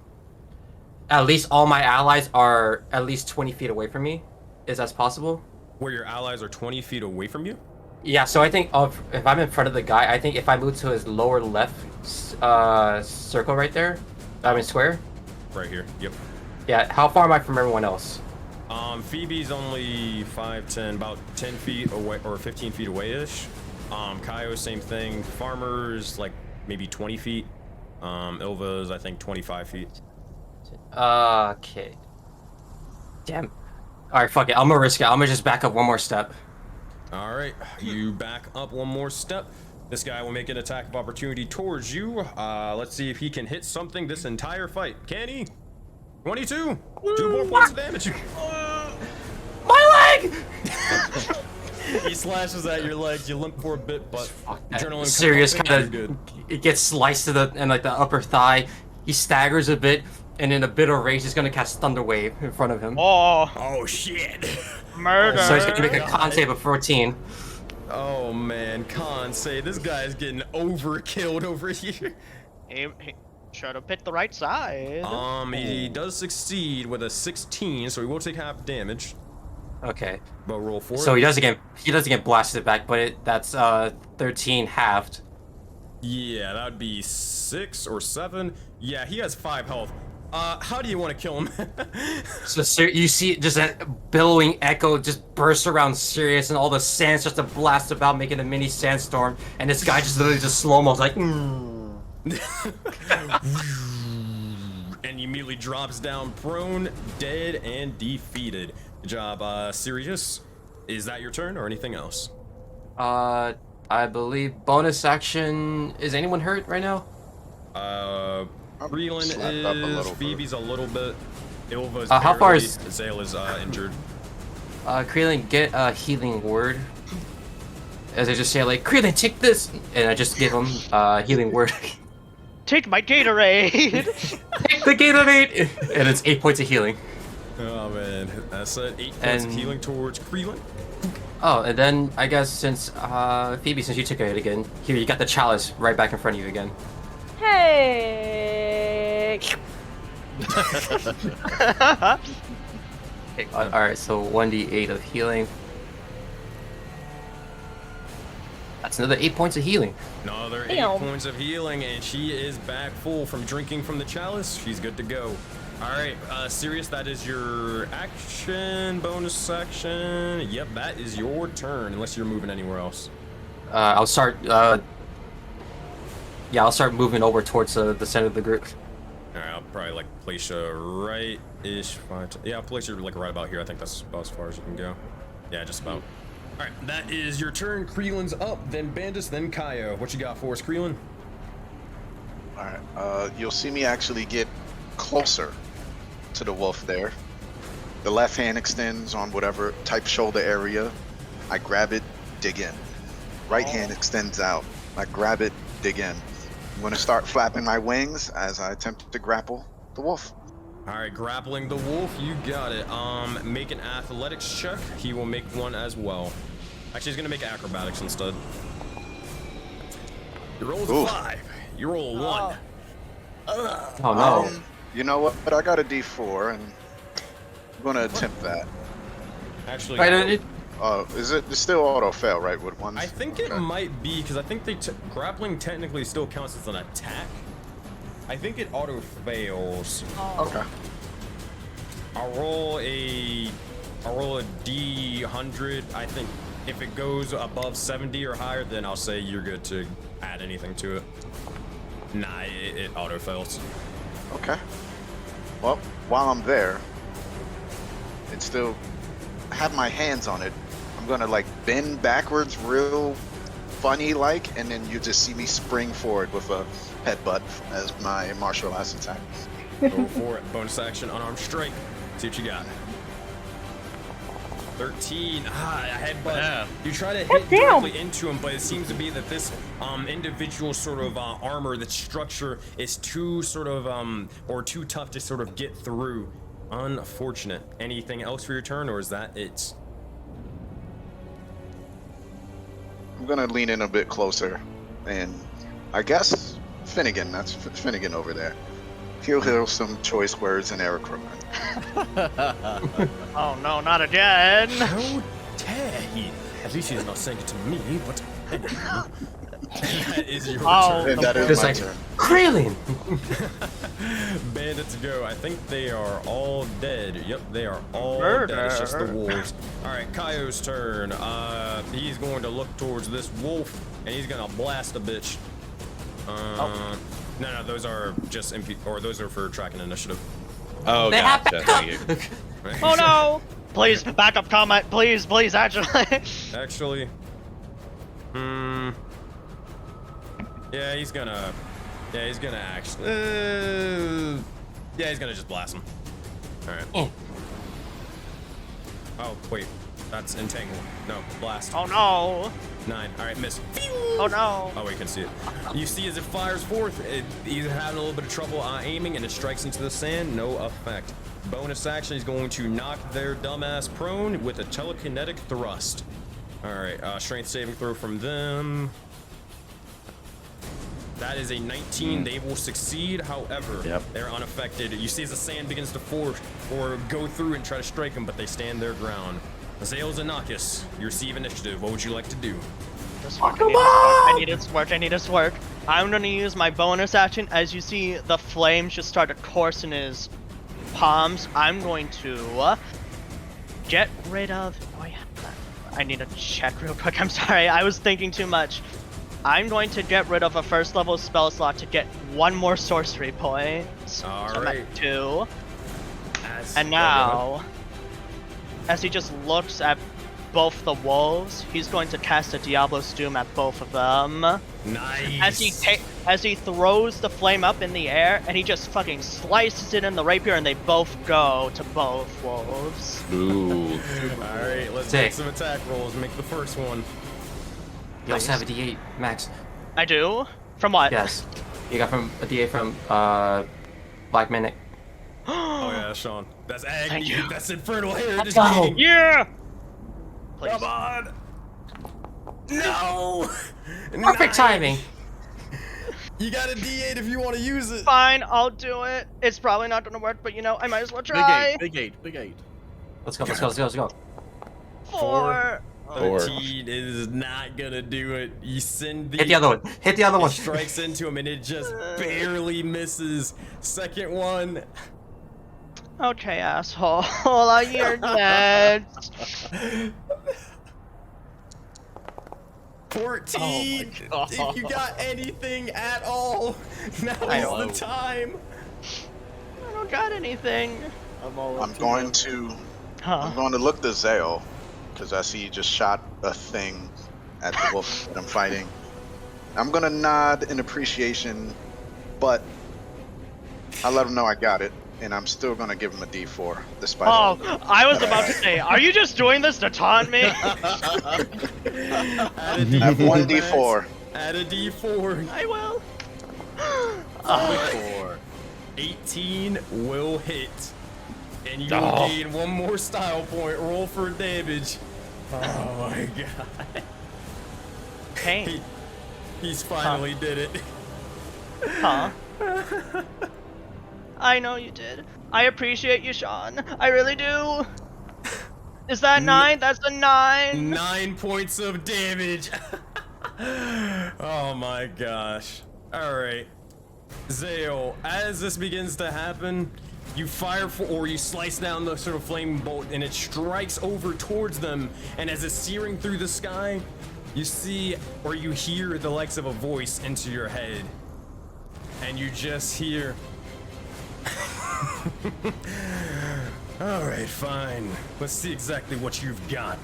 at least all my allies are at least 20 feet away from me. Is that possible? Where your allies are 20 feet away from you? Yeah. So I think if I'm in front of the guy, I think if I move to his lower left, circle right there, I mean square. Right here. Yep. Yeah. How far am I from everyone else? Phoebe's only 5'10", about 10 feet away or 15 feet away-ish. Kaio, same thing. Farmer's like maybe 20 feet. Ilva's I think 25 feet. Okay. Damn. All right. Fuck it. I'm gonna risk it. I'm gonna just back up one more step. All right, you back up one more step. This guy will make an attack of opportunity towards you. Let's see if he can hit something this entire fight. Can he? 22. 2 more points of damage. My leg! He slashes at your leg. You limp for a bit, but adrenaline Serious comes up and kind you're of good. it gets sliced to the and like the upper thigh. He staggers a bit, and in a bit of rage, he's gonna cast Thunder Wave in front of him. Oh, Oh shit. murder. So he's gonna make a con save of 14. Oh man, Sensei, this guy's getting overkilled over here. He should have picked the right side. He does succeed with a 16, so he will take half damage. Okay. But roll for So it. he doesn't get blasted back, but that's 13 halved. Yeah, that would be 6 or 7. Yeah, he has 5 health. How do you want to kill him? So you see just a billowing echo just burst around Sirius, and all the sand starts to blast about, making a mini sandstorm. And this guy just literally just slow-mo's like, And he immediately drops down prone, dead, and defeated. Good job, Sirius. Is that your turn or anything else? I believe bonus action. Is anyone hurt right now? I'm Breland slapped up a is, little bit. Phoebe's a little bit. Ilva's How far barely. is- Zale is injured. Creelin, get a healing word. As I just say, like, Creelin, take this! And I just give him healing word. Take my Gatorade. Take the Gatorade! And it's 8 points of healing. Oh man, that's it. 8 points of And- healing towards Creelin. Oh, and then I guess since, Phoebe, since you took it again, here, you got the chalice right back in front of you again. Hey! Alright, so 1d8 of healing. That's another 8 points of healing. Another 8 Damn. points of healing, and she is back full from drinking from the chalice. She's good to go. Alright, Sirius, that is your action, bonus action. Yep, that is your turn, unless you're moving anywhere else. I'll start, yeah, I'll start moving over towards the center of the group. Alright, I'll probably like place you right-ish. Yeah, I'll place you like right about here. I think that's about as far as you can go. Yeah, just about. Alright, that is your turn. Creelan's up, then Bandus, then Kaio. What you got for us, Creelan? Alright, you'll see me actually get closer to the wolf there. The left hand extends on whatever type shoulder area. I grab it, dig in. Right hand extends out. I grab it, dig in. I'm going to start flapping my wings as I attempt to grapple the wolf. Alright, grappling the wolf, you got it. Make an athletics check. He will make one as well. Actually, he's gonna make acrobatics instead. Your roll's a 5. You roll a 1. Oh no. You know what? But I got a D4, and I'm going to attempt that. Actually, Is it it's still auto fail, right? With ones? I think it might be, because I think grappling technically still counts as an attack. I think it auto fails. Okay. I'll roll a D100. I think if it goes above 70 or higher, then I'll say you're good to add anything to it. Nah, it auto fails. Okay. Well, while I'm there, and still have my hands on it, I'm gonna like bend backwards real funny like, and then you just see me spring forward with a headbutt as my martial arts attack. Go for it. Bonus action, unarmed strike. See what you got. 13. A headbutt. Yeah. You try to hit directly into him, but it seems to be that this individual sort of armor, the structure is too sort of or too tough to sort of get through. Unfortunate. Anything else for your turn, or is that it? I'm gonna lean in a bit closer, and I guess Finnegan, that's Finnegan over there. He'll hear some choice words in Eric Roman. Oh no, not again! How dare he? At least he's not saying it to me, but that is your turn. And that is Just my like, turn. Krillin! Bandits go. I think they are all dead. Yep, they are all Murder. dead. It's just the wolves. All right, Kaio's turn. He's going to look towards this wolf, and he's gonna blast a bitch. No, those are just or those are for tracking initiative. Oh, gotcha. Thank you. Right? Oh no! Please, backup comment. Please, actually. Actually, yeah, he's gonna actually. Yeah, he's gonna just blast him. All right. Oh wait, that's entangle. No, blast. Oh no! 9. All right, miss. Oh no! Oh, we can see it. You see as it fires forth, he's having a little bit of trouble aiming, and it strikes into the sand. No effect. Bonus action, he's going to knock their dumbass prone with a telekinetic thrust. All right, strength saving throw from them. That is a 19. They will succeed. However, they're unaffected. You see as the sand begins to force or go through and try to strike them, but they stand their ground. Zales and Nakis, you receive initiative. What would you like to do? I need it to work. I'm gonna use my bonus action. As you see, the flames just start to course in his palms. I'm going to get rid of. Oh yeah, I need to check real quick. I'm sorry, I was thinking too much. I'm going to get rid of a first level spell slot to get one more sorcery point. All so right. I'm at 2. And now, as he just looks at both the wolves, he's going to cast a Diablo's Doom at both of them. Nice. As he throws the flame up in the air, and he just fucking slices it in the rapier, and they both go to both wolves. Ooh. All right, let's Sick. make some attack rolls. Make the first one. You also have a D8, Max. I do? From what? Yes. You got from a D8 from Black Manic. Oh yeah, Sean. That's agony. Thank you. That's infernal heritage. go. King. Yeah! Please. Come on. No. Perfect timing. You got a D8 if you want to use it. Fine, I'll do it. It's probably not gonna work, but you know, I might as well try. Big 8. Let's go. 4. 13 is not gonna do it. You send Hit the other one. Hit the other one. strikes into him and it just barely misses. Second one. Okay, asshole. You're dead. 14. Oh my If you got anything at all, now is the time. I don't got anything. I'm going to look to Zale, because I see he just shot a thing at the wolf that I'm fighting. I'm gonna nod in appreciation, but I let him know I got it, and I'm still gonna give him a D4, despite all of it. I was about to say, are you just doing this to taunt me? Add a I have one Max. D4. Add a D4. I will. 4. 18 will hit. And you will gain one more style point. Roll for damage. Oh my god. Pain. He's finally did it. Huh? I know you did. I appreciate you, Sean. I really do. Is that 9? That's a 9. 9 points of damage. Oh my gosh. Alright. Zale, as this begins to happen, you fire or you slice down the sort of flame bolt and it strikes over towards them, and as it's searing through the sky, you see or you hear the likes of a voice into your head. And you just hear alright, fine. Let's see exactly what you've got.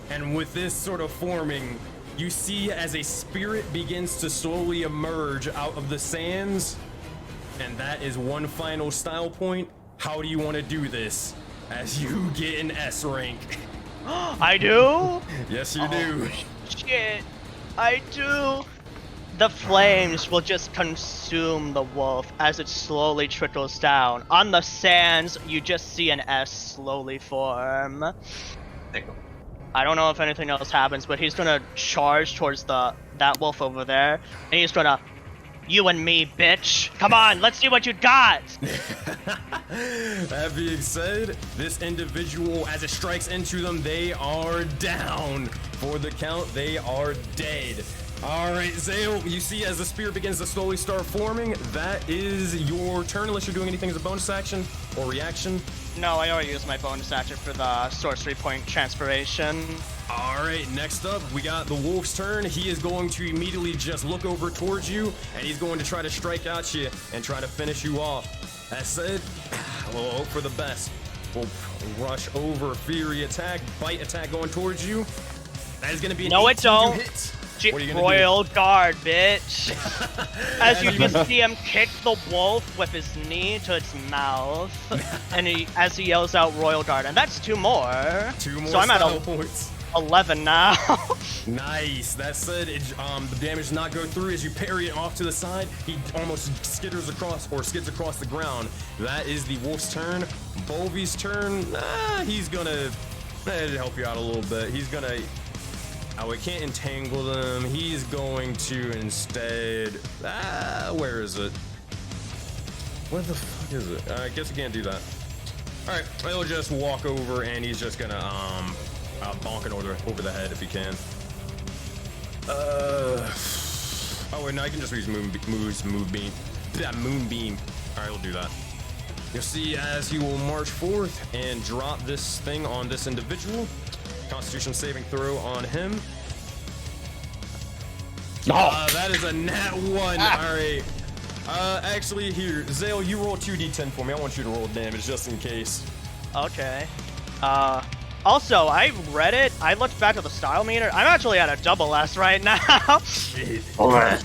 And with this sort of forming, you see as a spirit begins to slowly emerge out of the sands. And that is one final style point. How do you want to do this as you get an S rank? I do? Yes, you do. Shit. I do. The flames will just consume the wolf as it slowly trickles down. On the sands, you just see an S slowly form. I don't know if anything else happens, but he's gonna charge towards that wolf over there, and he's gonna, you and me, bitch. Come on, let's see what you got. That being said, this individual, as it strikes into them, they are down. For the count, they are dead. All right, Zale, you see as the spear begins to slowly start forming, that is your turn, unless you're doing anything as a bonus action or reaction. No, I already used my bonus action for the sorcery point transformation. All right, next up, we got the wolf's turn. He is going to immediately just look over towards you, and he's going to try to strike at you and try to finish you off. That said, we'll hope for the best. We'll rush over, fury attack, bite attack going towards you. That is going to be an 18 to hit. What are you gonna Royal Guard, bitch. As you just see him kick the wolf with his knee to its mouth, and as he yells out Royal Guard, and that's 2 more. 2 more so I'm at points. 11 now. Nice. That said, the damage does not go through. As you parry it off to the side, he almost skids across the ground. That is the wolf's turn. Bolvy's turn. He's gonna help you out a little bit. He's gonna. Oh, we can't entangle them. He's going to instead. Where is it? Where the fuck is it? I guess we can't do that. All right, he'll just walk over and he's just gonna bonk it over the head if he can. Oh wait, no, I can just use moonbeam. Yeah, moonbeam. All right, we'll do that. You'll see as he will march forth and drop this thing on this individual. Constitution saving throw on him. That is a nat 1. All right. Actually, here, Zale, you roll 2d10 for me. I want you to roll damage just in case. Okay. Also, I read it. I looked back at the style meter. I'm actually at a double S right now. Shit. Alright.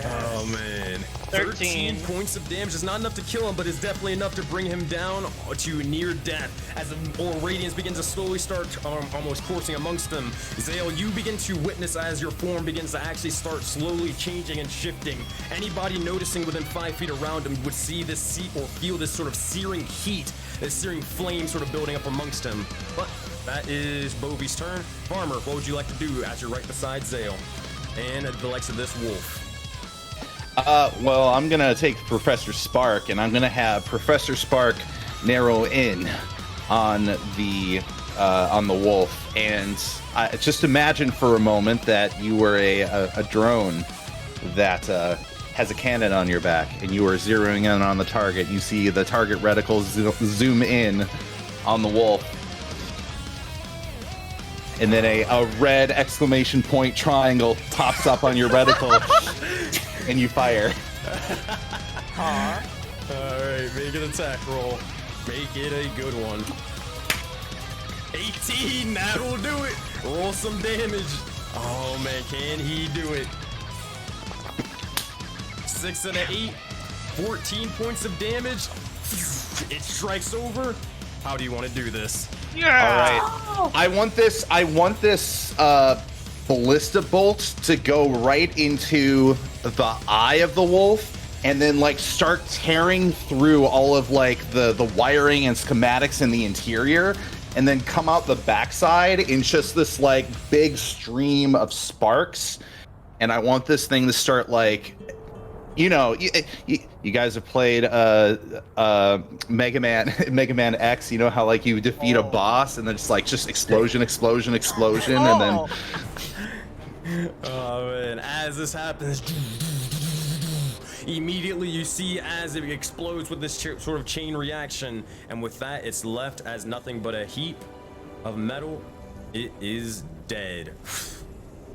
Oh man. 13 points of damage is not enough to kill him, but is definitely enough to bring him down to near death as the aura radiance begins to slowly start almost coursing amongst them. Zale, you begin to witness as your form begins to actually start slowly changing and shifting. Anybody noticing within 5 feet around him would see this or feel this sort of searing heat, this searing flame sort of building up amongst him. But that is Bovy's turn. Farmer, what would you like to do as you're right beside Zale and the likes of this wolf? Well, I'm gonna take Professor Spark, and I'm gonna have Professor Spark narrow in on the wolf. And just imagine for a moment that you were a drone that has a cannon on your back, and you are zeroing in on the target. You see the target reticles zoom in on the wolf, and then a red exclamation point triangle pops up on your reticle. And you fire. Alright, make an attack roll. Make it a good one. 18, that'll do it. Roll some damage. Oh man, can he do it? 6 and an 8, 14 points of damage. It strikes over. How do you want to do this? Yeah. All right. I want this ballista bolt to go right into the eye of the wolf, and then like start tearing through all of like the wiring and schematics in the interior, and then come out the backside in just this like big stream of sparks. And I want this thing to start like, you know, you guys have played Mega Man X. You know how like you defeat a boss and then it's like just explosion, and then. Oh man! As this happens, immediately you see as it explodes with this sort of chain reaction, and with that, it's left as nothing but a heap of metal. It is dead.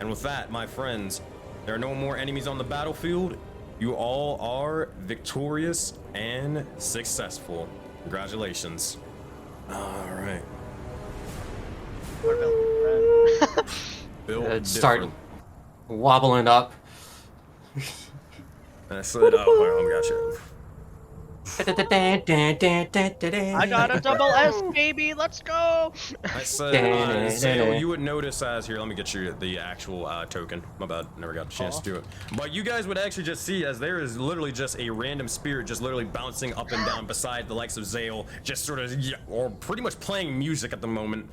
And with that, my friends, there are no more enemies on the battlefield. You all are victorious and successful. Congratulations. All right. Built Start different. wobbling up. I said, oh, I got a double S, baby. Let's go. I said, so you would notice as here. Let me get you the actual token. My bad, never got a chance to do it. But you guys would actually just see as there is literally just a random spirit just literally bouncing up and down beside the likes of Zale, just sort of, or pretty much playing music at the moment.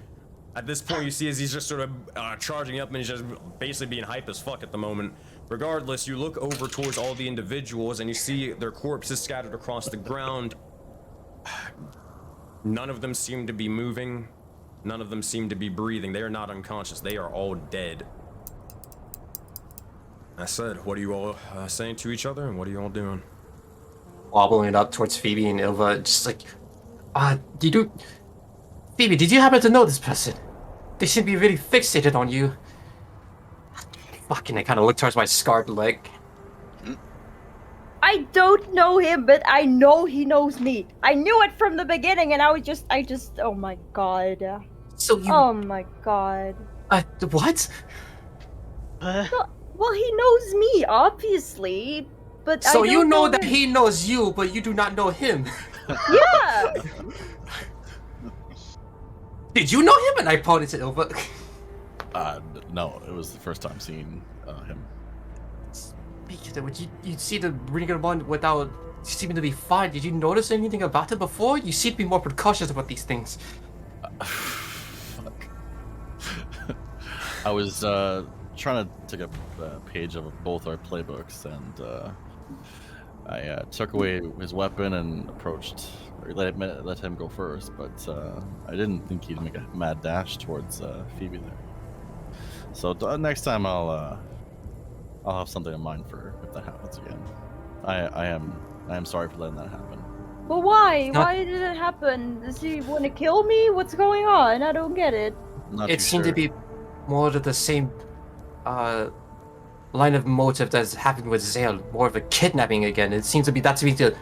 At this point, you see as he's just sort of charging up and he's just basically being hype as fuck at the moment. Regardless, you look over towards all the individuals and you see their corpses scattered across the ground. None of them seem to be moving. None of them seem to be breathing. They are not unconscious. They are all dead. I said, what are you all saying to each other and what are you all doing? Wobbling up towards Phoebe and Ilva, just like, Phoebe, did you happen to know this person? They seem to be really fixated on you. Fucking, I kind of look towards my scarred leg. I don't know him, but I know he knows me. I knew it from the beginning, and I just, oh my god. So you... Oh my god. What? Well, he knows me, obviously, but So I don't you know him. that he knows you, but you do not know him. Yeah! Did you know him? And I pointed to Ilva. No, it was the first time seeing him. Speaking of which, you see the ring of one without seeming to be fine. Did you notice anything about it before? You seem to be more precautious about these things. Fuck. I was trying to take a page of both our playbooks, and I took away his weapon and approached, or let him go first, but I didn't think he'd make a mad dash towards Phoebe there. So next time I'll have something in mind for if that happens again. I am sorry for letting that happen. But why? Why did it happen? Does he want to kill me? What's going on? I don't get it. It seemed to be more of the same line of motive that's happened with Zale, more of a kidnapping again. It seems to be some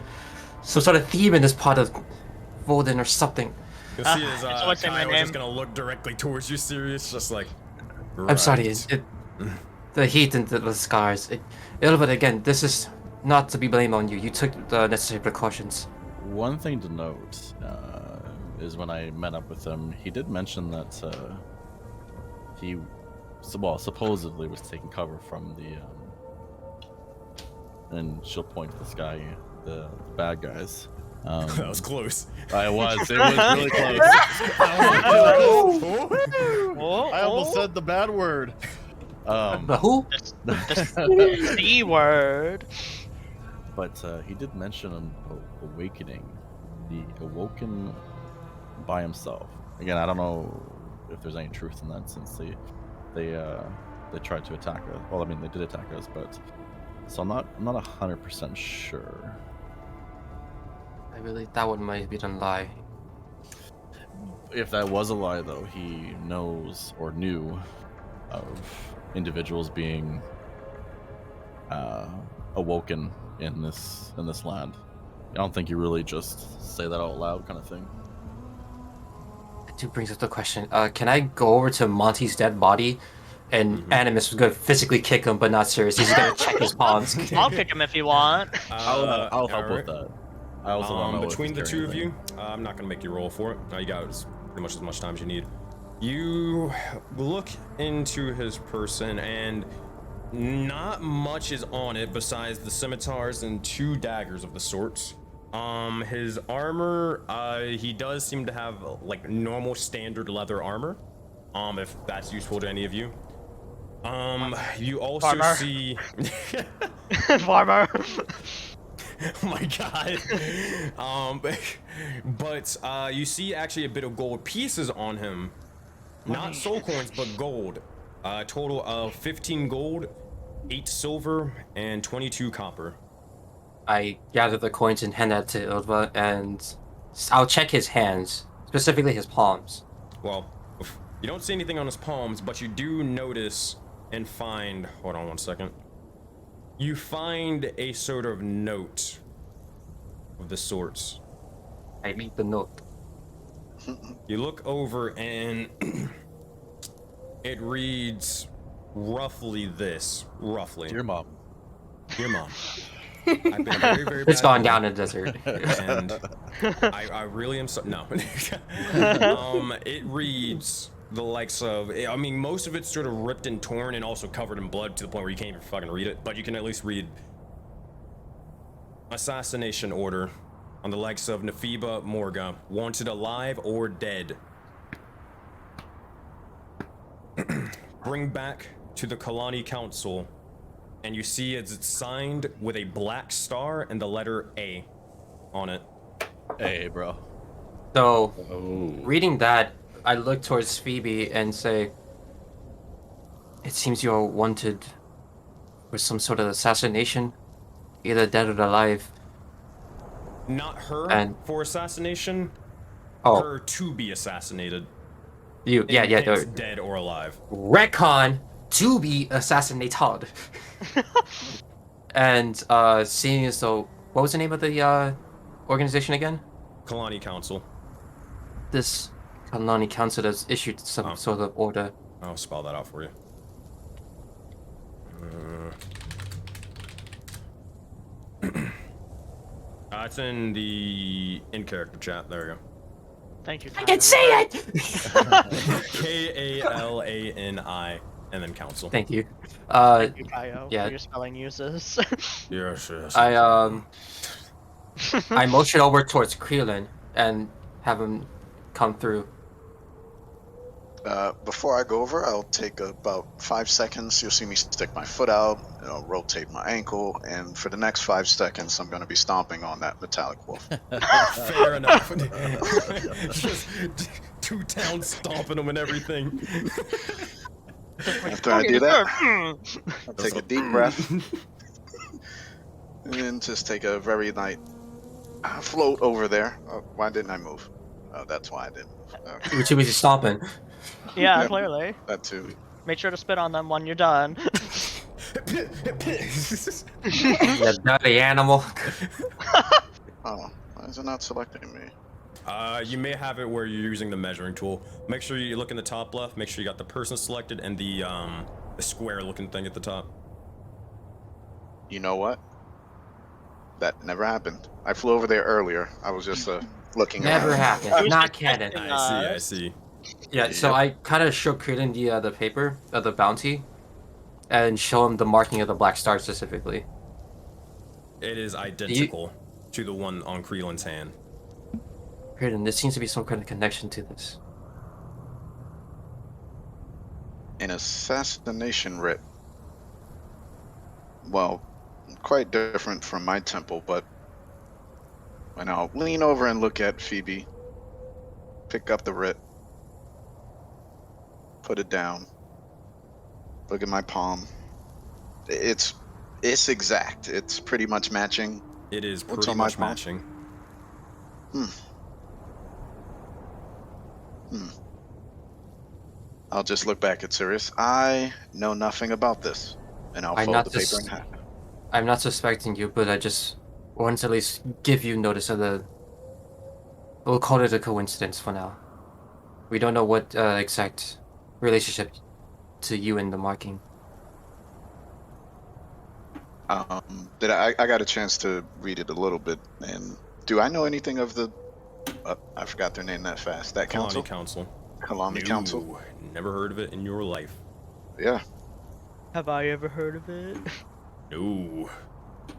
sort of theme in this part of Voden or something. You'll see his Kai was just gonna look directly towards you, serious, just like. Right. I'm sorry, the heat and the scars. But again, this is not to be blamed on you. You took the necessary precautions. One thing to note is when I met up with him, he did mention that he, supposedly was taking cover from and she'll point to the sky, the bad guys. That was close. It was really close. I almost said the bad word. The who? The C word. But he did mention an awakening, the awoken by himself. Again, I don't know if there's any truth in that, since they tried to attack us. Well, I mean, they did attack us, but so I'm not 100% sure. I believe that one might be a lie. If that was a lie, though, he knows or knew of individuals being awoken in this land. I don't think you really just say that out loud, kind of thing. do brings up the question. Can I go over to Monty's dead body? And Animus was going to physically kick him, but not serious. He's going to check his palms. I'll kick him if you want. I'll help alright. with that. I also don't know if Between he's the two of carrying you, I'm not gonna make you roll for it. You got pretty much as much time as you need. You look into his person, and not much is on it besides the scimitars and 2 daggers of the sorts. His armor, he does seem to have like normal standard leather armor. If that's useful to any of you. You also Farmer. see. Farmer. Oh my god. But you see actually a bit of gold pieces on him. Not soul coins, but gold. A total of 15 gold, 8 silver, and 22 copper. I gather the coins and hand that to Ilva, and I'll check his hands, specifically his palms. Well, you don't see anything on his palms, but you do notice and find. Hold on one second. You find a sort of note of the sorts. I read the note. You look over and it reads roughly this. Roughly. Dear mom. Dear mom. I've been a very, very It's bad gone boy, down in the desert. and I really am so. No. It reads the likes of. I mean, most of it's sort of ripped and torn and also covered in blood to the point where you can't even fucking read it. But you can at least read assassination order on the likes of Nefiba Morga, wanted alive or dead. Bring back to the Kalani Council, and you see it's signed with a black star and the letter A on it. Hey, bro. So, Oh. reading that, I look towards Phoebe and say, "It seems you're wanted for some sort of assassination, either dead or alive." Not her And- for assassination, Oh, her to be assassinated. yeah, It's the dead or alive. retcon to be assassinated. And seeing as though, what was the name of the organization again? Kalani Council. This Kalani Council has issued some Oh. sort of order. I'll spell that out for you. It's in the in-character chat. There we go. Thank you. I can see it. Kalani, and then council. Thank you. Thank you, Kaio, yeah. for your spelling uses. Yes, yes. I motion over towards Kreelin and have him come through. Before I go over, I'll take about 5 seconds. You'll see me stick my foot out, rotate my ankle, and for the next 5 seconds, I'm going to be stomping on that metallic wolf. Fair enough. Just 2 towns stomping them and everything. After I do that, I'll take a deep breath, and then just take a very light float over there. Oh, why didn't I move? Oh, that's why I didn't move. Okay, You're too busy stomping. Yeah, Yep. clearly. that too. Make sure to spit on them when you're done. You dirty animal. Oh, why is it not selecting me? You may have it where you're using the measuring tool. Make sure you look in the top left. Make sure you got the person selected and the square-looking thing at the top. You know what? That never happened. I flew over there earlier. I was just looking Never around. happened. Not canon. I see. Yeah, so I kind of show Kreelin the paper of the bounty, and show him the marking of the black star specifically. It is identical to the one on Kreelin's hand. Kreelin, there seems to be some kind of connection to this. An assassination writ. Well, quite different from my temple, but when I'll lean over and look at Phoebe, pick up the writ, put it down, look at my palm. It's exact. It's pretty much matching. It is What's pretty on my much palm? matching. I'll just look back at Sirius. I know nothing about this, and I'll I'm fold not the paper just- in half. I'm not suspecting you, but I just want to at least give you notice of the... We'll call it a coincidence for now. We don't know what exact relationship to you and the marking. Did I got a chance to read it a little bit, and do I know anything of the? I forgot their name that fast. That Colony council. Council. Kalami Council. No, never heard of it in your life. Yeah. Have I ever heard of it? No.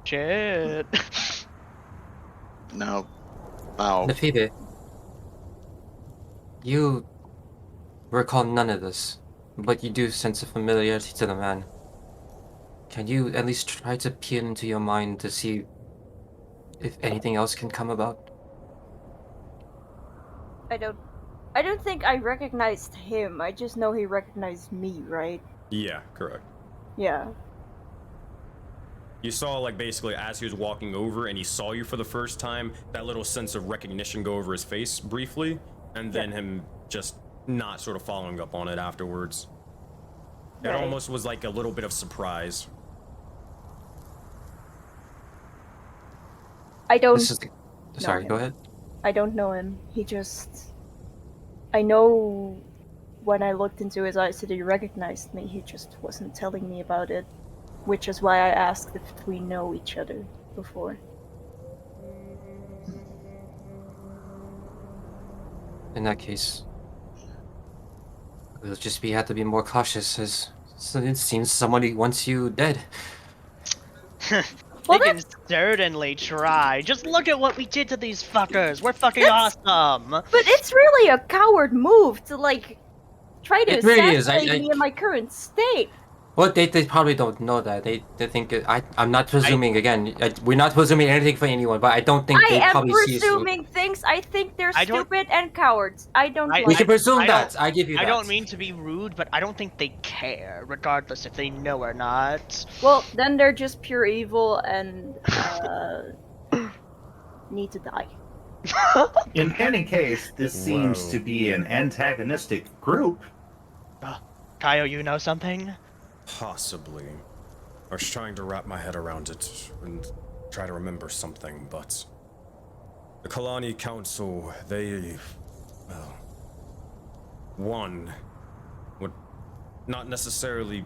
Shit. Now, Nafide, you recall none of this, but you do sense a familiarity to the man. Can you at least try to peer into your mind to see if anything else can come about? I don't think I recognized him. I just know he recognized me, right? Yeah, correct. Yeah. You saw, like, basically as he was walking over and he saw you for the first time, that little sense of recognition go over his face briefly, and then him just not sort of following up on it afterwards. It Right. almost was like a little bit of surprise. I don't This is the... Sorry, him. go ahead. I don't know him. He just I know when I looked into his eyes that he recognized me, he just wasn't telling me about it. Which is why I asked if we know each other before. In that case, we'll just have to be more cautious, as it seems somebody wants you dead. Well, They can certainly try. Just look at what we did to these fuckers. We're fucking awesome. But it's really a coward move to, like, try to It really is. assassinate me in my current state. Well, they probably don't know that. They think I'm not presuming again. We're not presuming anything for anyone, but I don't think I they am probably see you. presuming things. I think they're I don't- stupid and cowards. I don't I- We like can presume I that. don't- I give you that. I don't mean to be rude, but I don't think they care, regardless if they know or not. Well, then they're just pure evil and need to die. In any case, this seems Whoa. to be an antagonistic group. Kyle, you know something? Possibly. I was trying to wrap my head around it and try to remember something, but the Kalani Council, they, well, one would not necessarily,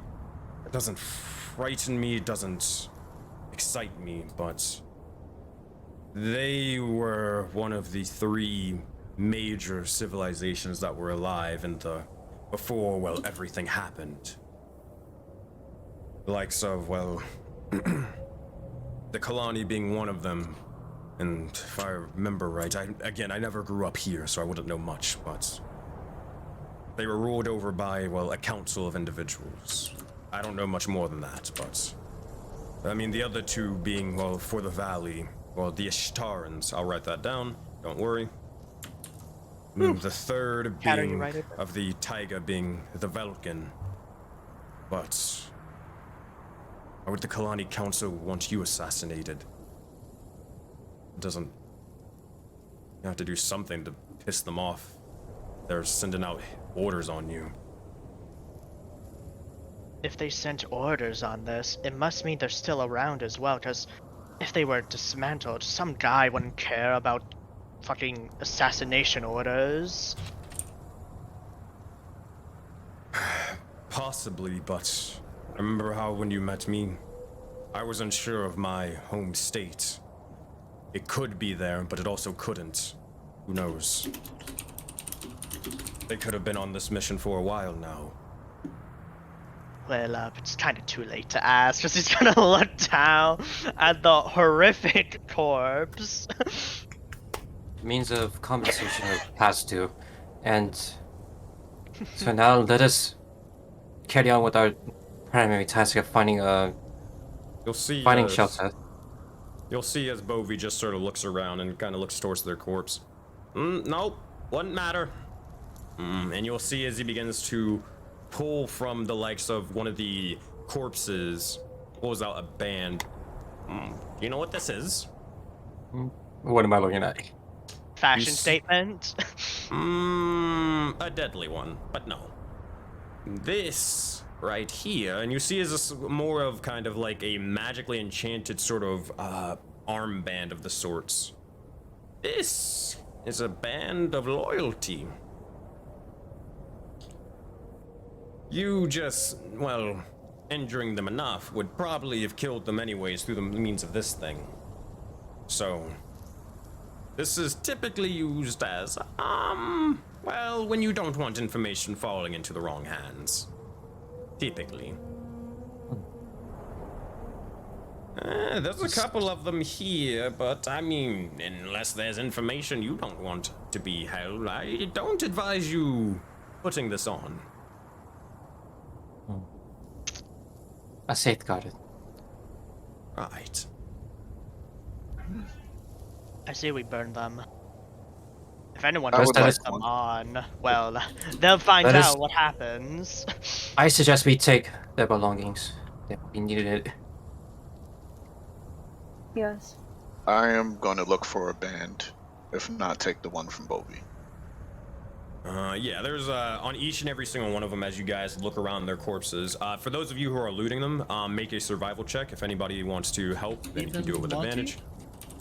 it doesn't frighten me, it doesn't excite me, but they were one of the 3 major civilizations that were alive in the, before, well, everything happened. The likes of, well, the Kalani being one of them, and if I remember right, I never grew up here, so I wouldn't know much, but they were ruled over by, well, a council of individuals. I don't know much more than that, but I mean, the other 2 being, well, for the valley, well, the Ishtarans, I'll write that down, don't worry. The 3rd How do you being write it? of the Taiga being the Velkin, but why would the Kalani Council want you assassinated? Doesn't you have to do something to piss them off? They're sending out orders on you. If they sent orders on this, it must mean they're still around as well, because if they were dismantled, some guy wouldn't care about fucking assassination orders. Possibly, but I remember how when you met me, I was unsure of my home state. It could be there, but it also couldn't. Who knows? They could have been on this mission for a while now. Well, it's kind of too late to ask, because he's gonna look down at the horrific corpse. Means of compensation are passed to, and so now let us carry on with our primary task of finding You'll see. shelter. You'll see as Bovie just sort of looks around and kind of looks towards their corpse. Nope, wouldn't matter. And you'll see as he begins to pull from the likes of one of the corpses, pulls out a band. Do you know what this is? What am I looking at? Fashion You s- statement. A deadly one, but no. This right here, and you see is this more of kind of like a magically enchanted sort of armband of the sorts. This is a band of loyalty. You just, well, injuring them enough would probably have killed them anyways through the means of this thing. So, this is typically used as, well, when you don't want information falling into the wrong hands. Typically. There's a couple of them here, but I mean, unless there's information you don't want to be held, I don't advise you putting this on. I safeguarded. Right. I say we burn them. If anyone I would puts like them one. on, well, they'll find That is- out what happens. I suggest we take their belongings. We needed it. Yes. I am gonna look for a band. If not, take the one from Bobby. Yeah, there's on each and every single one of them as you guys look around their corpses. For those of you who are looting them, make a survival check. If anybody wants to help, then you can do it with Monty? advantage.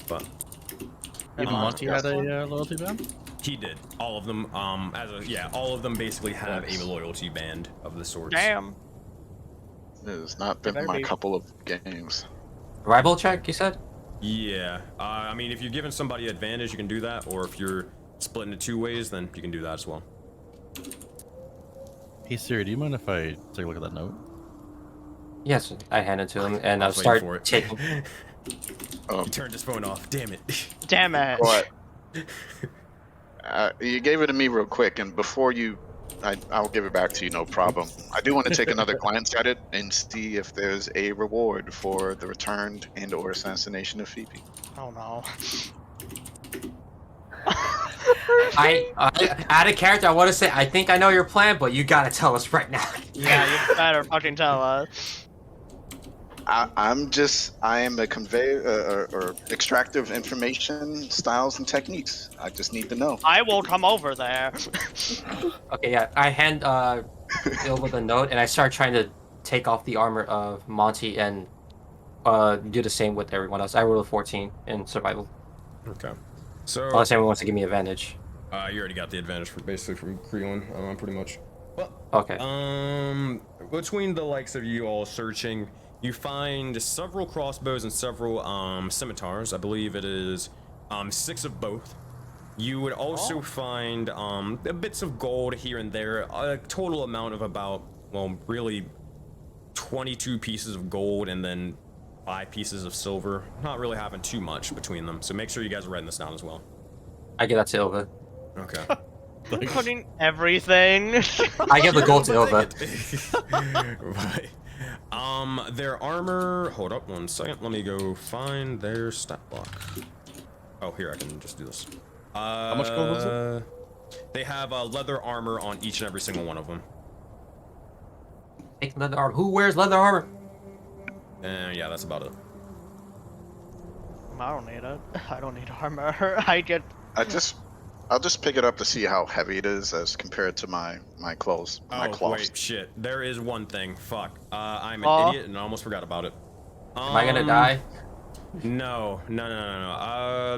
But Even Monty had a loyalty band? he did. All of them, all of them basically have a loyalty band of the sorts. Damn. It has not been Better my be. couple of games. Rival check, you said? Yeah, I mean, if you're giving somebody advantage, you can do that, or if you're splitting it two ways, then you can do that as well. Hey Siri, do you mind if I take a look at that note? Yes, I hand it to him, and I I'll was waiting start for it. taking. He turned his phone off. Damn it. Damn it. But you gave it to me real quick, and before I'll give it back to you, no problem. I do want to take another glance at it and see if there's a reward for the returned and/or assassination of Phoebe. Oh no. I out of character, I want to say I think I know your plan, but you gotta tell us right now. Yeah, you better fucking tell us. I am a conveyor or extractive information styles and techniques. I just need to know. I will come over there. Okay, yeah, I hand Ilva the note, and I start trying to take off the armor of Monty and do the same with everyone else. I rolled a 14 in survival, Okay. So, unless anyone wants to give me advantage. you already got the advantage basically from Creelin, pretty much. Well, Okay. between the likes of you all searching, you find several crossbows and several scimitars. I believe it is 6 of both. You would also find bits of gold here and there, a total amount of about, well, really 22 pieces of gold and then 5 pieces of silver. Not really having too much between them, so make sure you guys are writing this down as well. I give that to Ilva. Okay. Putting everything. I give the gold to Ilva. Right. Their armor. Hold up 1 second. Let me go find their stat block. Oh, here I can just do this. How much gold was it? They have leather armor on each and every single one of them. Take leather armor. Who wears leather armor? And yeah, that's about it. I don't need it. I don't need armor. I'll just pick it up to see how heavy it is as compared to my clothes, my Oh cloths. wait, shit. There is one thing. Fuck. I'm an idiot and I almost forgot about it. Am I gonna die? No.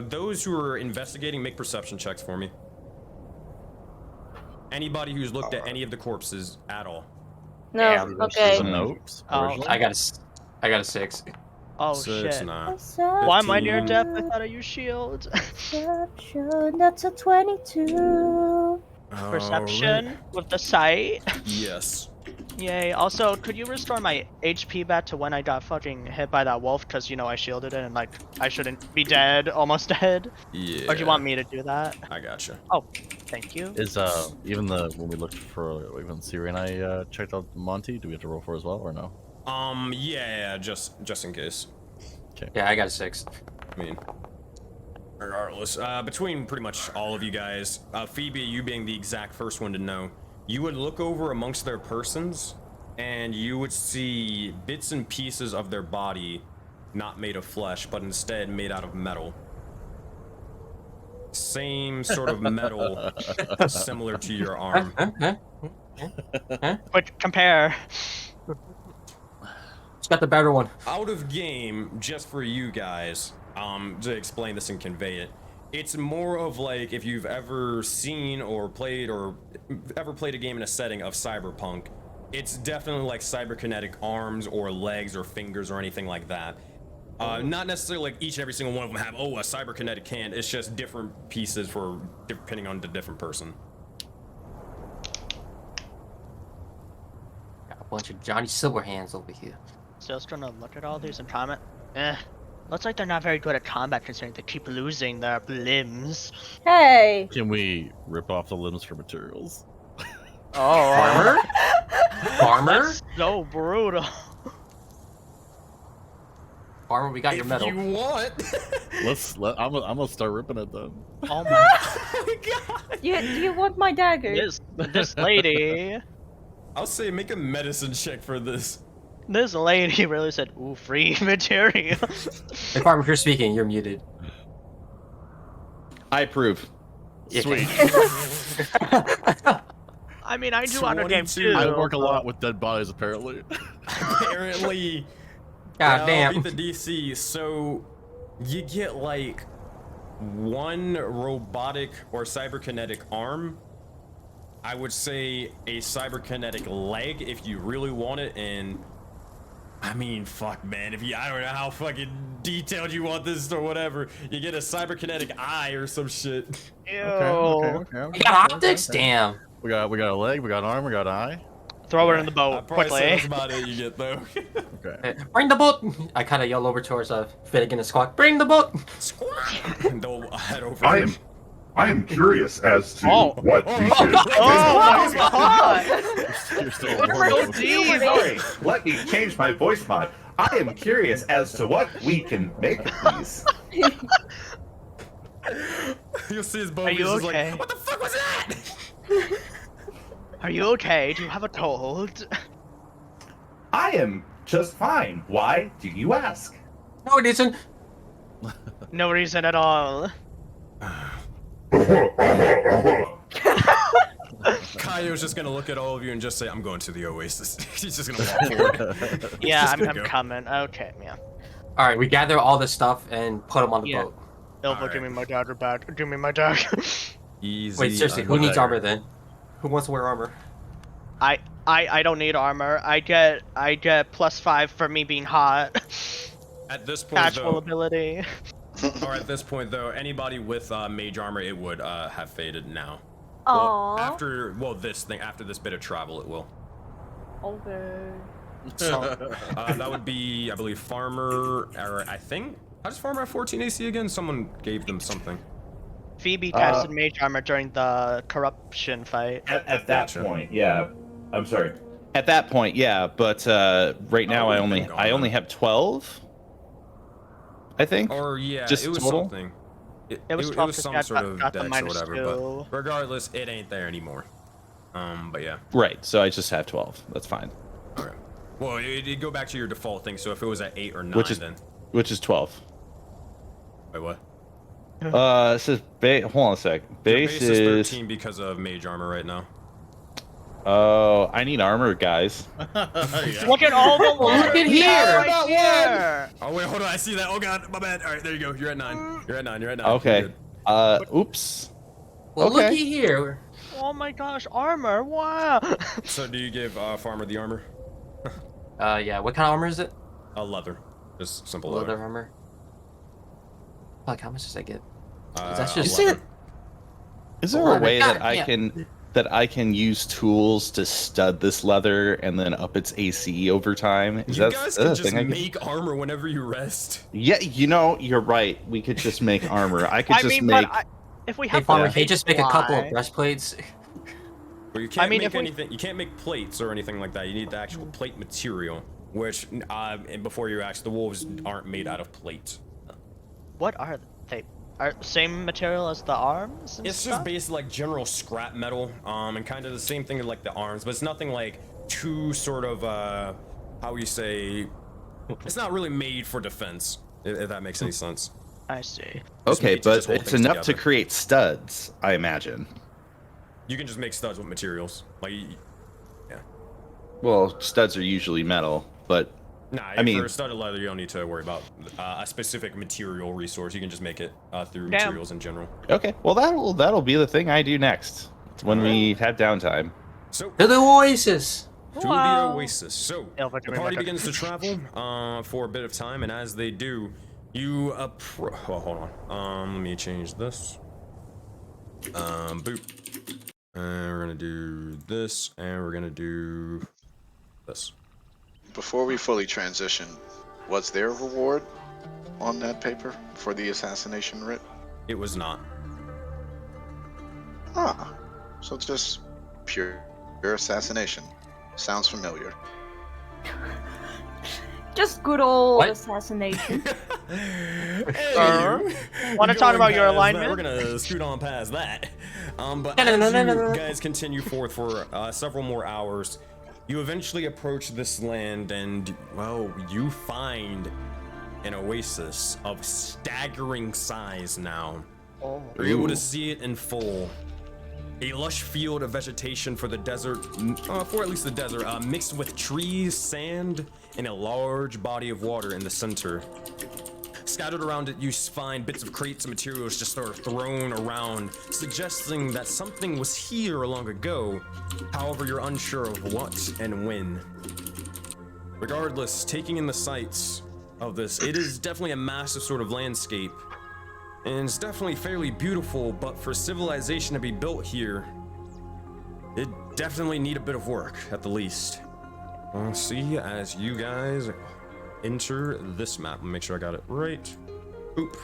Those who are investigating, make perception checks for me. Anybody who's looked at any of the corpses at all. No. Damn, Okay. There's a note. Oh. originally? I got a 6. Oh Six, shit. nah. Why am I near 15. death? I thought I used shield. Perception, that's a 22. Perception with the sight. Yes. Yay. Also, could you restore my HP back to when I got fucking hit by that wolf? Because, you know, I shielded it and, like, I shouldn't be dead, almost dead. Yeah. Or do you want me to do that? I gotcha. Oh, thank you. Is even when we looked for even Siri and I checked out Monty, do we have to roll for as well or no? Yeah, just in case. Yeah, I got a 6. I mean, regardless, between pretty much all of you guys, Phoebe, you being the exact first one to know, you would look over amongst their persons, and you would see bits and pieces of their body, not made of flesh, but instead made out of metal. Same sort of metal, similar to your arm. But compare. It's got the better one. Out of game, just for you guys, to explain this and convey it, it's more of like if you've ever seen or played a game in a setting of cyberpunk, it's definitely like cyberkinetic arms or legs or fingers or anything like that. Not necessarily like each and every single one of them have, a cyberkinetic hand. It's just different pieces for depending on the different person. Got a bunch of Johnny Silverhands over here. So I was trying to look at all these and comment. Looks like they're not very good at combat considering they keep losing their limbs. Hey! Can we rip off the limbs for materials? Armor? Armor? That's so brutal. Armor, we got your metal. If you want. I'm gonna start ripping it then. Oh my Oh my god. Do you want my dagger? this lady. I'll say make a medicine check for this. This lady really said, ooh, free material. If Armor, if you're speaking, you're muted. I approve. Sweet. I mean, I do under game 22. too. I work a lot with dead bodies, apparently. Apparently. God I'll damn. beat the DC. So you get like one robotic or cyberkinetic arm. I would say a cyberkinetic leg if you really want it, and I mean, fuck, man. I don't know how fucking detailed you want this or whatever. You get a cyberkinetic eye or some shit. Ew. Okay. We got optics? Damn. We got a leg, we got an arm, we got an eye. Throw her in the I'd boat probably say quickly. that's about it you get though. Okay. Bring the boat! I kind of yell over towards Finnegan and Squawk. Bring the boat! And they'll head over. I am curious as to Oh. what we should. Oh my god! You're still We're so deep. Sorry, let me change my voice mod. I am curious as to what we can make of these. You'll see his boat. Are He's you just okay? like, what the fuck was that? Are you okay? Do you have a cold? I am just fine. Why do you ask? No, it isn't. No reason at all. Kaio's just gonna look at all of you and just say, I'm going to the Oasis. He's just gonna walk forward. Yeah, Just I'm gonna go. coming. Okay, yeah. Alright, we gather all this stuff and put them on the Yeah. boat. Ilva, Alright. give me my dagger back. Give me my dagger. Easy. Wait, seriously, who needs armor then? Who wants to wear armor? I don't need armor. I get +5 for me being hot. At this point, Casual though, ability. or at this point though, anybody with mage armor, it would have faded now. Aww. Well, after this bit of travel, it will. Okay. So, that would be, I believe, Farmer, or I think, how does Farmer have 14 AC again? Someone gave them something. Phoebe casted mage armor during the corruption fight. At that Gotcha. point, yeah. I'm sorry. At that point, yeah, but right now Oh, I we've only been going on. have 12. I think. Or yeah, Just it was total? something. It was 12 some because sort I of got the dex or -2. whatever, but regardless, it ain't there anymore. But yeah. Right. So I just have 12. That's fine. Okay. Well, it'd go back to your default thing. So if it was at 8 or 9, Which is- then Which is 12. wait, what? It says hold on a sec. Your Base is is 13 because of mage armor right now. Oh, I need armor, guys. Yeah. Look at all the Look at here! right here. Oh wait, hold on. I see that. Oh god, my bad. All right, there you go. You're at 9. You're at 9. You're at 9. Okay. You're good. Oops. Well, Okay. looky here. Oh my gosh, armor! Wow. So do you give Farmer the armor? Yeah, what kind of armor is it? Leather. Just simple Leather leather. armor. Fuck, how much does that get? Uh, That's just- leather. Is there Well, a way God, that I yeah. can use tools to stud this leather and then up its AC over time? Is You that guys a can just thing I can- make armor whenever you rest. Yeah, you're right. We could just make armor. I could I just mean, make. if we Hey, have farmer, to can you just make a couple of fly- breastplates? But you can't mean, make if we- anything. You can't make plates or anything like that. You need the actual plate material. Which, and before you ask, the wolves aren't made out of plate. What are they? Are same material as the arms? And It's stuff? just basically like general scrap metal, and kind of the same thing as like the arms, but it's nothing like too sort of how you say. It's not really made for defense, if that makes any sense. I see. Just Okay, made to but just hold it's things enough to together. create studs, I imagine. You can just make studs with materials, like. Well, studs are usually metal, but Nah, I mean- for studded leather, you don't need to worry about a specific material resource. You can just make it through Damn. materials in general. okay. Well, that'll be the thing I do next when we have downtime. So, To the Oasis! to the Wow. oasis. So Elva the doing party like a- begins to travel for a bit of time, and as they do, you hold on. Let me change this. Boop. And we're gonna do this, and we're gonna do this. Before we fully transition, was there a reward on that paper for the assassination writ? It was not. Ah, so it's just pure assassination. Sounds familiar. Just good old What? assassination. Wanna talk about your alignment? We're gonna scoot on past that. But No, no, no, as no, no, no. you guys continue forth for several more hours, you eventually approach this land, and well, you find an oasis of staggering size now. Oh. You're able to see it in full. A lush field of vegetation for the desert, for at least the desert, mixed with trees, sand, and a large body of water in the center. Scattered around it, you find bits of crates and materials just sort of thrown around, suggesting that something was here long ago. However, you're unsure of what and when. Regardless, taking in the sights of this, it is definitely a massive sort of landscape. And it's definitely fairly beautiful, but for civilization to be built here, it definitely need a bit of work, at the least. I'll see as you guys enter this map. Let me make sure I got it right. Boop.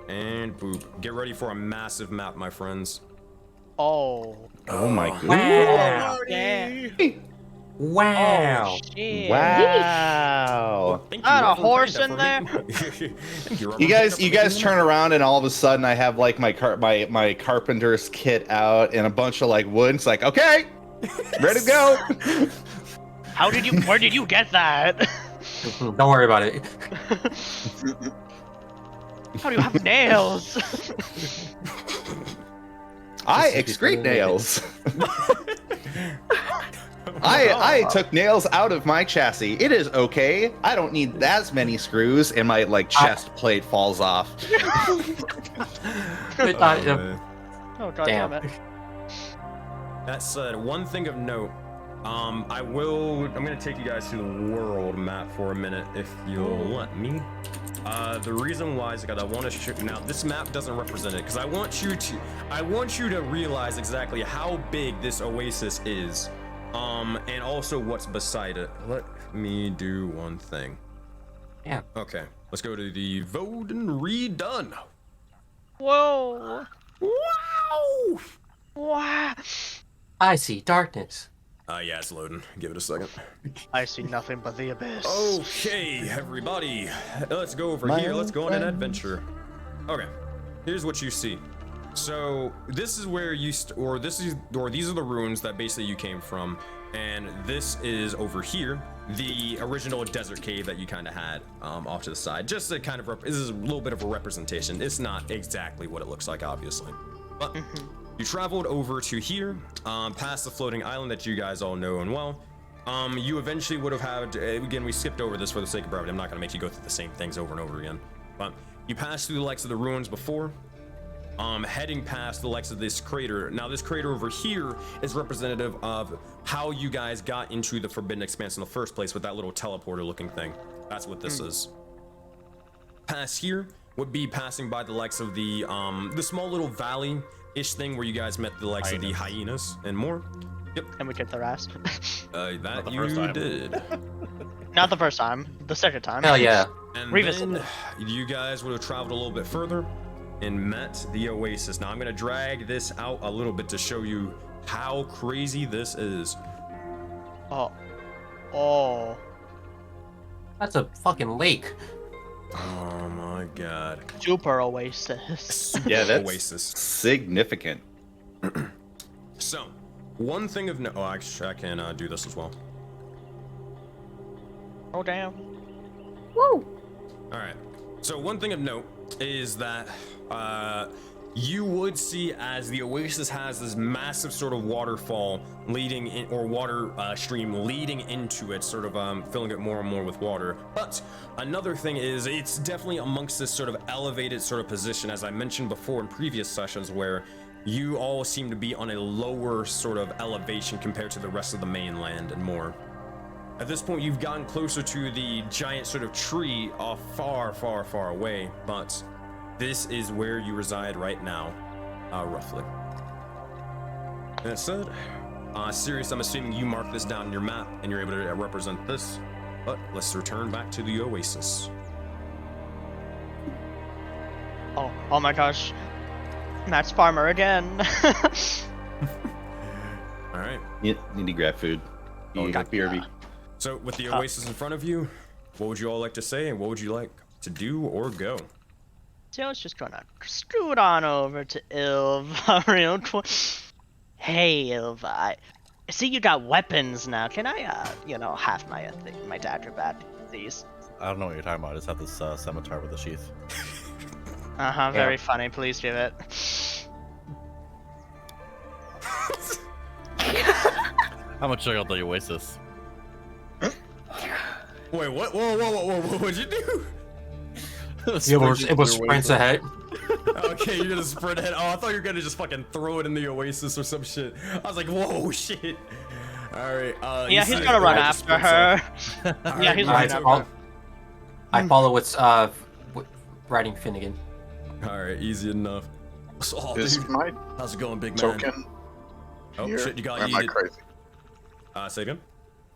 And boop. Get ready for a massive map, my friends. Oh. Oh my god. Wow. Yeah. Wow. Oh, shit. Wow. Thank Not a Robert, for horse playing in that for me. Thank you, Robert. You guys turn around and all of a sudden I have like my carpenter's kit out and a bunch of like wood. It's like, okay, ready to go. Where did you get that? Don't worry about it. How do you have nails? I excrete nails. I took nails out of my chassis. It is okay. I don't need as many screws, and my like chest plate falls off. But, man. Oh god Damn. damn it. That said, one thing of note, I'm gonna take you guys to the world map for a minute, if you'll let me. The reason why is because I want to show. Now, this map doesn't represent it, because I want you to realize exactly how big this oasis is, and also what's beside it. Let me do one thing. Yeah. Okay, let's go to the vote and redone. Whoa. Wow! Wow. I see darkness. Yeah, it's loading. Give it a second. I see nothing but the abyss. Okay, everybody, let's go over here. Let's go on an adventure. Okay, here's what you see. So this is where these are the ruins that basically you came from, and this is over here, the original desert cave that you kind of had off to the side. Just to kind of this is a little bit of a representation. It's not exactly what it looks like, obviously, but. You traveled over to here, past the floating island that you guys all know and well. You eventually would have had, again, we skipped over this for the sake of brevity. I'm not going to make you go through the same things over and over again. But you passed through the likes of the ruins before, heading past the likes of this crater. Now, this crater over here is representative of how you guys got into the Forbidden Expanse in the first place with that little teleporter looking thing. That's what this is. Past here would be passing by the likes of the small little valley-ish thing where you guys met the likes of the hyenas and more. Yep. And we kicked their ass. That the you first time. did. Not the first time, the second time. Hell yeah. And Revisit then you guys would have traveled a little bit further and met the oasis. Now I'm gonna drag this out a little bit to show you how crazy this is. Oh. Oh. That's a fucking lake. Oh my god. Super oasis. Super Yeah, that's oasis. significant. So, one thing of note. Oh, actually, I can do this as well. Oh damn. Woo! All right. So one thing of note is that you would see as the oasis has this massive sort of waterfall leading in, or water stream leading into it, sort of filling it more and more with water. But another thing is it's definitely amongst this sort of elevated sort of position, as I mentioned before in previous sessions, where you all seem to be on a lower sort of elevation compared to the rest of the mainland and more. At this point, you've gotten closer to the giant sort of tree off far, far, far away, but this is where you reside right now, roughly. That said, Sirius, I'm assuming you mark this down on your map and you're able to represent this, but let's return back to the Oasis. Oh my gosh. Matt's farmer again. All right. Need to grab food. You got BRB. So with the Oasis in front of you, what would you all like to say, and what would you like to do or go? So I was just gonna scoot on over to Ilva real quick. Hey Ilva, I see you got weapons now. Can I, have my dagger back, please? I don't know what you're talking about. I just have this scimitar with a sheath. Very funny. Please give it. How much check out the Oasis? Wait, what? Whoa, what'd you do? It was sprints ahead. Okay, you're gonna sprint ahead. Oh, I thought you were gonna just fucking throw it in the Oasis or some shit. I was like, whoa, shit. Alright, yeah, he's gonna run after her. Yeah, he's running after her. I follow what's riding Finnegan. Alright, easy enough. Oh, Is dude. my How's it going, big man? token Oh here? shit, you got Or am I yeeted. crazy? Say again?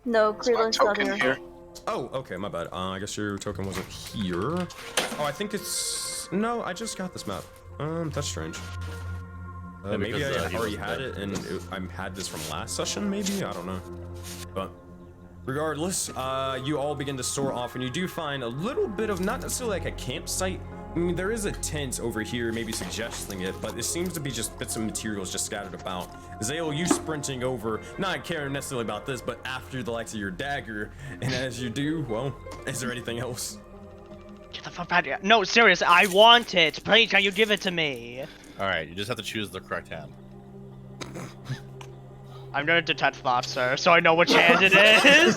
No, Is my Creelan's not token here. here? Oh, okay, my bad. I guess your token wasn't here. Oh, I think it's... No, I just got this map. That's strange. Yeah, Maybe because, I he already wasn't had there. it and I had this from last session, maybe? I don't know. But regardless, you all begin to soar off and you do find a little bit of, not necessarily like a campsite. I mean, there is a tent over here, maybe suggesting it, but it seems to be just bits of materials just scattered about. Zale, you sprinting over, not caring necessarily about this, but after the likes of your dagger, and as you do, well, is there anything else? Get the fuck out of here. No, seriously, I want it. Please, can you give it to me? Alright, you just have to choose the correct hand. I'm gonna detect thoughts, sir, so I know which hand it is.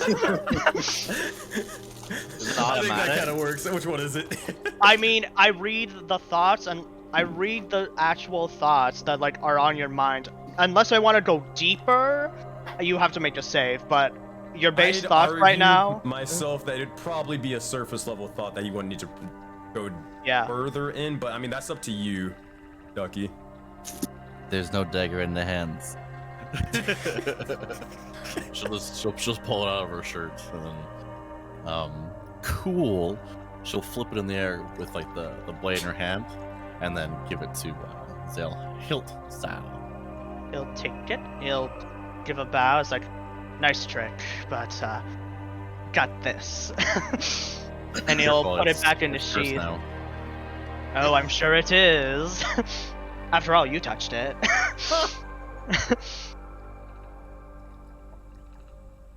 Is it I think that automatic? kind of works. Which one is it? I mean, I read the thoughts and I read the actual thoughts that like are on your mind. Unless I want to go deeper, you have to make a save. But your base I'd thoughts right argue now. myself that it'd probably be a surface level thought that you wouldn't need to go Yeah. further in, but I mean that's up to you, Ducky. There's no dagger in the hands. she'll just pull it out of her shirt and then cool. She'll flip it in the air with like the blade in her hand and then give it to Zale hilt style. He'll take it. He'll give a bow. It's like, nice trick, but got this. And he'll Well, put it it's- back in the it's hers sheath. now. Oh, I'm sure it is. After all, you touched it.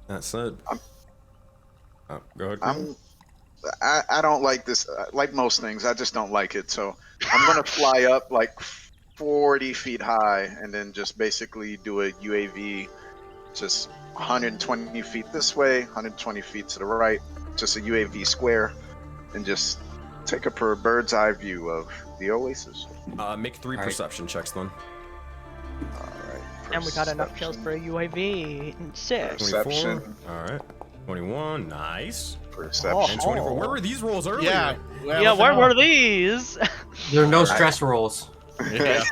That's it. Go ahead. I don't like this. Like most things, I just don't like it. So I'm gonna fly up like 40 feet high and then just basically do a UAV, just 120 feet this way, 120 feet to the right, just a UAV square, and just take a bird's eye view of the Oasis. Make 3 Alright. perception checks then. All right. And we got enough kills for a UAV. 6. 24. Perception. All right. 21. Nice. Perception. And 24. Where were these rolls earlier? Yeah, where were these? There are no stress rolls. Yeah.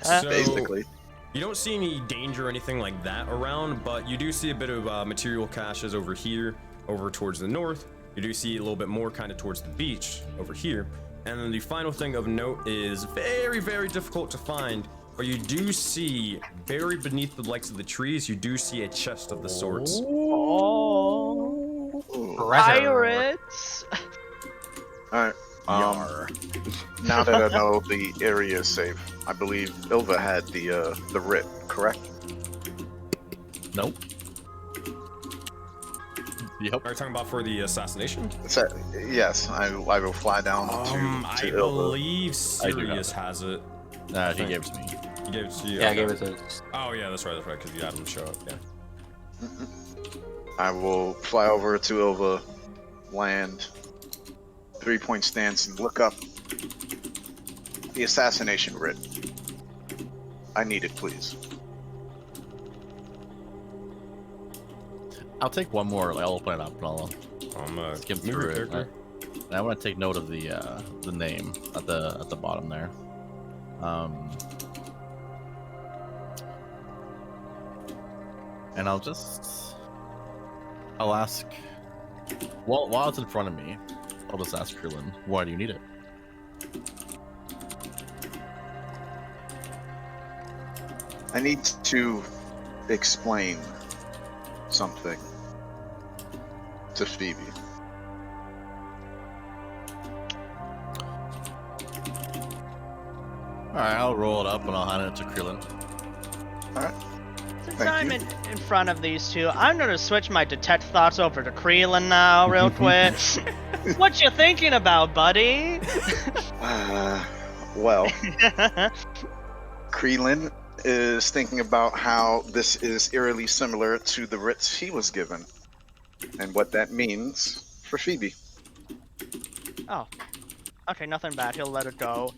So, Basically. you don't see any danger or anything like that around, but you do see a bit of material caches over here, over towards the north. You do see a little bit more kind of towards the beach over here. And then the final thing of note is very, very difficult to find, but you do see, buried beneath the likes of the trees, you do see a chest of the sorts. Oh. Treasure. Pirates. All right. Now that I know the area is safe, I believe Ilva had the writ, correct? Nope. Yep. Are you talking about for the assassination? Yes, I will fly down I to Ilva. believe I do have Sirius that. has it. Nah, he gave it to me. He gave it to you. Yeah, I okay. gave it to. Oh yeah, that's right, because you had him show up, yeah. I will fly over to Ilva, land, 3-point stance, and look up the assassination writ. I need it, please. I'll take one more. Like, I'll open it up and I'll skim move your through it. character. And I want to take note of the name at the bottom there. And I'll ask. While it's in front of me, I'll just ask Krillin, why do you need it? I need to explain something to Phoebe. Alright, I'll roll it up and I'll hand it to Krillin. Alright. Since Thank I'm you. in front of these two, I'm gonna switch my detect thoughts over to Krillin now, real quick. What you thinking about, buddy? Well, Krillin is thinking about how this is eerily similar to the writs he was given, and what that means for Phoebe. Oh. Okay, nothing bad. He'll let it go.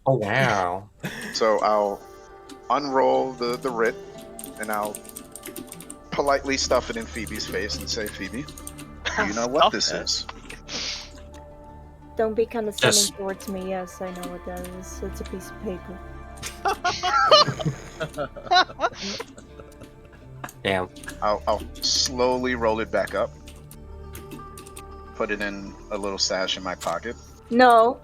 Oh wow. So I'll unroll the writ, and I'll politely stuff it in Phoebe's face and say, Phoebe, do you know what this is? Don't be condescending Yes. towards me. Yes, I know what that is. It's a piece of paper. Damn. I'll slowly roll it back up, put it in a little stash in my pocket. No.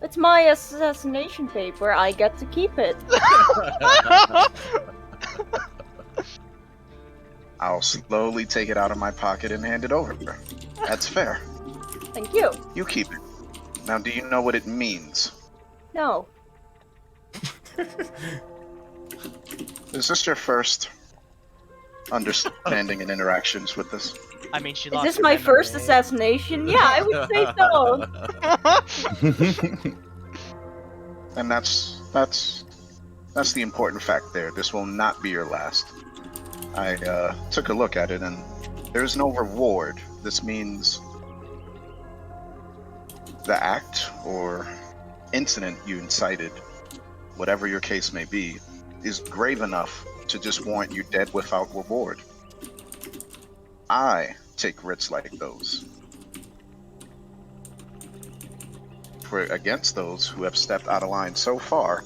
It's my assassination paper. I get to keep it. I'll slowly take it out of my pocket and hand it over. That's fair. Thank you. You keep it. Now, do you know what it means? No. Is this your first understanding and interactions with this? I mean, she Is lost this her my memory. first assassination? Yeah, I would say so. And that's the important fact there. This will not be your last. I took a look at it, and there's no reward. This means the act or incident you incited, whatever your case may be, is grave enough to just warrant you dead without reward. I take writs like those. For against those who have stepped out of line so far,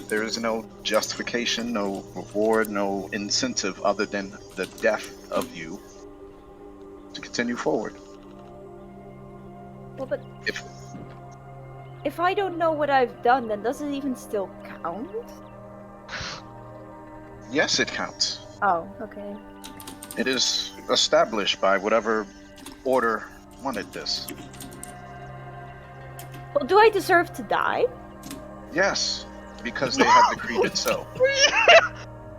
there is no justification, no reward, no incentive other than the death of you to continue forward. Well, but If if I don't know what I've done, then does it even still count? yes, it counts. Oh, okay. It is established by whatever order wanted this. Well, do I deserve to die? Yes, because they have decreed it so.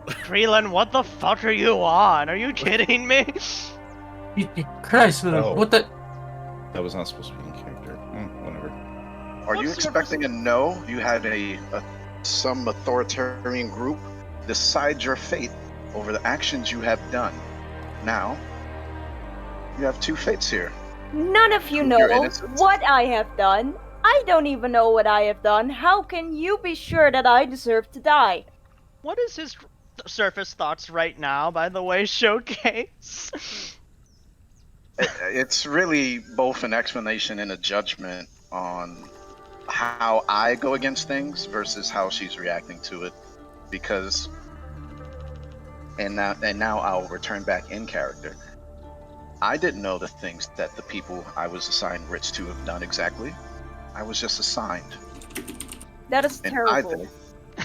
Krillin, what the fuck are you on? Are you kidding me? Christ, Oh. what the? That was not supposed to be in character. Whatever. Are you What's your expecting a no? You had some authoritarian group decide your fate over the actions you have done. Now, you have two fates here. None of you Prove know your innocence. what I have done. I don't even know what I have done. How can you be sure that I deserve to die? What is his surface thoughts right now, by the way, Showcase? It's really both an explanation and a judgment on how I go against things versus how she's reacting to it. Because, and now I'll return back in character. I didn't know the things that the people I was assigned writs to have done exactly. I was just assigned. That is And terrible.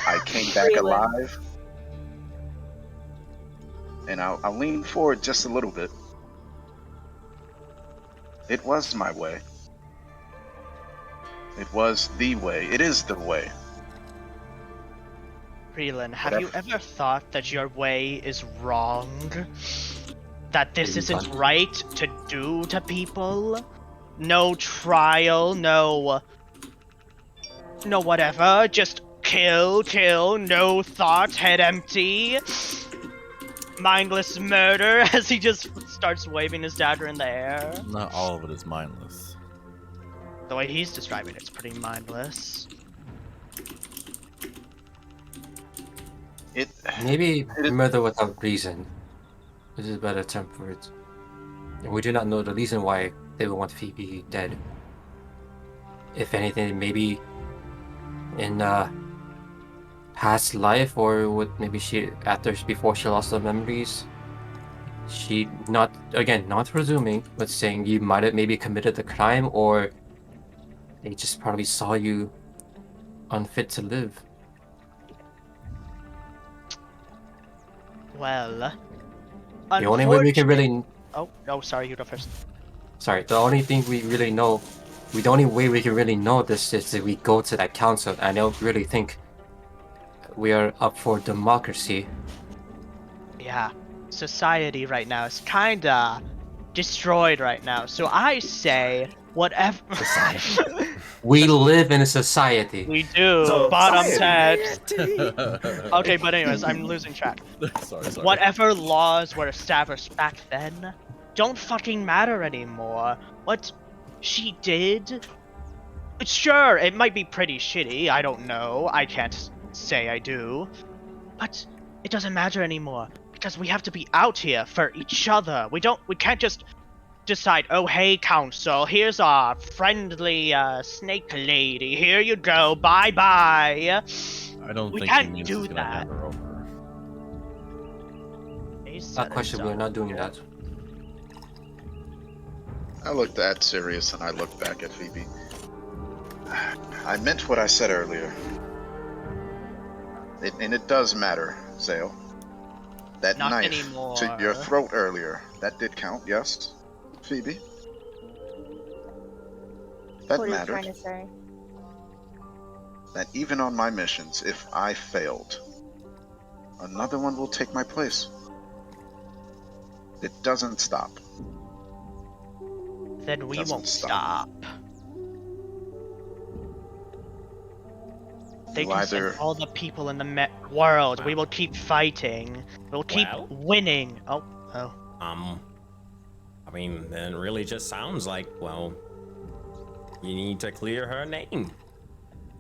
I came back Really? alive. And I'll lean forward just a little bit. It was my way. It was the way. It is the way. Krillin, have you ever thought that your way is wrong? That this isn't right to do to people? No trial, no whatever, just kill, no thought, head empty. Mindless murder as he just starts waving his dagger in the air. Not all of it is mindless. The way he's describing it's pretty mindless. Maybe It- murder without reason. This is a better term for it. And we do not know the reason why they would want Phoebe dead. If anything, maybe in past life, or what? Maybe before she lost her memories. She not presuming, but saying you might have maybe committed the crime, or they just probably saw you unfit to live. Well, The only way we can really Oh, sorry, you go first. Sorry, the only thing we really know, the only way we can really know this is if we go to that council. I don't really think we are up for democracy. Yeah, society right now is kinda destroyed right now. So I say, whatever. We live in a society. We do. So, Bottom society. text. Okay, but anyways, I'm losing track. sorry. Whatever laws were established back then don't fucking matter anymore. What she did, sure, it might be pretty shitty. I don't know. I can't say I do. But it doesn't matter anymore because we have to be out here for each other. We can't just decide, oh hey council, here's our friendly snake lady. Here you go. Bye bye. I don't We think can't he means do he's gonna that. hand her over. That question, we're not doing that. I looked that serious and I looked back at Phoebe. I meant what I said earlier. And it does matter, Zale. That Not knife anymore. to your throat earlier, that did count, yes? Phoebe? That What are you mattered. trying to say? That even on my missions, if I failed, another one will take my place. It doesn't stop. Then we Doesn't won't stop. stop. They You can send either- all the people in the world. We will keep fighting. We'll keep Well. winning. Oh. I mean, it really just sounds like, well, you need to clear her name.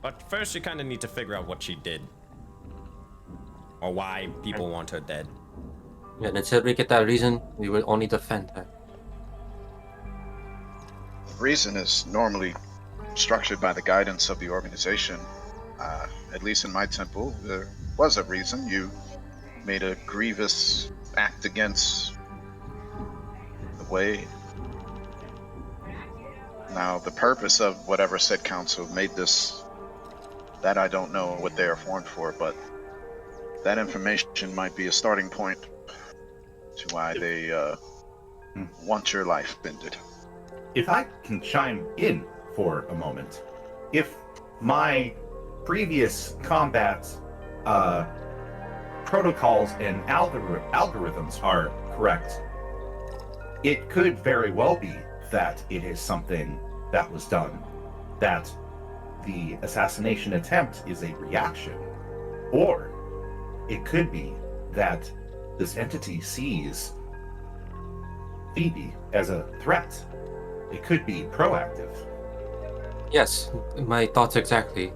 But first, you kind of need to figure out what she did. Or why people want her dead. And until we get that reason, we will only defend her. Reason is normally structured by the guidance of the organization. At least in my temple, there was a reason. You made a grievous act against the way. Now, the purpose of whatever said council made this, that I don't know what they are formed for, but that information might be a starting point to why they want your life ended. If I can chime in for a moment, if my previous combat protocols and algorithms are correct, it could very well be that it is something that was done, that the assassination attempt is a reaction, or it could be that this entity sees Phoebe as a threat. It could be proactive. Yes, my thoughts exactly.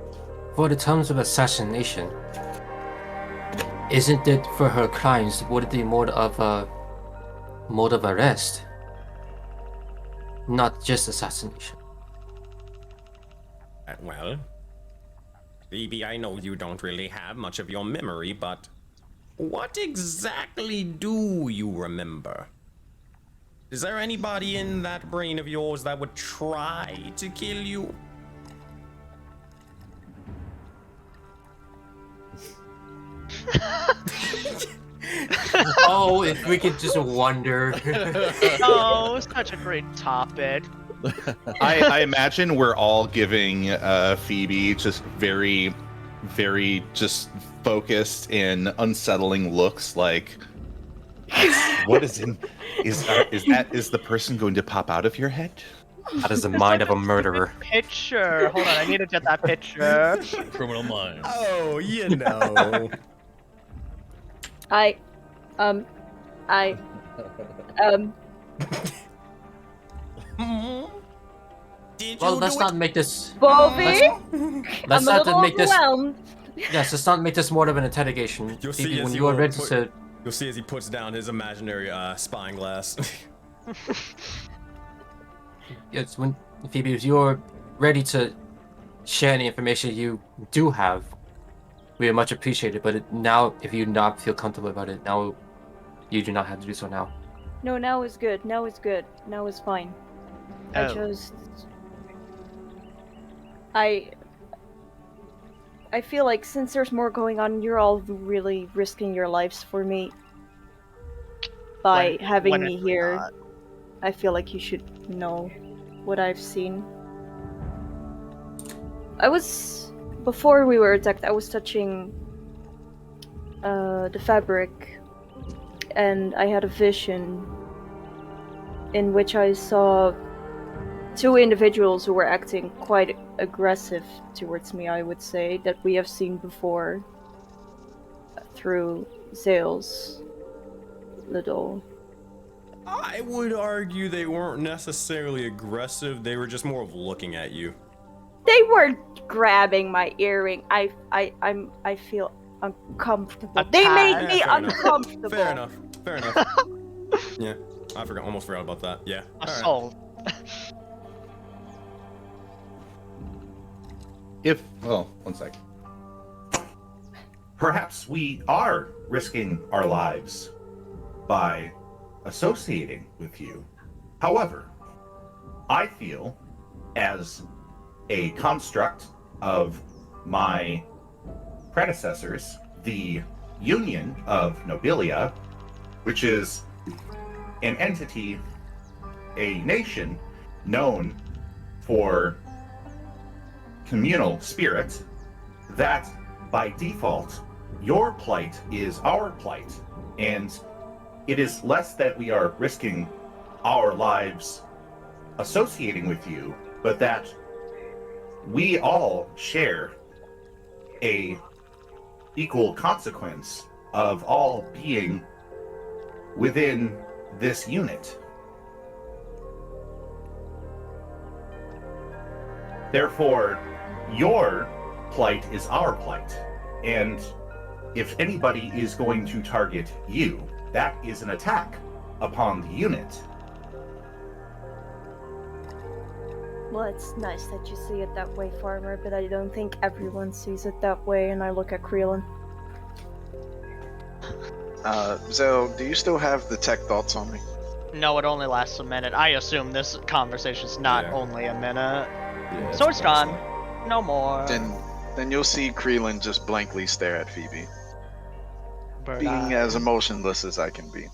For the terms of assassination, isn't it for her crimes, would it be more of a mode of arrest? Not just assassination. Well, Phoebe, I know you don't really have much of your memory, but what exactly do you remember? Is there anybody in that brain of yours that would try to kill you? Oh, if we could just wonder. Oh, such a great topic. I imagine we're all giving Phoebe just very, very just focused and unsettling looks. Like, what is in? Is the person going to pop out of your head? That is the mind of a murderer. Picture. Hold on, I need to get that picture. Criminal minds. Oh, you know. Did Well, you let's do not it? make this. Bobby, Let's I'm a not little make this. overwhelmed. Yes, let's not make this more of an interrogation. You'll see Phoebe, as when you you are will ready put- to You'll see as he puts down his imaginary spying glass. It's when Phoebe, if you're ready to share any information you do have, we would much appreciate it. But now, if you not feel comfortable about it, now you do not have to do so now. No, now is good. Now is good. Now is fine. Oh. I feel like since there's more going on, you're all really risking your lives for me by having me here. Not. I feel like you should know what I've seen. Before we were attacked, I was touching the fabric, and I had a vision in which I saw two individuals who were acting quite aggressive towards me, I would say, that we have seen before through Zale's little... I would argue they weren't necessarily aggressive, they were just more of looking at you. They were grabbing my earring. I feel uncomfortable. They made me fair enough. uncomfortable. Fair enough. Yeah, almost forgot about that. Yeah. All right. Assault. One sec. Perhaps we are risking our lives by associating with you. However, I feel, as a construct of my predecessors, the Union of Nobilia, which is an entity, a nation known for communal spirit, that by default, your plight is our plight. And it is less that we are risking our lives associating with you, but that we all share a equal consequence of all being within this unit. Therefore, your plight is our plight, and if anybody is going to target you, that is an attack upon the unit. Well, it's nice that you see it that way, Farmer, but I don't think everyone sees it that way, and I look at Creelin. Zell, do you still have the tech thoughts on me? No, it only lasts a minute. I assume this conversation's not only a minute. Yeah, So it's gone. No more. Then you'll see Creelin just blankly stare at Phoebe, But, being as emotionless as I can be.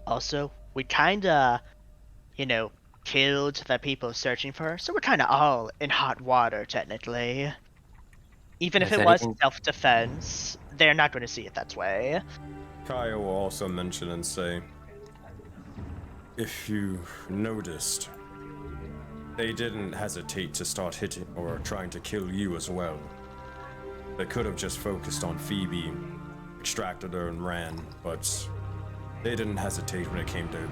Also, we kinda, killed the people searching for her, so we're kinda all in hot water, technically. Even if Is it was anything- self-defense, they're not going to see it that way. Kaya will also mention and say, if you noticed, they didn't hesitate to start hitting or trying to kill you as well. They could have just focused on Phoebe, extracted her and ran, but they didn't hesitate when it came to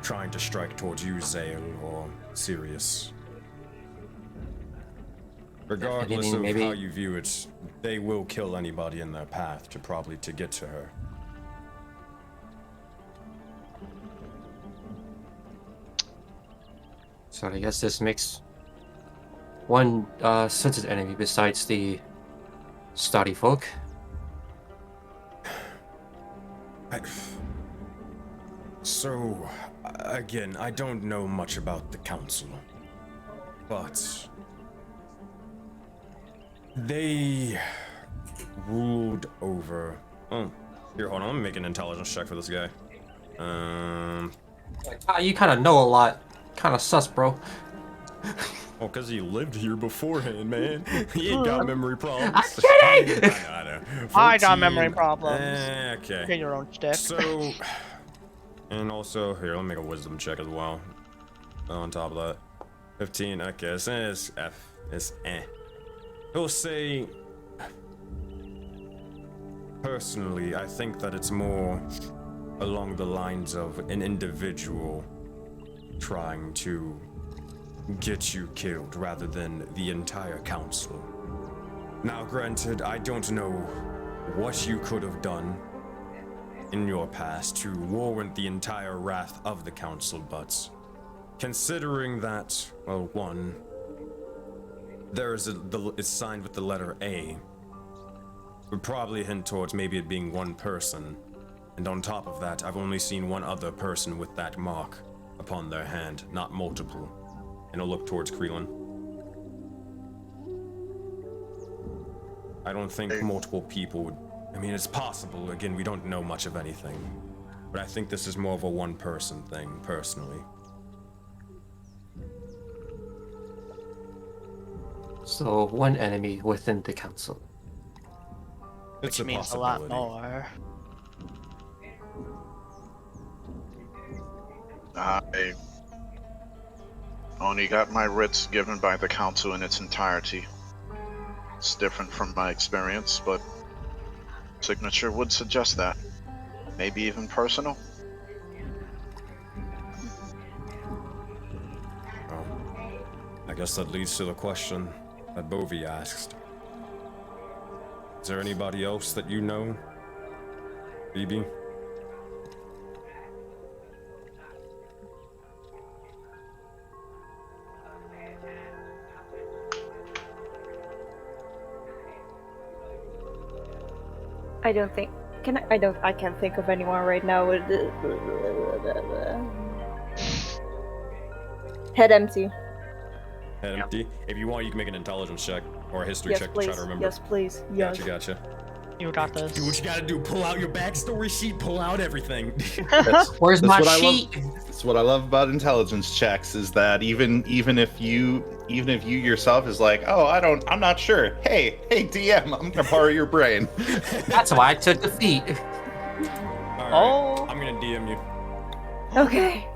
trying to strike towards you, Zale, or Sirius. Regardless of maybe- how you view it, they will kill anybody in their path to get to her. So I guess this makes one sensitive enemy besides the Starry folk. So, again, I don't know much about the council, but they ruled over. Oh, here, hold on. Let me make an intelligence check for this guy. You kind of know a lot. Kind of sus, bro. Well, because he lived here beforehand, man. He ain't got memory problems. I'm kidding! I know. I got 14. memory problems. Okay. Get your own stick. So, and also, here, let me make a wisdom check as well. On top of that. 15, okay, it's F. It's eh. He'll say, personally, I think that it's more along the lines of an individual trying to get you killed rather than the entire council. Now, granted, I don't know what you could have done in your past to warrant the entire wrath of the council, but considering that, well, one, there is it's signed with the letter A, would probably hint towards maybe it being one person. And on top of that, I've only seen one other person with that mark upon their hand, not multiple. And I'll look towards Creelan. I don't think multiple people would... I mean, it's possible. Again, we don't know much of anything. But I think this is more of a one-person thing, personally. So, one enemy within the council. It's Which means a lot more. I only got my writs given by the council in its entirety. It's different from my experience, but signature would suggest that. Maybe even personal. Oh, I guess that leads to the question that Bovi asked. Is there anybody else that you know, Phoebe? I don't think. I can't think of anyone right now. Head empty. Head empty? If you want, you can make an intelligence check or a history Yes, check please. to try to remember. Yes, please. Yes. Gotcha. You got this. Do what you gotta do. Pull out your backstory sheet. Pull out everything. Where's my what sheet? That's what I love about intelligence checks is that even if you yourself is like, oh, I'm not sure. Hey DM, I'm gonna borrow your brain. That's why I took the feat. All right. Oh. I'm gonna DM you. Okay.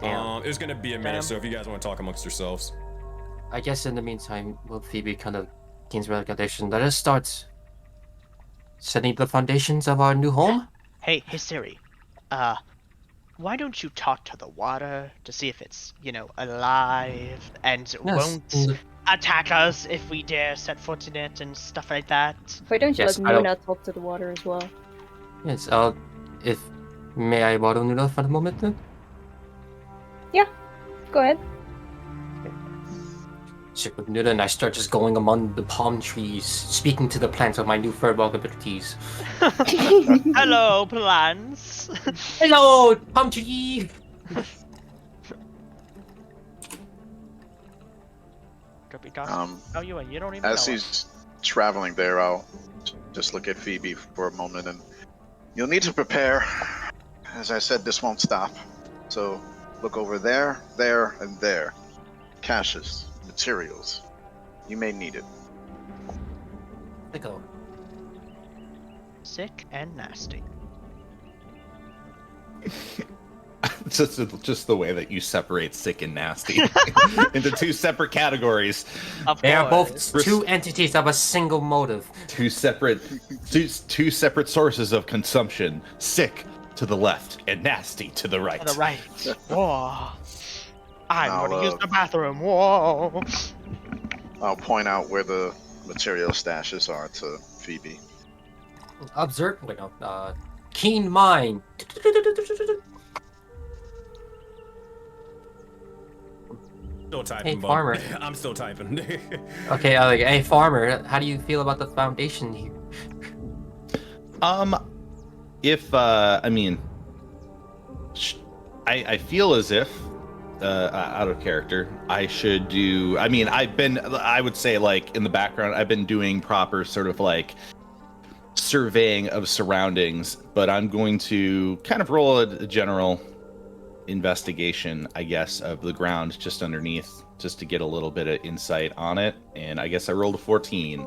It's gonna be a minute, so if you guys want to talk amongst yourselves. I guess in the meantime, while Phoebe kind of gains relegation, let us start setting the foundations of our new home. Hey Siri. Why don't you talk to the water to see if it's, alive and won't attack us if we dare set foot in it and stuff like that? Why don't you Yes, let Nuna talk to the water as well? Yes, may I borrow Nuna for a moment then? Go ahead. Sit with Nuna and I start just going among the palm trees, speaking to the plants of my new furball abilities. Hello, plants. Hello, palm tree! Oh, you don't even As know he's traveling there, I'll just look at Phoebe for a moment, and you'll need to prepare. As I said, this won't stop. So look over there, there, and there. Caches, materials. You may need it. Go. Sick and nasty. just the way that you separate sick and nasty into two separate categories. They are both two entities of a single motive. Two separate sources of consumption. Sick to the left and nasty to the right. To the right. Whoa. I'm gonna use the bathroom. Whoa. I'll point out where the material stashes are to Phoebe. Observe. Keen mind. Still typing, Hey, bud. farmer. I'm still typing. Okay, hey farmer, how do you feel about the foundation here? I feel as if out of character I should do. I would say like in the background I've been doing proper sort of like surveying of surroundings, but I'm going to kind of roll a general investigation, I guess, of the ground just underneath, just to get a little bit of insight on it. And I guess I rolled a 14.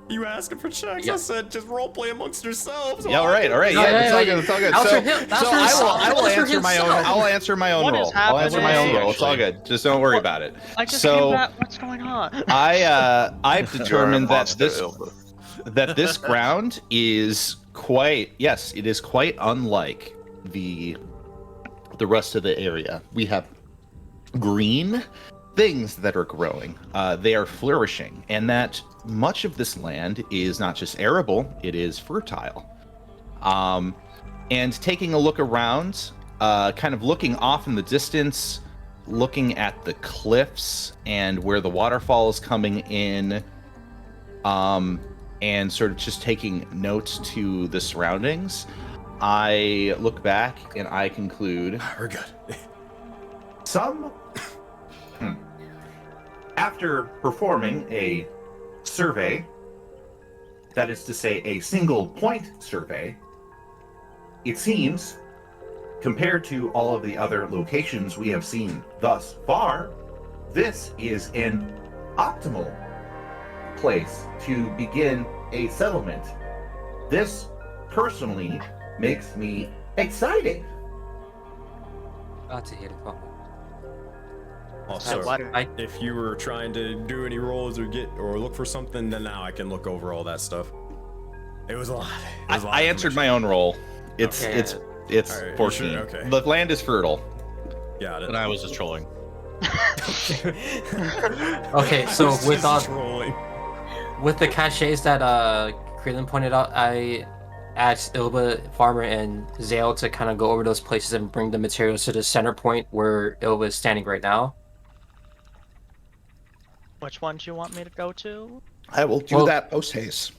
You asking for checks? Yeah. I said just roleplay amongst yourselves. Yeah, all right. Yeah, it's all good. It's all good. I'll answer my own What roll. is I'll answer my own happening? roll. It's all good. Just don't worry about it. I just So- came back. What's going on? I've determined that Monster this ground is quite unlike the rest of the area. We have green things that are growing. They are flourishing, and that much of this land is not just arable, it is fertile. And taking a look around, kind of looking off in the distance, looking at the cliffs and where the waterfall is coming in, and sort of just taking notes to the surroundings, I look back and I conclude... We're good. After performing a survey, that is to say a single point survey, it seems, compared to all of the other locations we have seen thus far, this is an optimal place to begin a settlement. This personally makes me excited. Glad to hear it, Papa. Also, I- if you were trying to do any rolls or look for something, then now I can look over all that stuff. It was a lot. It was a lot I of answered my own roll. It's Okay. it's All right, you 14. sure? Okay. The land is fertile. Got it. And I was just trolling. Okay, so with Just rolling. with the caches that Krillin pointed out, I asked Ilba, Farmer, and Zale to kind of go over those places and bring the materials to the center point where Ilba is standing right now. Which one do you want me to go to? I will do Well- that post haste.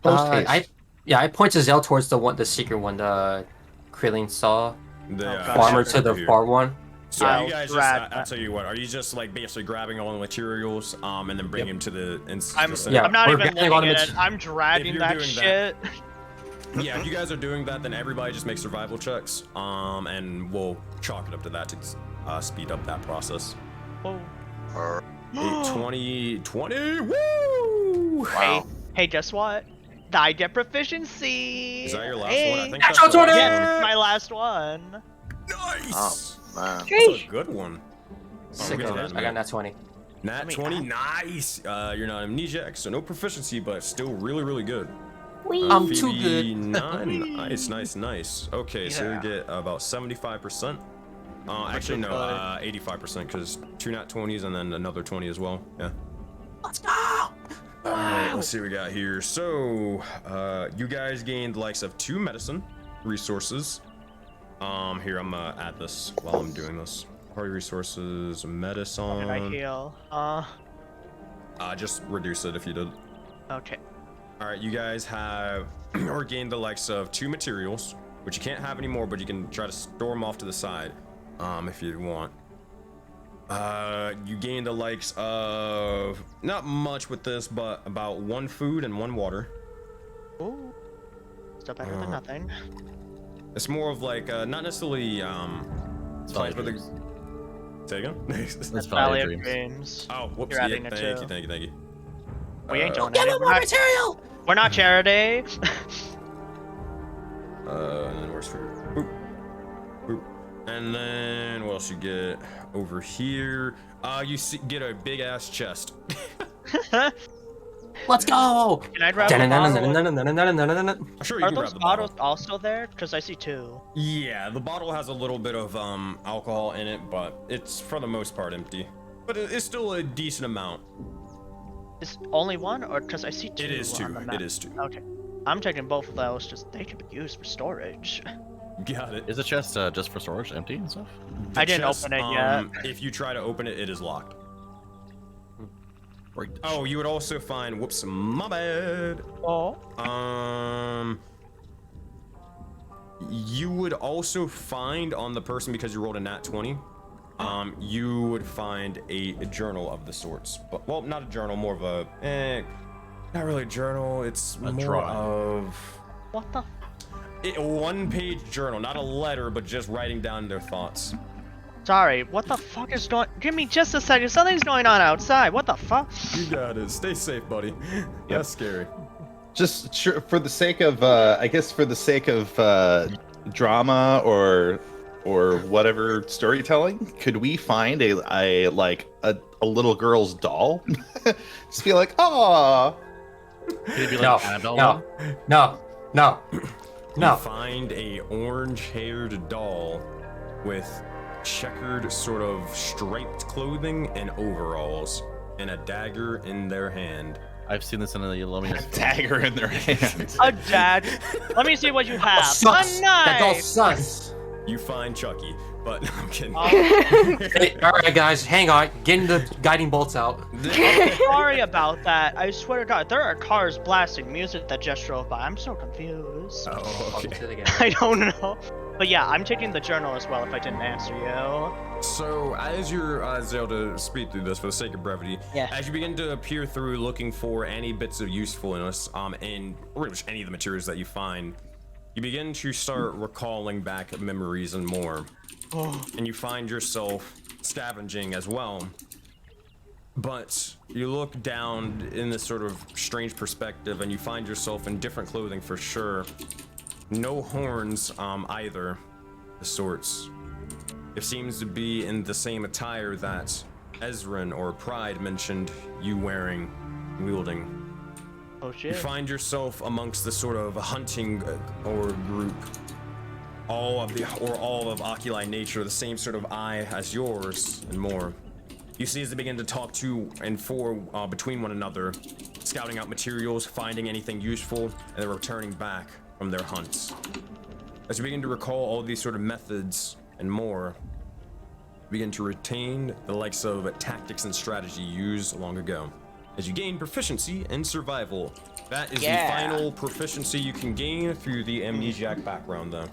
Post haste. I point to Zale towards the secret one the Krillin saw. The, Farmer chapter to the here. far one. So I'll you guys just, grab I'll tell you what, are you just like basically grabbing all the materials, and then bringing them to the center? Yeah, I'm not we're even gathering all looking the at it. I'm dragging you're that doing shit. that- Yeah, if you guys are doing that, then everybody just make survival checks, and we'll chalk it up to that to speed up that process. Oh. Or, 20, woo! Hey, hey, guess what? I get proficiency. Is that your last hey. one? I think Natural that's the last 20! Yeah, one. my last one. Nice! oh, man. That's Sheesh. a good one. Sick get of to it. that in a I got minute. nat 20. Nat Let me 20, nice! You're not amnesiac, so no proficiency, but still really, really good. Wee. I'm too good. 59. Nice. Okay, so you Yeah. get about 75%. Actually, no, 85%, because 2 nat 20s and then another 20 as well. Yeah. Let's go! Alright, let's see what we got here. So, you guys gained the likes of 2 medicine resources. Here, I'm gonna add this while I'm doing this. Party resources, medicine. Did I heal? Just reduce it if you did. Okay. Alright, you guys have or gained the likes of 2 materials, which you can't have anymore, but you can try to store them off to the side, if you want. You gained the likes of, not much with this, but about 1 food and 1 water. Ooh. Still better than nothing. It's more of like, not necessarily, plants, but the... Say again? That's Valley Valley of Dreams. Oh, whoops, You're yeah, adding it too. thank you. We ain't doing Get it. more material! We're not charity. And then where's food? Boop. Boop. And then what else you get over here? Get a big ass chest. Let's go! Can I grab a bottle? I'm sure you Are can grab those the bottles bottle. also there? Because I see 2. Yeah, the bottle has a little bit of alcohol in it, but it's for the most part empty. But it's still a decent amount. Is only 1, or because I see 2? It is 2. on the map? It is 2. Okay. I'm taking both of those. Just they could be used for storage. Got it. Is the chest just for storage, empty and stuff? The I didn't open it yet. If you try to open it, it is locked. Right. Oh, you would also find. Whoops, my bad. Oh. You would also find on the person, because you rolled a nat 20. You would find a journal of the sorts, but well, not a journal, more of a, not really a journal. It's more drawing. of What the? a 1-page journal, not a letter, but just writing down their thoughts. Sorry. What the fuck is going? Give me just a second. Something's going on outside. What the fuck? You got it. Stay safe, buddy. That's scary. Just for the sake of, I guess, for the sake of drama or whatever storytelling, could we find a little girl's doll? Just be like, oh. Could it be No, like Annabelle? no. You find a orange-haired doll with checkered sort of striped clothing and overalls, and a dagger in their hand. I've seen this in the Illuminous. Dagger in their hand. A dagger. Let me see what you have. Sus. A That's all knife. sus. You find Chucky, but I'm kidding. Hey, all right, guys, hang on. Getting the guiding bolts out. Sorry about that. I swear to God, there are cars blasting music that just drove by. I'm so confused. Oh, Welcome okay. to the game. I don't know. But yeah, I'm taking the journal as well if I didn't answer you. So, as you're able to speed through this for the sake of brevity, Yeah. as you begin to peer through looking for any bits of usefulness, in pretty much any of the materials that you find, you begin to start recalling back memories and more. And you find yourself scavenging as well. But you look down in this sort of strange perspective and you find yourself in different clothing for sure. No horns either, the sorts. It seems to be in the same attire that Ezrin or Pride mentioned you wielding. Oh You shit. find yourself amongst the sort of hunting or group, all of Oculi nature, the same sort of eye as yours and more. You see as they begin to talk to and for between one another, scouting out materials, finding anything useful, and then returning back from their hunts. As you begin to recall all these sort of methods and more, you begin to retain the likes of tactics and strategy used long ago. As you gain proficiency in survival, that is the final proficiency you can gain through the amnesiac background, though.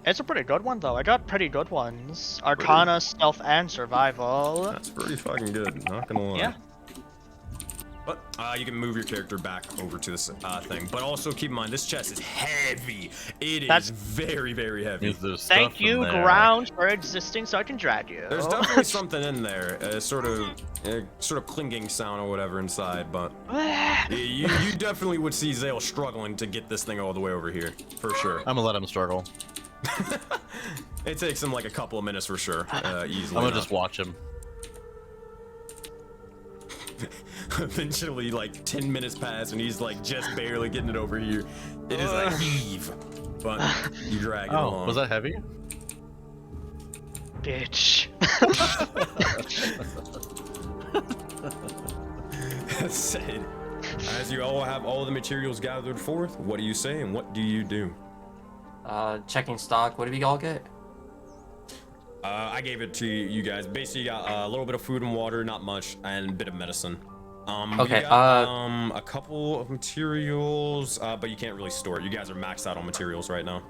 It's a pretty good one though. I got pretty good ones. Arcana, stealth, and survival. That's pretty fucking good, not gonna lie. Yeah. But you can move your character back over to this thing. But also keep in mind, this chest is heavy. That's very, very heavy. There's stuff Thank in you, there. ground, for existing so I can drag you. There's definitely something in there, a sort of clinging sound or whatever inside. But you definitely would see Zale struggling to get this thing all the way over here, for sure. I'm gonna let him struggle. It takes him like a couple of minutes for sure, easily. I'm gonna enough. just watch him. Eventually, like 10 minutes pass, and he's like just barely getting it over here. It is a heave, but you drag it along. Was that heavy? Bitch. That said, as you all have all the materials gathered forth, what do you say and what do you do? Checking stock. What did we all get? I gave it to you guys. Basically, you got a little bit of food and water, not much, and a bit of medicine. Okay, You got, a couple of materials, but you can't really store it. You guys are maxed out on materials right now.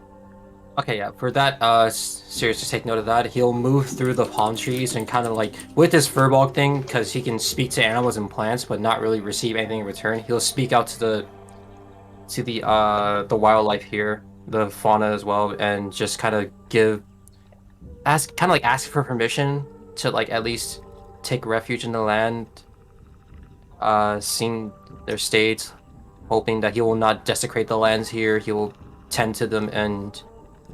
Okay, yeah. For that, Sirius, just take note of that. He'll move through the palm trees and kind of like with his furball thing, because he can speak to animals and plants, but not really receive anything in return. He'll speak out to the wildlife here, the fauna as well, and just kind of ask for permission to like at least take refuge in the land, seeing their states, hoping that he will not desecrate the lands here. He will tend to them and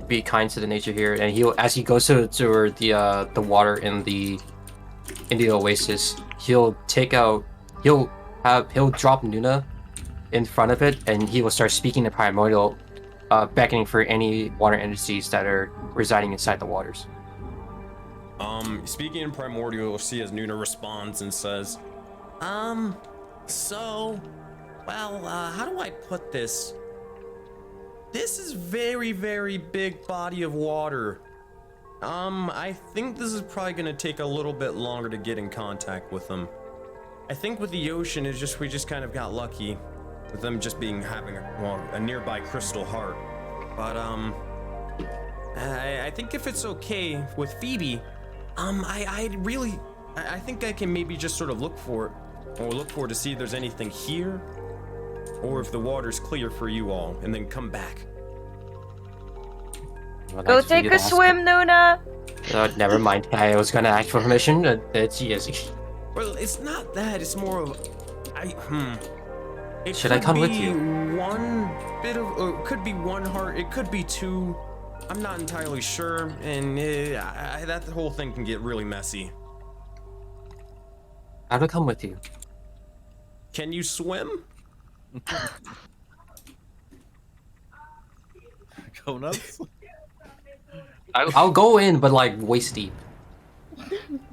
be kind to the nature here. And he'll, as he goes to the water in the oasis, he'll drop Nuna in front of it, and he will start speaking to Primordial, beckoning for any water entities that are residing inside the waters. Speaking in Primordial, you'll see as Nuna responds and says, how do I put this? This is very, very big body of water. I think this is probably gonna take a little bit longer to get in contact with them. I think with the ocean, we just kind of got lucky with them just having a nearby crystal heart. But, I think if it's okay with Phoebe, I think I can maybe just sort of look for to see if there's anything here, or if the water's clear for you all, and then come back. Well, Go thanks for take you a asking. swim, Nuna. Never mind. I was gonna ask for permission. It's easy. Well, it's not that. It's more of, It Should I could come with be you? One bit of, it could be one heart. It could be two. I'm not entirely sure, and that whole thing can get really messy. I will come with you. Can you swim? Go nuts. I'll go in, but like waist deep.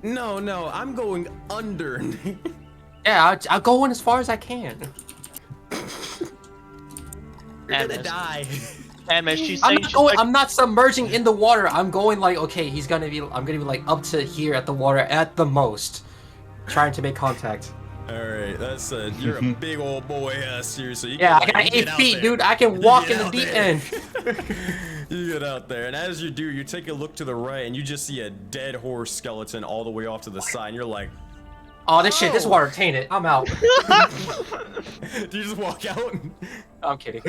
No, I'm going under. Yeah, I'll go in as far as I can. You're gonna die. And she's I'm saying not she's going. like, I'm not submerging in the water. I'm going like, okay, I'm gonna be like up to here at the water at the most, trying to make contact. All right, that's you're a big old boy. Seriously. Yeah, I got 8 feet, dude. I can walk in the deep end. You get out there, and as you do, you take a look to the right, and you just see a dead horse skeleton all the way off to the side, and you're like, Oh, this water tainted. I'm out. do you just walk out? I'm kidding.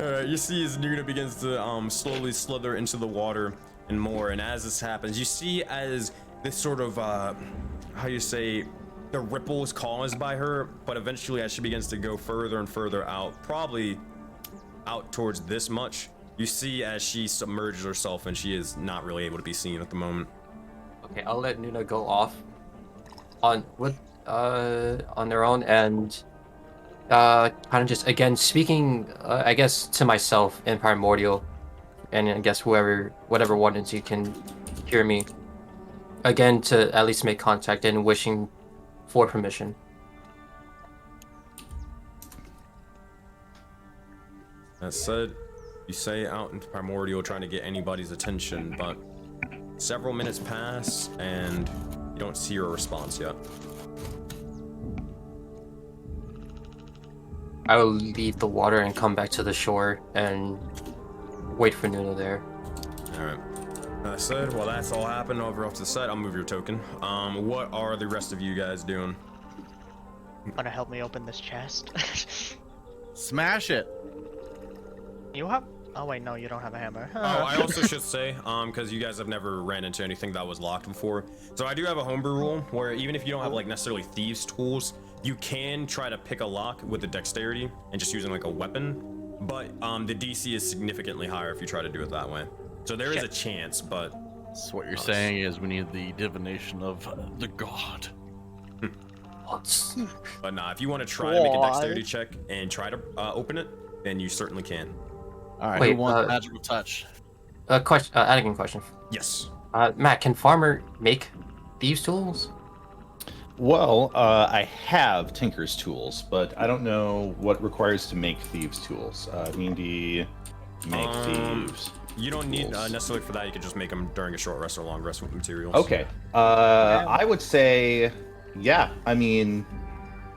Alright, you see as Nuna begins to slowly slither into the water and more, and as this happens, you see as this sort of, how you say, the ripple is caused by her, but eventually as she begins to go further and further out, probably out towards this much, you see as she submerges herself and she is not really able to be seen at the moment. Okay, I'll let Nuna go off on their own, and kind of just again speaking, I guess to myself in primordial, and I guess whatever one you can hear me again to at least make contact and wishing for permission. That said, you say out into primordial trying to get anybody's attention, but several minutes pass and you don't see her response yet. I will leave the water and come back to the shore and wait for Nuna there. Alright. That said, well, that's all happened over off to the side. I'll move your token. What are the rest of you guys doing? wanna help me open this chest? Smash it. You have? Oh wait, no, you don't have a hammer. Oh, I also should say, because you guys have never ran into anything that was locked before. So I do have a homebrew rule where even if you don't have like necessarily thieves tools, you can try to pick a lock with the dexterity and just using like a weapon. But the DC is significantly higher if you try to do it that way. So there is a chance, but. So what you're saying is we need the divination of the god. But nah, if you want to try to make a dexterity check and try to open it, then you certainly can. All right, Wait, who wants magical touch? Adding a question. Yes. Matt, can Farmer make thieves tools? Well, I have Tinker's tools, but I don't know what requires to make thieves tools. Mindy, make thieves. You don't need necessarily for that. You can just make them during a short rest or long rest with materials. Okay. I would say, yeah. I mean,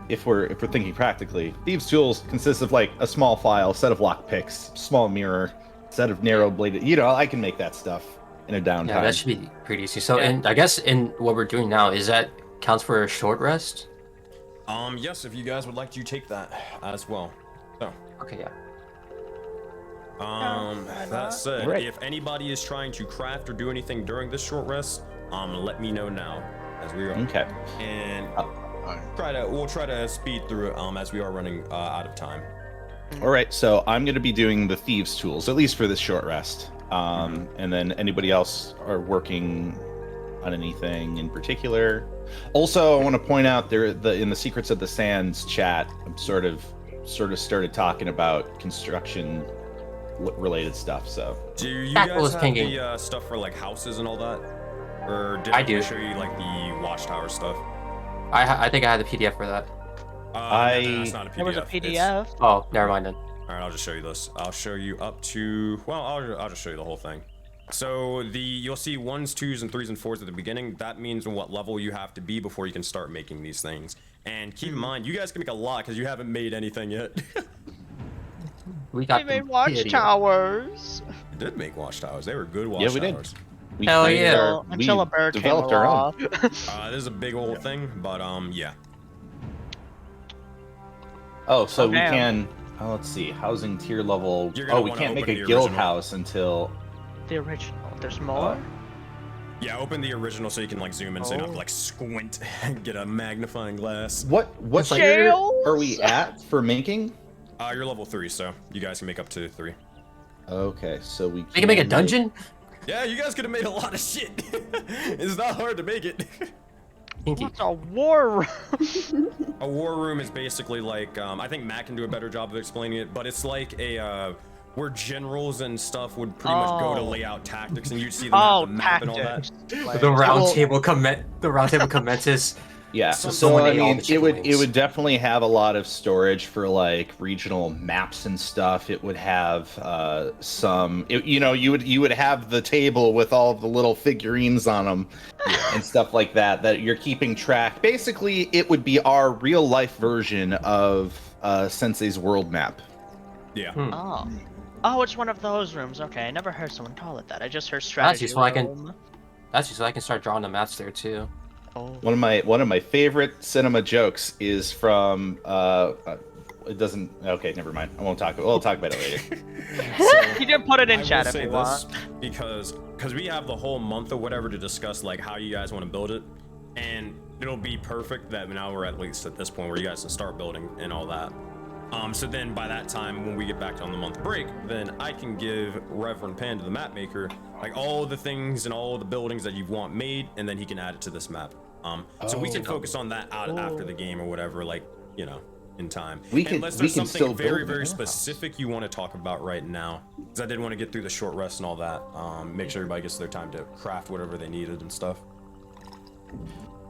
if we're thinking practically, thieves tools consists of like a small file, set of lock picks, small mirror, set of narrow bladed. You know, I can make that stuff in a downtime. Yeah, that should be pretty easy. So, and I guess in what we're doing now, is that counts for a short rest? Yes, if you guys would like to take that as well. So. Okay, yeah. That said, if anybody is trying to craft or do anything during this short rest, let me know now, as we are. Okay. And we'll try to speed through it, as we are running out of time. All right, so I'm going to be doing the thieves tools, at least for this short rest. And then anybody else are working on anything in particular. Also, I want to point out in the Secrets of the Sands chat, I'm sort of started talking about construction related stuff. So do you guys have the stuff for like houses and all that, or did I show you like the watchtower stuff? I think I had the PDF for that. No, it's not a PDF. There was a PDF. Oh, never mind then. All right, I'll just show you this. I'll show you up to. Well, I'll just show you the whole thing. So you'll see 1s, 2s, and 3s and 4s at the beginning. That means what level you have to be before you can start making these things. And keep in mind, you guys can make a lot because you haven't made anything yet. We made watchtowers. We did make watchtowers. They were good watchtowers. Yeah, we did. Hell yeah. Until a bird developed came our along. own. This is a big old thing, but yeah. Oh, so we can. Oh, let's see. Housing tier level. Oh, we can't make a guild house until the original. There's more. Yeah, open the original so you can like zoom in, so you don't have to like squint and get a magnifying glass. What tier are we at for making? You're level 3, so you guys can make up to 3. Okay, so we can make a dungeon? Yeah, you guys could have made a lot of shit. It's not hard to make it. What's a war room? A war room is basically like, I think Matt can do a better job of explaining it, but it's like a where generals and stuff would pretty much go to layout tactics, and you'd see them at the map and all that. Like, The round table commences. Yeah, So so I eliminate all mean, the it chicken would wings. definitely have a lot of storage for like regional maps and stuff. It would have you would have the table with all of the little figurines on them and stuff like that you're keeping track. Basically, it would be our real life version of Sensei's world map. Yeah. Oh, it's one of those rooms. Okay, I never heard someone call it that. I just heard strategy useful. I can- room. That's just so I can start drawing the maps there too. Oh. One of my favorite cinema jokes is from it doesn't. Okay, never mind. I won't talk. We'll talk about it later. You can put it in I chat will if say you this want. because we have the whole month or whatever to discuss like how you guys want to build it, and it'll be perfect that now we're at least at this point where you guys can start building and all that. So then by that time when we get back on the month break, then I can give Reverend Panda, the map maker, like all the things and all the buildings that you want made, and then he can add it to this map. So we can focus on that after the game or whatever, like, you know, in time. Unless there's something very specific you want to talk about right now, because I did want to get through the short rest and all that. Make sure everybody gets their time to craft whatever they needed and stuff.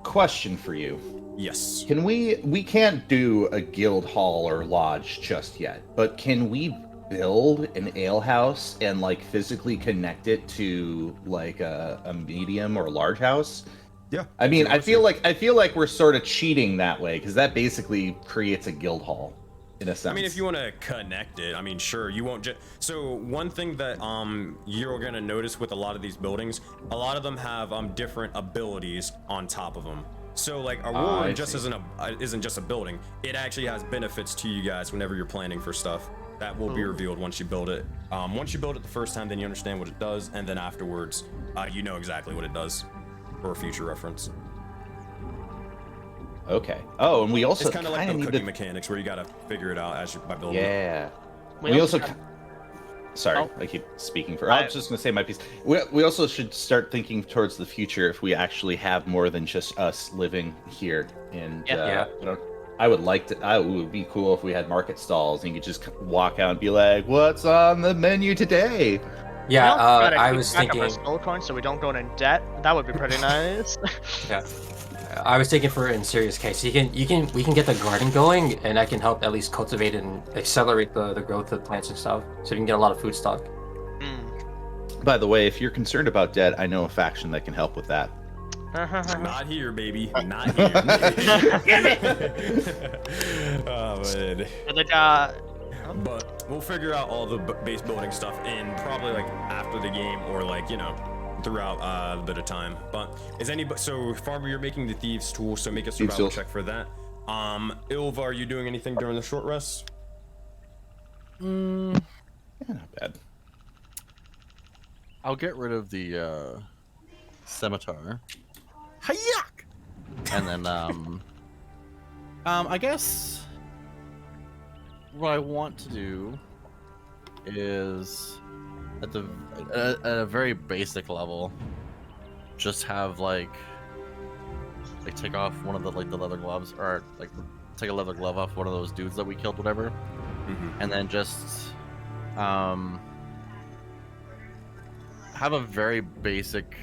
Question for you. Yes. Can we can't do a guild hall or lodge just yet, but can we build an alehouse and like physically connect it to like a medium or large house? Yeah. I mean, I feel like we're sort of cheating that way, because that basically creates a guild hall in a sense. I mean, if you want to connect it, I mean, sure, you won't just. So one thing that you're gonna notice with a lot of these buildings, a lot of them have different abilities on top of them. So like Aurora just isn't just a building. It actually has benefits to you guys whenever you're planning for stuff. That will be revealed once you build it. Once you build it the first time, then you understand what it does, and then afterwards, you know exactly what it does for future reference. Okay. Oh, and we also It's kind of like the need cooking to... mechanics where you gotta figure it out as by building it. Yeah. We also. Sorry, I keep speaking for. I was just gonna say my piece. We also should start thinking towards the future if we actually have more than just us living here. And you know, I would like to. It would be cool if we had market stalls and you could just walk out and be like, "What's on the menu today?" Yeah, Gotta I keep was track of thinking. our soul coins so we don't go in debt. That would be pretty nice. Yeah, I was thinking for in serious case, we can get the garden going, and I can help at least cultivate and accelerate the growth of plants and stuff, so we can get a lot of food stock. By the way, if you're concerned about debt, I know a faction that can help with that. Not here, baby. Not here. Oh man. But we'll figure out all the base building stuff in probably like after the game or like, you know, throughout a bit of time. But is anybody, so Farmer, you're making the thieves tool, so make a survival check for that. Ilva, are you doing anything during the short rest? Yeah, not bad. I'll get rid of the scimitar. Hayak! And then I guess what I want to do is at a very basic level, just have like take off one of the the leather gloves, or like take a leather glove off one of those dudes that we killed, whatever, and then just have a very basic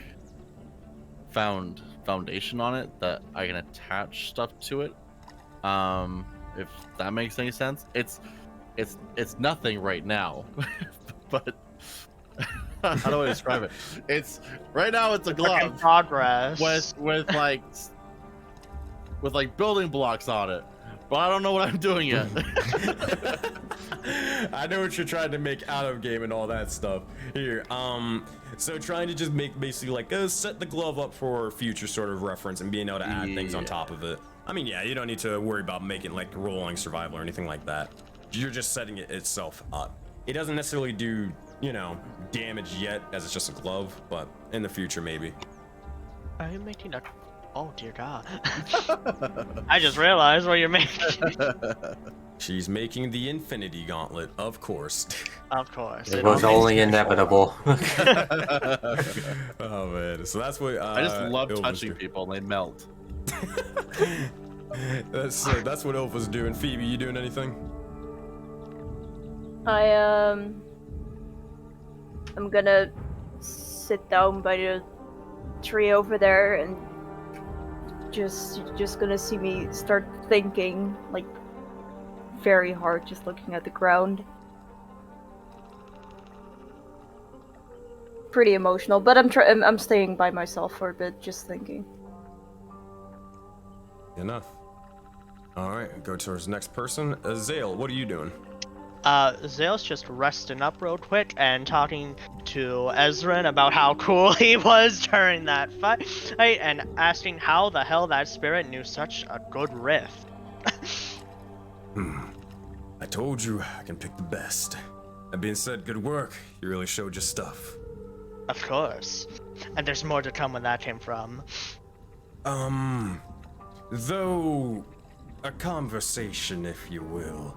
foundation on it that I can attach stuff to it. If that makes any sense. It's nothing right now, but how do I describe it? It's right now it's a glove in progress with building blocks on it, but I don't know what I'm doing yet. I know what you're trying to make out of game and all that stuff. Here, so trying to just make basically like set the glove up for future sort of reference and being able to add things on top of it. I mean, yeah, you don't need to worry about making like rolling survival or anything like that. You're just setting it itself up. It doesn't necessarily do, you know, damage yet, as it's just a glove, but in the future maybe. Are you making a? Oh dear God! I just realized what you're making. She's making the Infinity Gauntlet, of course. Of course. It was only inevitable. Oh man, so that's what I just love Ilva's touching doing. people and they melt. That's what Ilva's doing. Phoebe, you doing anything? I I'm gonna sit down by the tree over there and just gonna see me start thinking, like, very hard, just looking at the ground. Pretty emotional, but I'm staying by myself for a bit, just thinking. Enough. Alright, go towards the next person. Zale, what are you doing? Zale's just resting up real quick and talking to Ezrin about how cool he was during that fight, and asking how the hell that spirit knew such a good riff. I told you I can pick the best. That being said, good work. You really showed your stuff. Of course. And there's more to come when that came from. Though, a conversation, if you will,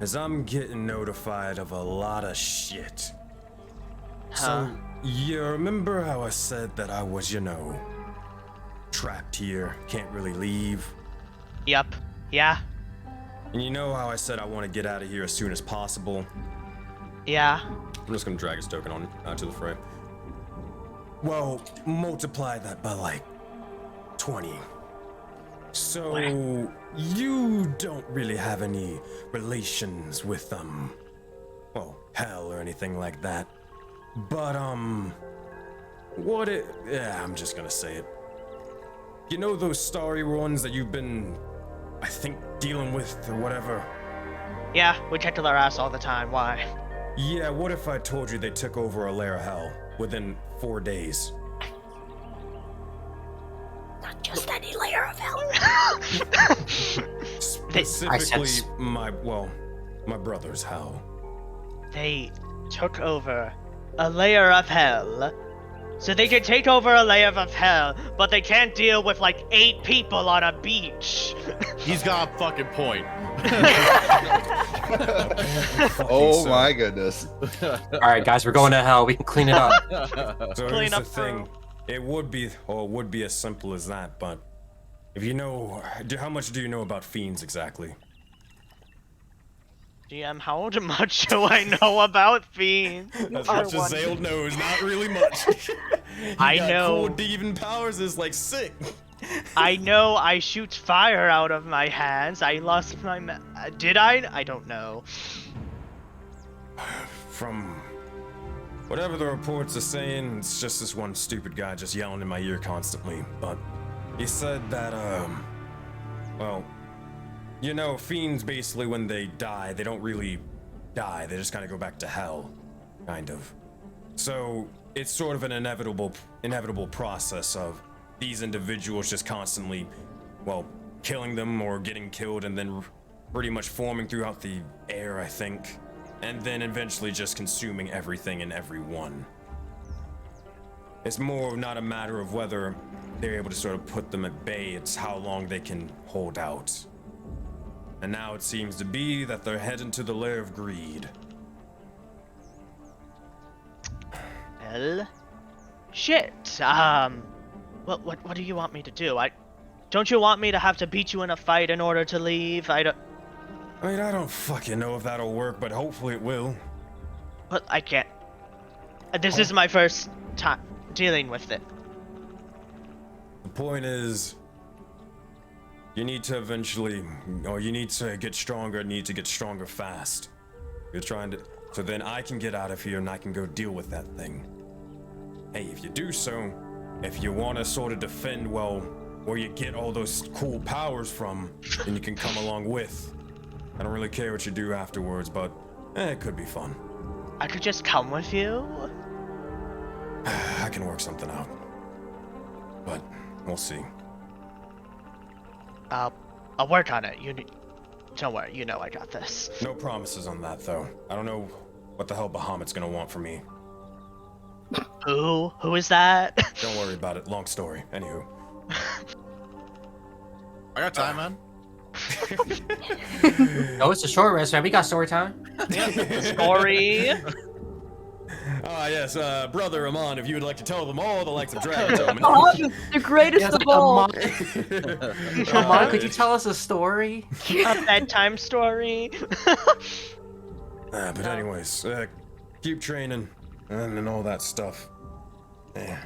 as I'm getting notified of a lot of shit. Huh? So, you remember how I said that I was, trapped here, can't really leave? Yep. Yeah. And you know how I said I want to get out of here as soon as possible? Yeah. I'm just gonna drag his token on to the fray. Well, multiply that by like 20. So you don't really have any relations with well, hell or anything like that. But I'm just gonna say it. You know those starry ones that you've been, I think, dealing with or whatever? Yeah, we kick their ass all the time. Why? Yeah, what if I told you they took over a lair of hell within 4 days? Not just any layer of hell. Specifically, my brother's hell. They took over a layer of hell. So they can take over a layer of hell, but they can't deal with like 8 people on a beach. He's got a fucking point. Oh my goodness. Alright, guys, we're going to hell. We can clean it up. So Clean here's up, the thing. It would be as simple as that, but if you know, how much do you know about fiends exactly? GM, how much do I know about fiends? As much as Zale knows, not really much. I know. Cool demon powers is like sick. I know I shoot fire out of my hands. I lost my did I? I don't know. From whatever the reports are saying, it's just this one stupid guy just yelling in my ear constantly. But he said that, well, fiends basically when they die, they don't really die. They just kind of go back to hell, kind of. So it's sort of an inevitable process of these individuals just constantly, well, killing them or getting killed and then pretty much forming throughout the air, I think. And then eventually just consuming everything and everyone. It's more not a matter of whether they're able to sort of put them at bay, it's how long they can hold out. And now it seems to be that they're heading to the lair of greed. Well, shit. What do you want me to do? Don't you want me to have to beat you in a fight in order to leave? I don't fucking know if that'll work, but hopefully it will. But I can't. This is my first time dealing with it. The point is, you need to eventually, or you need to get stronger fast. You're trying to, so then I can get out of here and I can go deal with that thing. Hey, if you do so, if you want to sort of defend, well, where you get all those cool powers from, then you can come along with. I don't really care what you do afterwards, but it could be fun. I could just come with you? I can work something out. But we'll see. I'll work on it. Don't worry, you know I got this. No promises on that, though. I don't know what the hell Bahamut's gonna want from me. Who? Who is that? Don't worry about it. Long story. Anywho. I got time, man. Oh, it's a short rest, man. We got story time. Story. Yes, Brother Amon, if you would like to tell them all the likes of Dragon Tome. The greatest of all. Come on, could you tell us a story? A bedtime story. But anyways, keep training. and all that stuff. Yeah.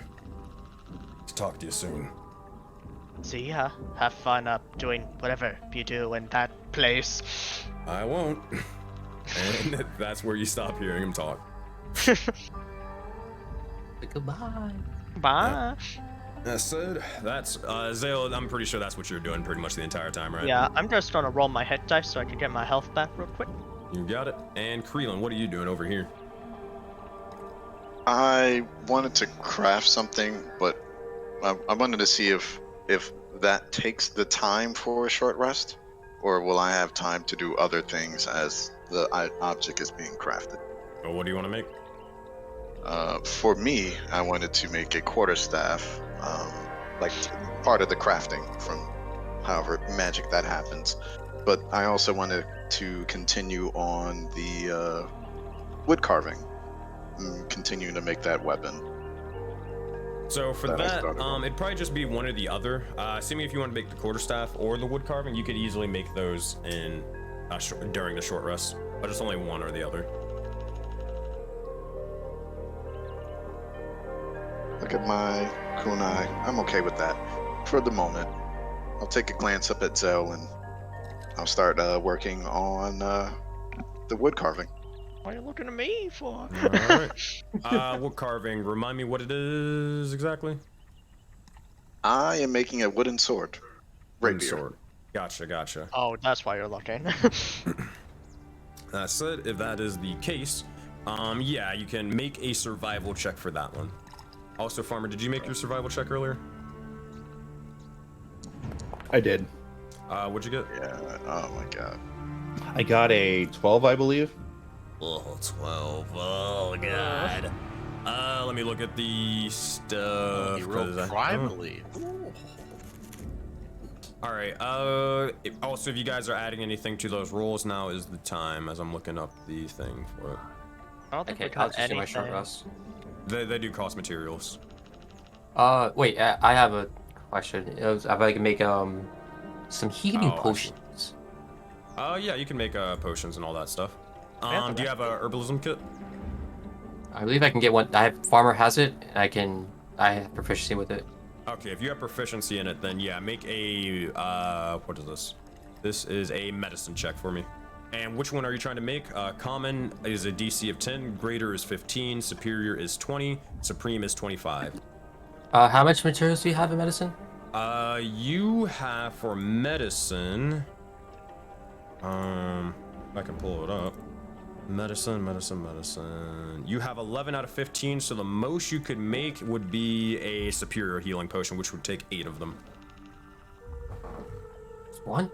Talk to you soon. See ya. Have fun doing whatever you do in that place. I won't. And that's where you stop hearing him talk. Goodbye. Bye. That said, that's Zale. I'm pretty sure that's what you're doing pretty much the entire time, right? Yeah, I'm just gonna roll my hit dice so I can get my health back real quick. You got it. And Creelan, what are you doing over here? I wanted to craft something, but I wanted to see if that takes the time for a short rest, or will I have time to do other things as the object is being crafted. Oh, what do you want to make? For me, I wanted to make a quarterstaff, like part of the crafting from however magic that happens. But I also wanted to continue on the wood carving, continuing to make that weapon. So for that, it'd probably just be one or the other. Assuming if you want to make the quarterstaff or the wood carving, you could easily make those in during the short rest, but it's only one or the other. Look at my kunai. I'm okay with that for the moment. I'll take a glance up at Zell and I'll start working on the wood carving. What are you looking at me for? Alright. Wood carving, remind me what it is exactly? I am making a wooden sword. Wooden Rapier. sword. Gotcha. Oh, that's why you're looking. That said, if that is the case, yeah, you can make a survival check for that one. Also, Farmer, did you make your survival check earlier? I did. What'd you get? Yeah. Oh my god. I got a 12, I believe. Oh, 12. Oh, God. Let me look at the stuff. You rolled 'cause privately. Alright, also, if you guys are adding anything to those rolls, now is the time, as I'm looking up the thing for it. I don't think Okay, we I'll got just do my short anything. rest. They do cost materials. Wait, I have a question. If I can make some healing Oh, I see. potions. Yeah, you can make potions and all that stuff. Yeah, Do you have a herbalism kit? I believe I can get one. Farmer has it, and I have proficiency with it. Okay, if you have proficiency in it, then yeah, make a, what is this? This is a medicine check for me. And which one are you trying to make? Common is a DC of 10, greater is 15, superior is 20, supreme is 25. How much materials do you have in medicine? You have for medicine, if I can pull it up. Medicine. You have 11 out of 15, so the most you could make would be a superior healing potion, which would take 8 of them. One?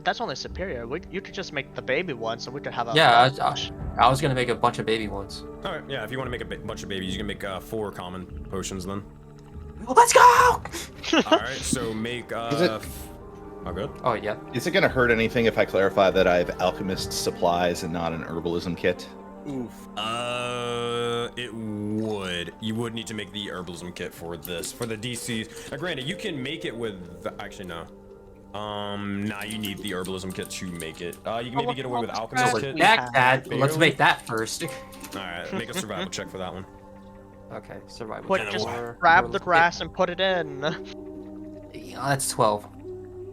That's only superior. You could just make the baby one, so we could have a. Yeah, I was gonna make a bunch of baby ones. All right, yeah, if you want to make a bunch of babies, you can make 4 common potions then. Let's go! All right, so make. Is it- Oh, good. Oh yeah. Is it going to hurt anything if I clarify that I have alchemist supplies and not an herbalism kit? Oof. It would. You would need to make the herbalism kit for this, for the DCs. Now, granted, you can make it with. Actually, no. Nah, you need the herbalism kit to make it. You can maybe get away with alchemist So kit. with that, let's make that first. All right, make a survival check for that one. Okay, survival. Put, check just for grab the herbalism grass and put it in. kit. Yeah, that's 12.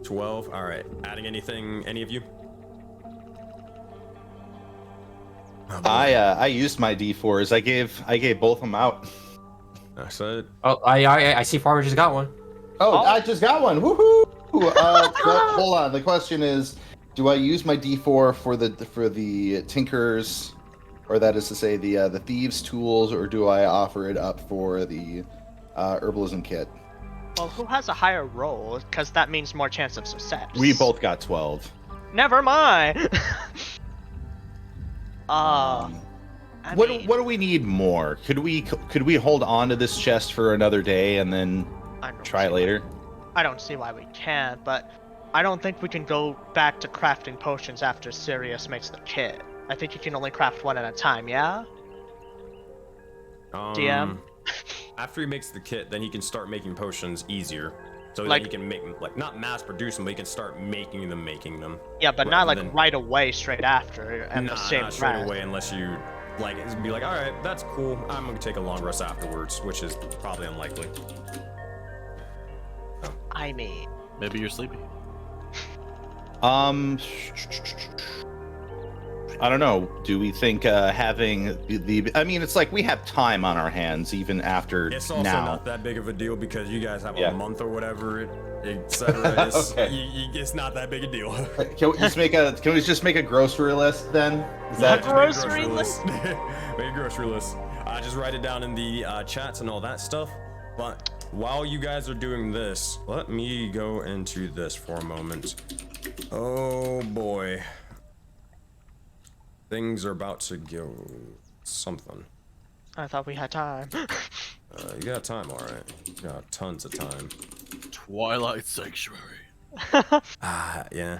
12. All right. Adding anything, any of you? Oh, boy. I used my D4s. I gave both of them out. I said. Oh, I see Farmer just got one. Oh, I just got one. Woohoo! Hold on. The question is, do I use my D4 for the tinkers, or that is to say the thieves' tools, or do I offer it up for the herbalism kit? Well, who has a higher roll? Because that means more chance of success. We both got 12. Never mind. I What mean, do we need more? Could we hold on to this chest for another day and then I don't try see it later? I don't see why we can't, but I don't think we can go back to crafting potions after Sirius makes the kit. I think you can only craft one at a time, yeah? DM? After he makes the kit, then he can start making potions easier. So Like- then he can make, like, not mass produce them, but he can start making them. Yeah, but Rather not like than- right away, straight after, at Nah, the same not straight breath. away unless you like be like, all right, that's cool. I'm gonna take a long rest afterwards, which is probably unlikely. I mean, Maybe you're sleepy. I don't know. Do we think having the? I mean, it's like we have time on our hands even after It's also now. not that big of a deal because you guys have Yeah. a month or whatever, etc. It's, Okay. it's not that big a deal. Can we just make a? Can we just make a grocery list then? Is that? Just make a grocery list? Make a grocery list. Just write it down in the chats and all that stuff. But while you guys are doing this, let me go into this for a moment. Oh boy. Things are about to go something. I thought we had time. You got time, alright. You got tons of time. Twilight Sanctuary. Yeah.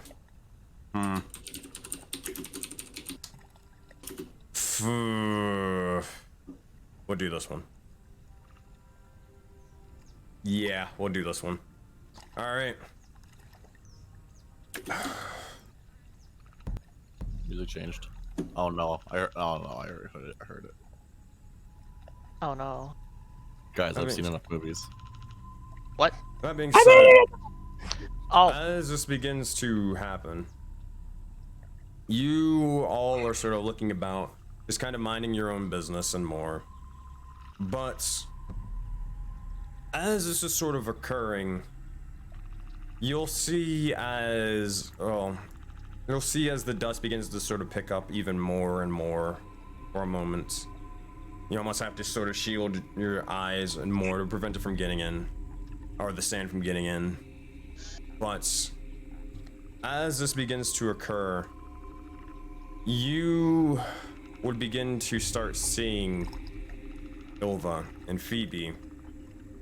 We'll do this one. Yeah, we'll do this one. Alright. Music changed. Oh no! I heard it. Oh no. Guys, I I've mean- seen enough movies. What? That being said, Oh, as this begins to happen, you all are sort of looking about, just kind of minding your own business and more. But as this is sort of occurring, you'll see as the dust begins to sort of pick up even more and more for a moment. You almost have to sort of shield your eyes and more to prevent it from getting in, or the sand from getting in. But as this begins to occur, you would begin to start seeing Ilva and Phoebe.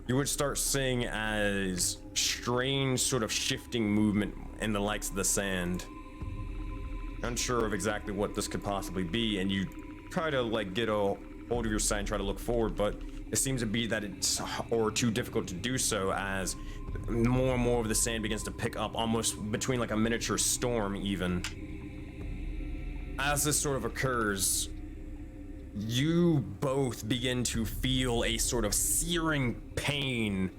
You would start seeing as strange sort of shifting movement in the likes of the sand. Unsure of exactly what this could possibly be, and you try to like get a hold of your sight and try to look forward, but it seems to be that it's too difficult to do so as more and more of the sand begins to pick up, almost between like a miniature storm even. As this sort of occurs, you both begin to feel a sort of searing pain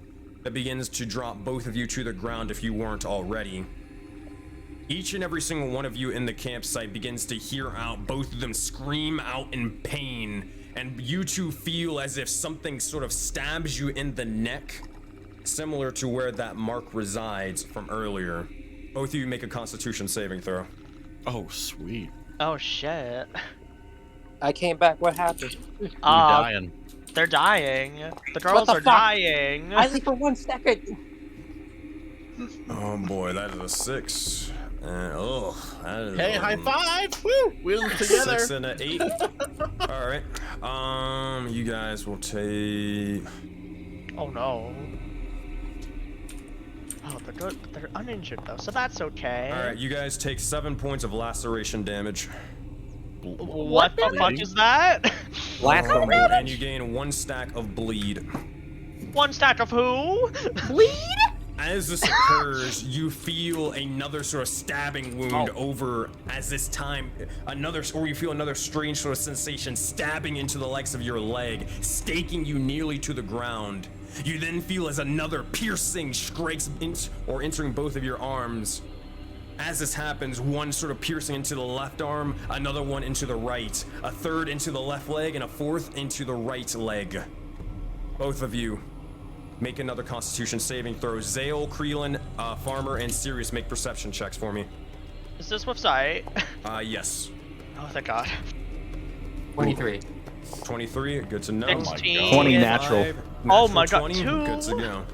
that begins to drop both of you to the ground if you weren't already. Each and every single one of you in the campsite begins to hear out both of them scream out in pain, and you two feel as if something sort of stabs you in the neck, similar to where that mark resides from earlier. Both of you make a Constitution saving throw. Oh sweet. oh shit. I came back. What happened? You're dying. They're dying. The girls the are fuck? dying. I leave for 1 second. Oh boy, that is a 6. And that is Hey, high five! Woo! We're together. 6 and an 8. All right. You guys will take. Oh no. Oh, they're good. They're uninjured though, so that's okay. All right, you guys take 7 points of laceration damage. What the fuck is that? And you gain 1 stack of bleed. 1 stack of who? Bleed? As this occurs, you feel another sort of stabbing wound over as this time you feel another strange sort of sensation stabbing into the likes of your leg, staking you nearly to the ground. You then feel as another piercing strikes entering both of your arms. As this happens, one sort of piercing into the left arm, another one into the right, a third into the left leg, and a fourth into the right leg. Both of you make another Constitution saving throw. Zale, Creelan, Farmer, and Sirius make perception checks for me. Is this with sight? Yes. Oh, thank God. 23. 23, good to know. 16. 20 natural. 5, Oh my God, 20, 2. good to go.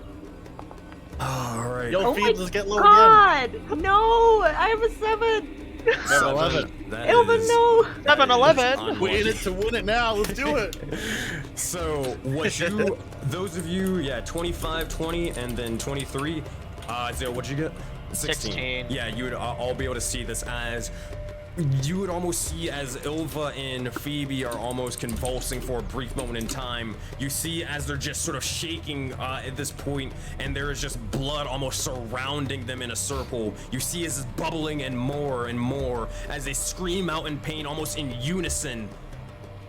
All right. Yo, Oh my Phoebe, let's get low God! No! I have a 7! again. 11. That Elvin, is- no! that 7-11. is We in it to win it now. Let's do it. So, those of you, 25, 20, and then 23. Zale, what'd you get? 16. Yeah, you would all be able to see this as you would almost see as Ilva and Phoebe are almost convulsing for a brief moment in time. You see as they're just sort of shaking at this point, and there is just blood almost surrounding them in a circle. You see as it's bubbling and more as they scream out in pain, almost in unison.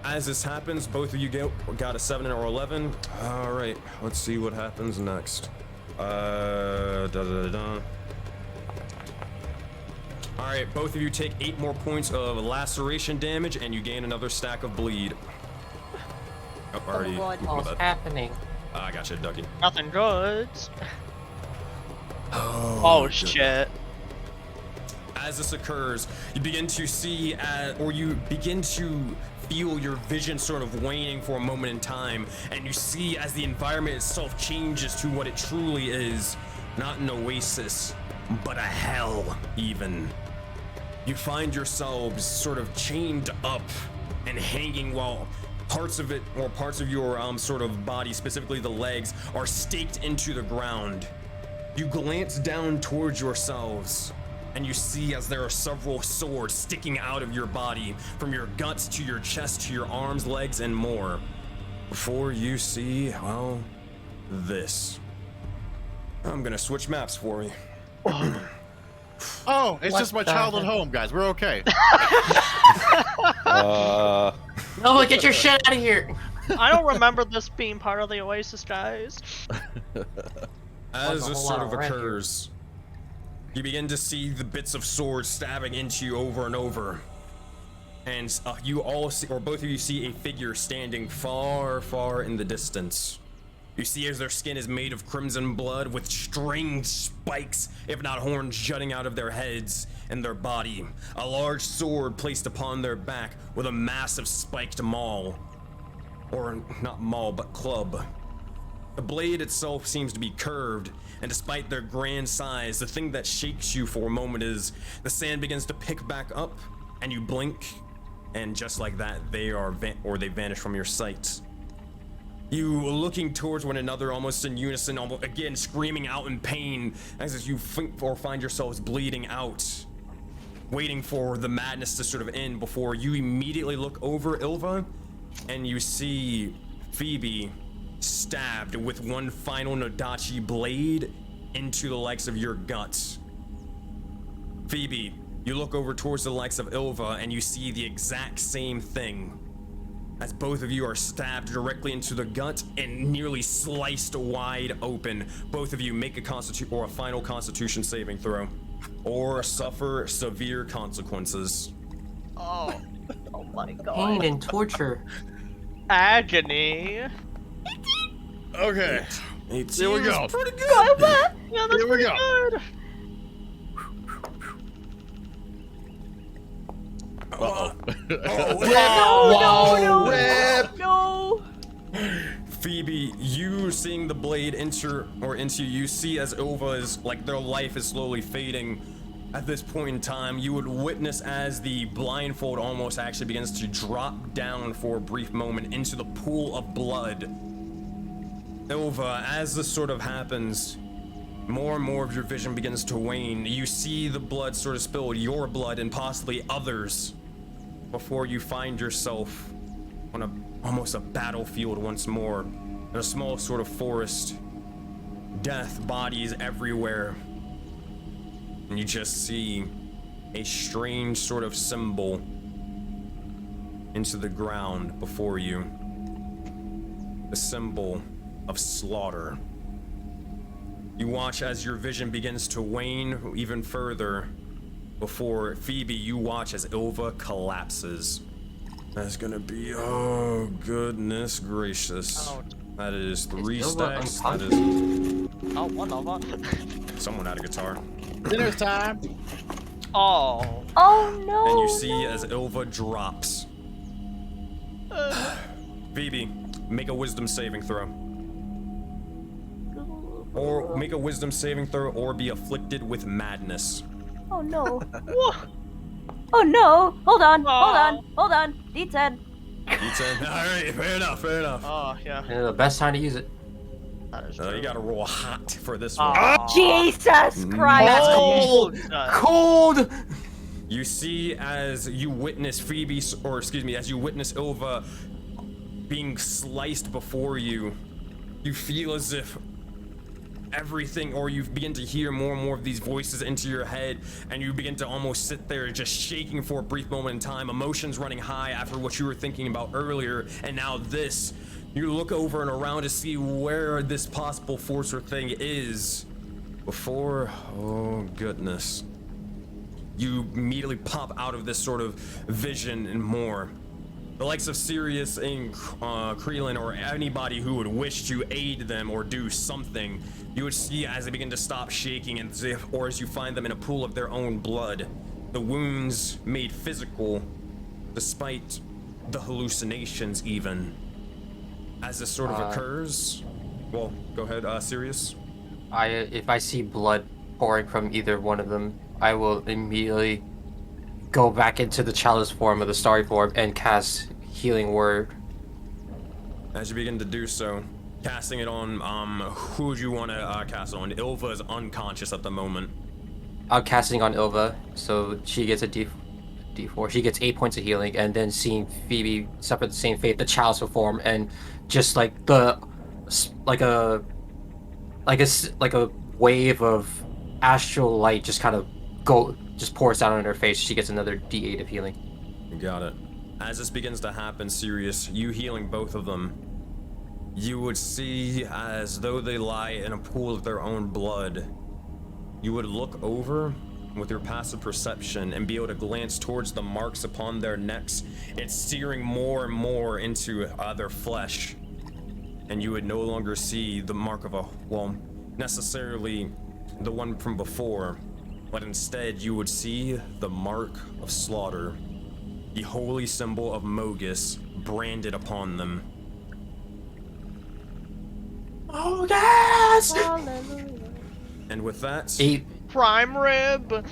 As this happens, both of you got a 7 or 11. All right, let's see what happens next. All right, both of you take 8 more points of laceration damage, and you gain another stack of bleed. Oh, already. What's happening? I got you, Ducky. Nothing good. Oh, shit. As this occurs, you begin to see, or you begin to feel your vision sort of waning for a moment in time, and you see as the environment itself changes to what it truly is, not an oasis, but a hell even. You find yourselves sort of chained up and hanging while parts of it, or parts of your sort of body, specifically the legs, are staked into the ground. You glance down towards yourselves, and you see as there are several swords sticking out of your body, from your guts to your chest to your arms, legs, and more. Before you see, well, this. I'm gonna switch maps for you. Oh, it's just my childhood home, guys. We're okay. No, get your shit out of here! I don't remember this being part of the Oasis, guys. As this sort of occurs, you begin to see the bits of swords stabbing into you over and over. And you all see, or both of you see a figure standing far, far in the distance. You see as their skin is made of crimson blood with stringed spikes, if not horns, jutting out of their heads and their body. A large sword placed upon their back with a massive spiked maul. Or not maul, but club. The blade itself seems to be curved, and despite their grand size, the thing that shakes you for a moment is the sand begins to pick back up, and you blink, and just like that, they vanish from your sight. You looking towards one another almost in unison, again screaming out in pain as you think or find yourselves bleeding out, waiting for the madness to sort of end before you immediately look over Ilva and you see Phoebe stabbed with one final Nodachi blade into the likes of your guts. Phoebe, you look over towards the likes of Ilva and you see the exact same thing. As both of you are stabbed directly into the gut and nearly sliced wide open, both of you make a final Constitution saving throw, or suffer severe consequences. Oh my god. Pain and torture. Agony. Okay. 18 Here we go. Pretty good. Yeah, that's Here we pretty go. good. No! Phoebe, you seeing the blade enter into you see as Ilva is like their life is slowly fading. At this point in time, you would witness as the blindfold almost actually begins to drop down for a brief moment into the pool of blood. Ilva, as this sort of happens, more and more of your vision begins to wane. You see the blood sort of spill, your blood and possibly others, before you find yourself on almost a battlefield once more, in a small sort of forest. Death, bodies everywhere. And you just see a strange sort of symbol into the ground before you. The symbol of slaughter. You watch as your vision begins to wane even further. Before Phoebe, you watch as Ilva collapses. That's gonna be, oh goodness gracious. Oh. That is 3 Ilva stacks. That unconscious? is, Oh, one of them. someone had a guitar. Dinner's time. Oh. Oh no! And you see as Ilva drops. Phoebe, make a wisdom saving throw. Or make a wisdom saving throw or be afflicted with madness. Oh no. Oh no! Hold on, hold on. D10. D10. Alright, fair enough. Oh, yeah. Yeah, the best time to use it. That is true. You gotta roll hot for this one. Aw. Jesus Christ! That's cold! Cold! You see as you witness Phoebe, or excuse me, as you witness Ilva being sliced before you, you feel as if everything, or you begin to hear more and more of these voices into your head, and you begin to almost sit there just shaking for a brief moment in time, emotions running high after what you were thinking about earlier, and now this. You look over and around to see where this possible force or thing is before, oh goodness, you immediately pop out of this sort of vision and more. The likes of Sirius and Krelin, or anybody who would wish to aid them or do something, you would see as they begin to stop shaking, and or as you find them in a pool of their own blood, the wounds made physical despite the hallucinations even. As this sort of occurs, well, go ahead, Sirius. If I see blood pouring from either one of them, I will immediately go back into the chalice form of the starry form and cast Healing Word. As you begin to do so, casting it on, who would you want to cast it on? Ilva is unconscious at the moment. I'm casting on Ilva, so she gets a D4. She gets 8 points of healing, and then seeing Phoebe suffer the same fate, the chalice will form, and just like a wave of astral light just kind of pours down on her face. She gets another D8 of healing. You got it. As this begins to happen, Sirius, you healing both of them, you would see as though they lie in a pool of their own blood. You would look over with your passive perception and be able to glance towards the marks upon their necks. It's searing more and more into their flesh, and you would no longer see the mark of necessarily the one from before, but instead you would see the mark of slaughter, the holy symbol of Mogus branded upon them. Oh yes! And with that, Prime rib.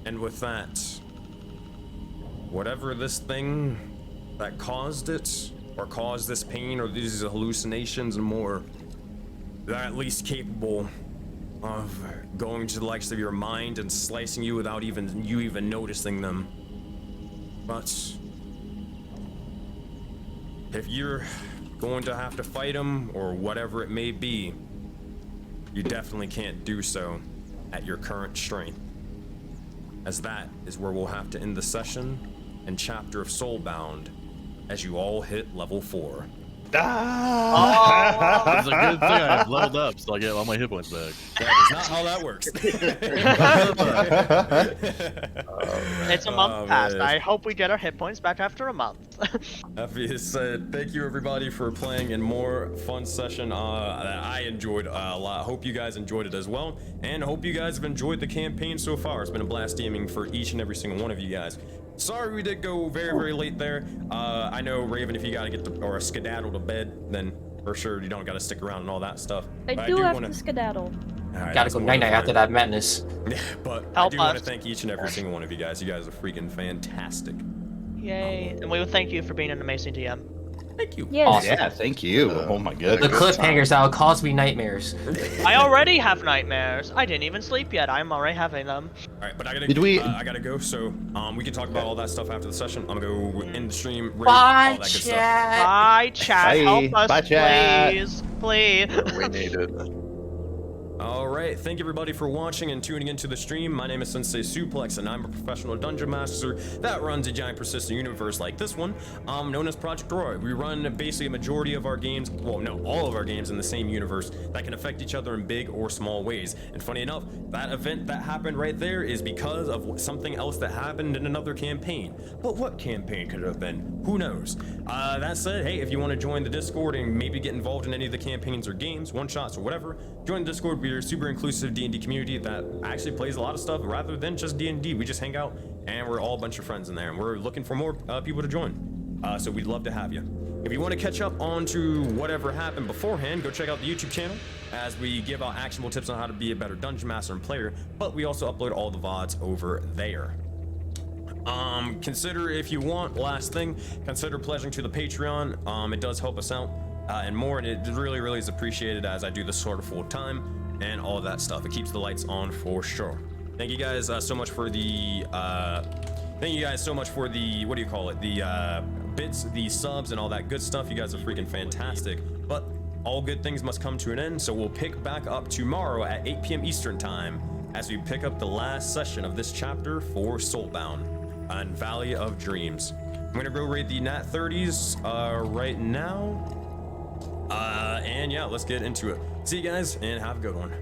And with that, whatever this thing that caused it, or caused this pain, or these hallucinations and more, they're at least capable of going to the likes of your mind and slicing you without you even noticing them. But if you're going to have to fight them, or whatever it may be, you definitely can't do so at your current strength, as that is where we'll have to end the session and chapter of Soulbound as you all hit level 4. It's a good thing I've leveled up, so I get all my hit points back. That is not how that works. It's a month past. I hope we get our hit points back after a month. That being said, thank you everybody for playing in more fun session that I enjoyed a lot. Hope you guys enjoyed it as well, and hope you guys have enjoyed the campaign so far. It's been a blast DMing for each and every single one of you guys. Sorry we did go very, very late there. I know, Raven, if you gotta get or skedaddle to bed, then for sure you don't gotta stick around and all that stuff. I But do have wanna... to skedaddle. Right, Gotta go night-night after that madness. Yeah, but I do want to thank each and every single one of you guys. You guys are freaking fantastic. Yay. And we will thank you for being an amazing DM. Thank you. Yes. Awesome. Yeah, thank you. Oh my The goodness. cliffhangers that'll cause me nightmares. I already have nightmares. I didn't even sleep yet. I'm already having them. All right, but I gotta. I gotta go. So we can talk about all that stuff after the session. I'm gonna go in the stream. Raid, Bye, all that good stuff. chat. Bye, chat. Bye. Help us, Bye, chat. please. Please. We need it. All right, thank you everybody for watching and tuning into the stream. My name is SenseiSuplex, and I'm a professional dungeon master that runs a giant persistent universe like this one, known as Project Aurora. We run basically a majority of our games, well, no, all of our games in the same universe that can affect each other in big or small ways. And funny enough, that event that happened right there is because of something else that happened in another campaign. But what campaign could it have been? Who knows? That said, hey, if you want to join the Discord and maybe get involved in any of the campaigns or games, one-shots or whatever, join the Discord. We're a super inclusive D&D community that actually plays a lot of stuff rather than just D&D. We just hang out and we're all a bunch of friends in there, and we're looking for more people to join. So we'd love to have you. If you want to catch up on to whatever happened beforehand, go check out the YouTube channel as we give out actionable tips on how to be a better dungeon master and player, but we also upload all the VODs over there. Consider, if you want, last thing, consider pledging to the Patreon. It does help us out and more, and it really, really is appreciated as I do this sort of full time and all of that stuff. It keeps the lights on for sure. Thank you guys so much for the what do you call it, the bits, the subs, and all that good stuff. You guys are freaking fantastic. But all good things must come to an end, so we'll pick back up tomorrow at 8 p.m. Eastern Time as we pick up the last session of this chapter for Soulbound on Valley of Dreams. I'm gonna go raid the Nat 30s right now. And yeah, let's get into it. See you guys and have a good one.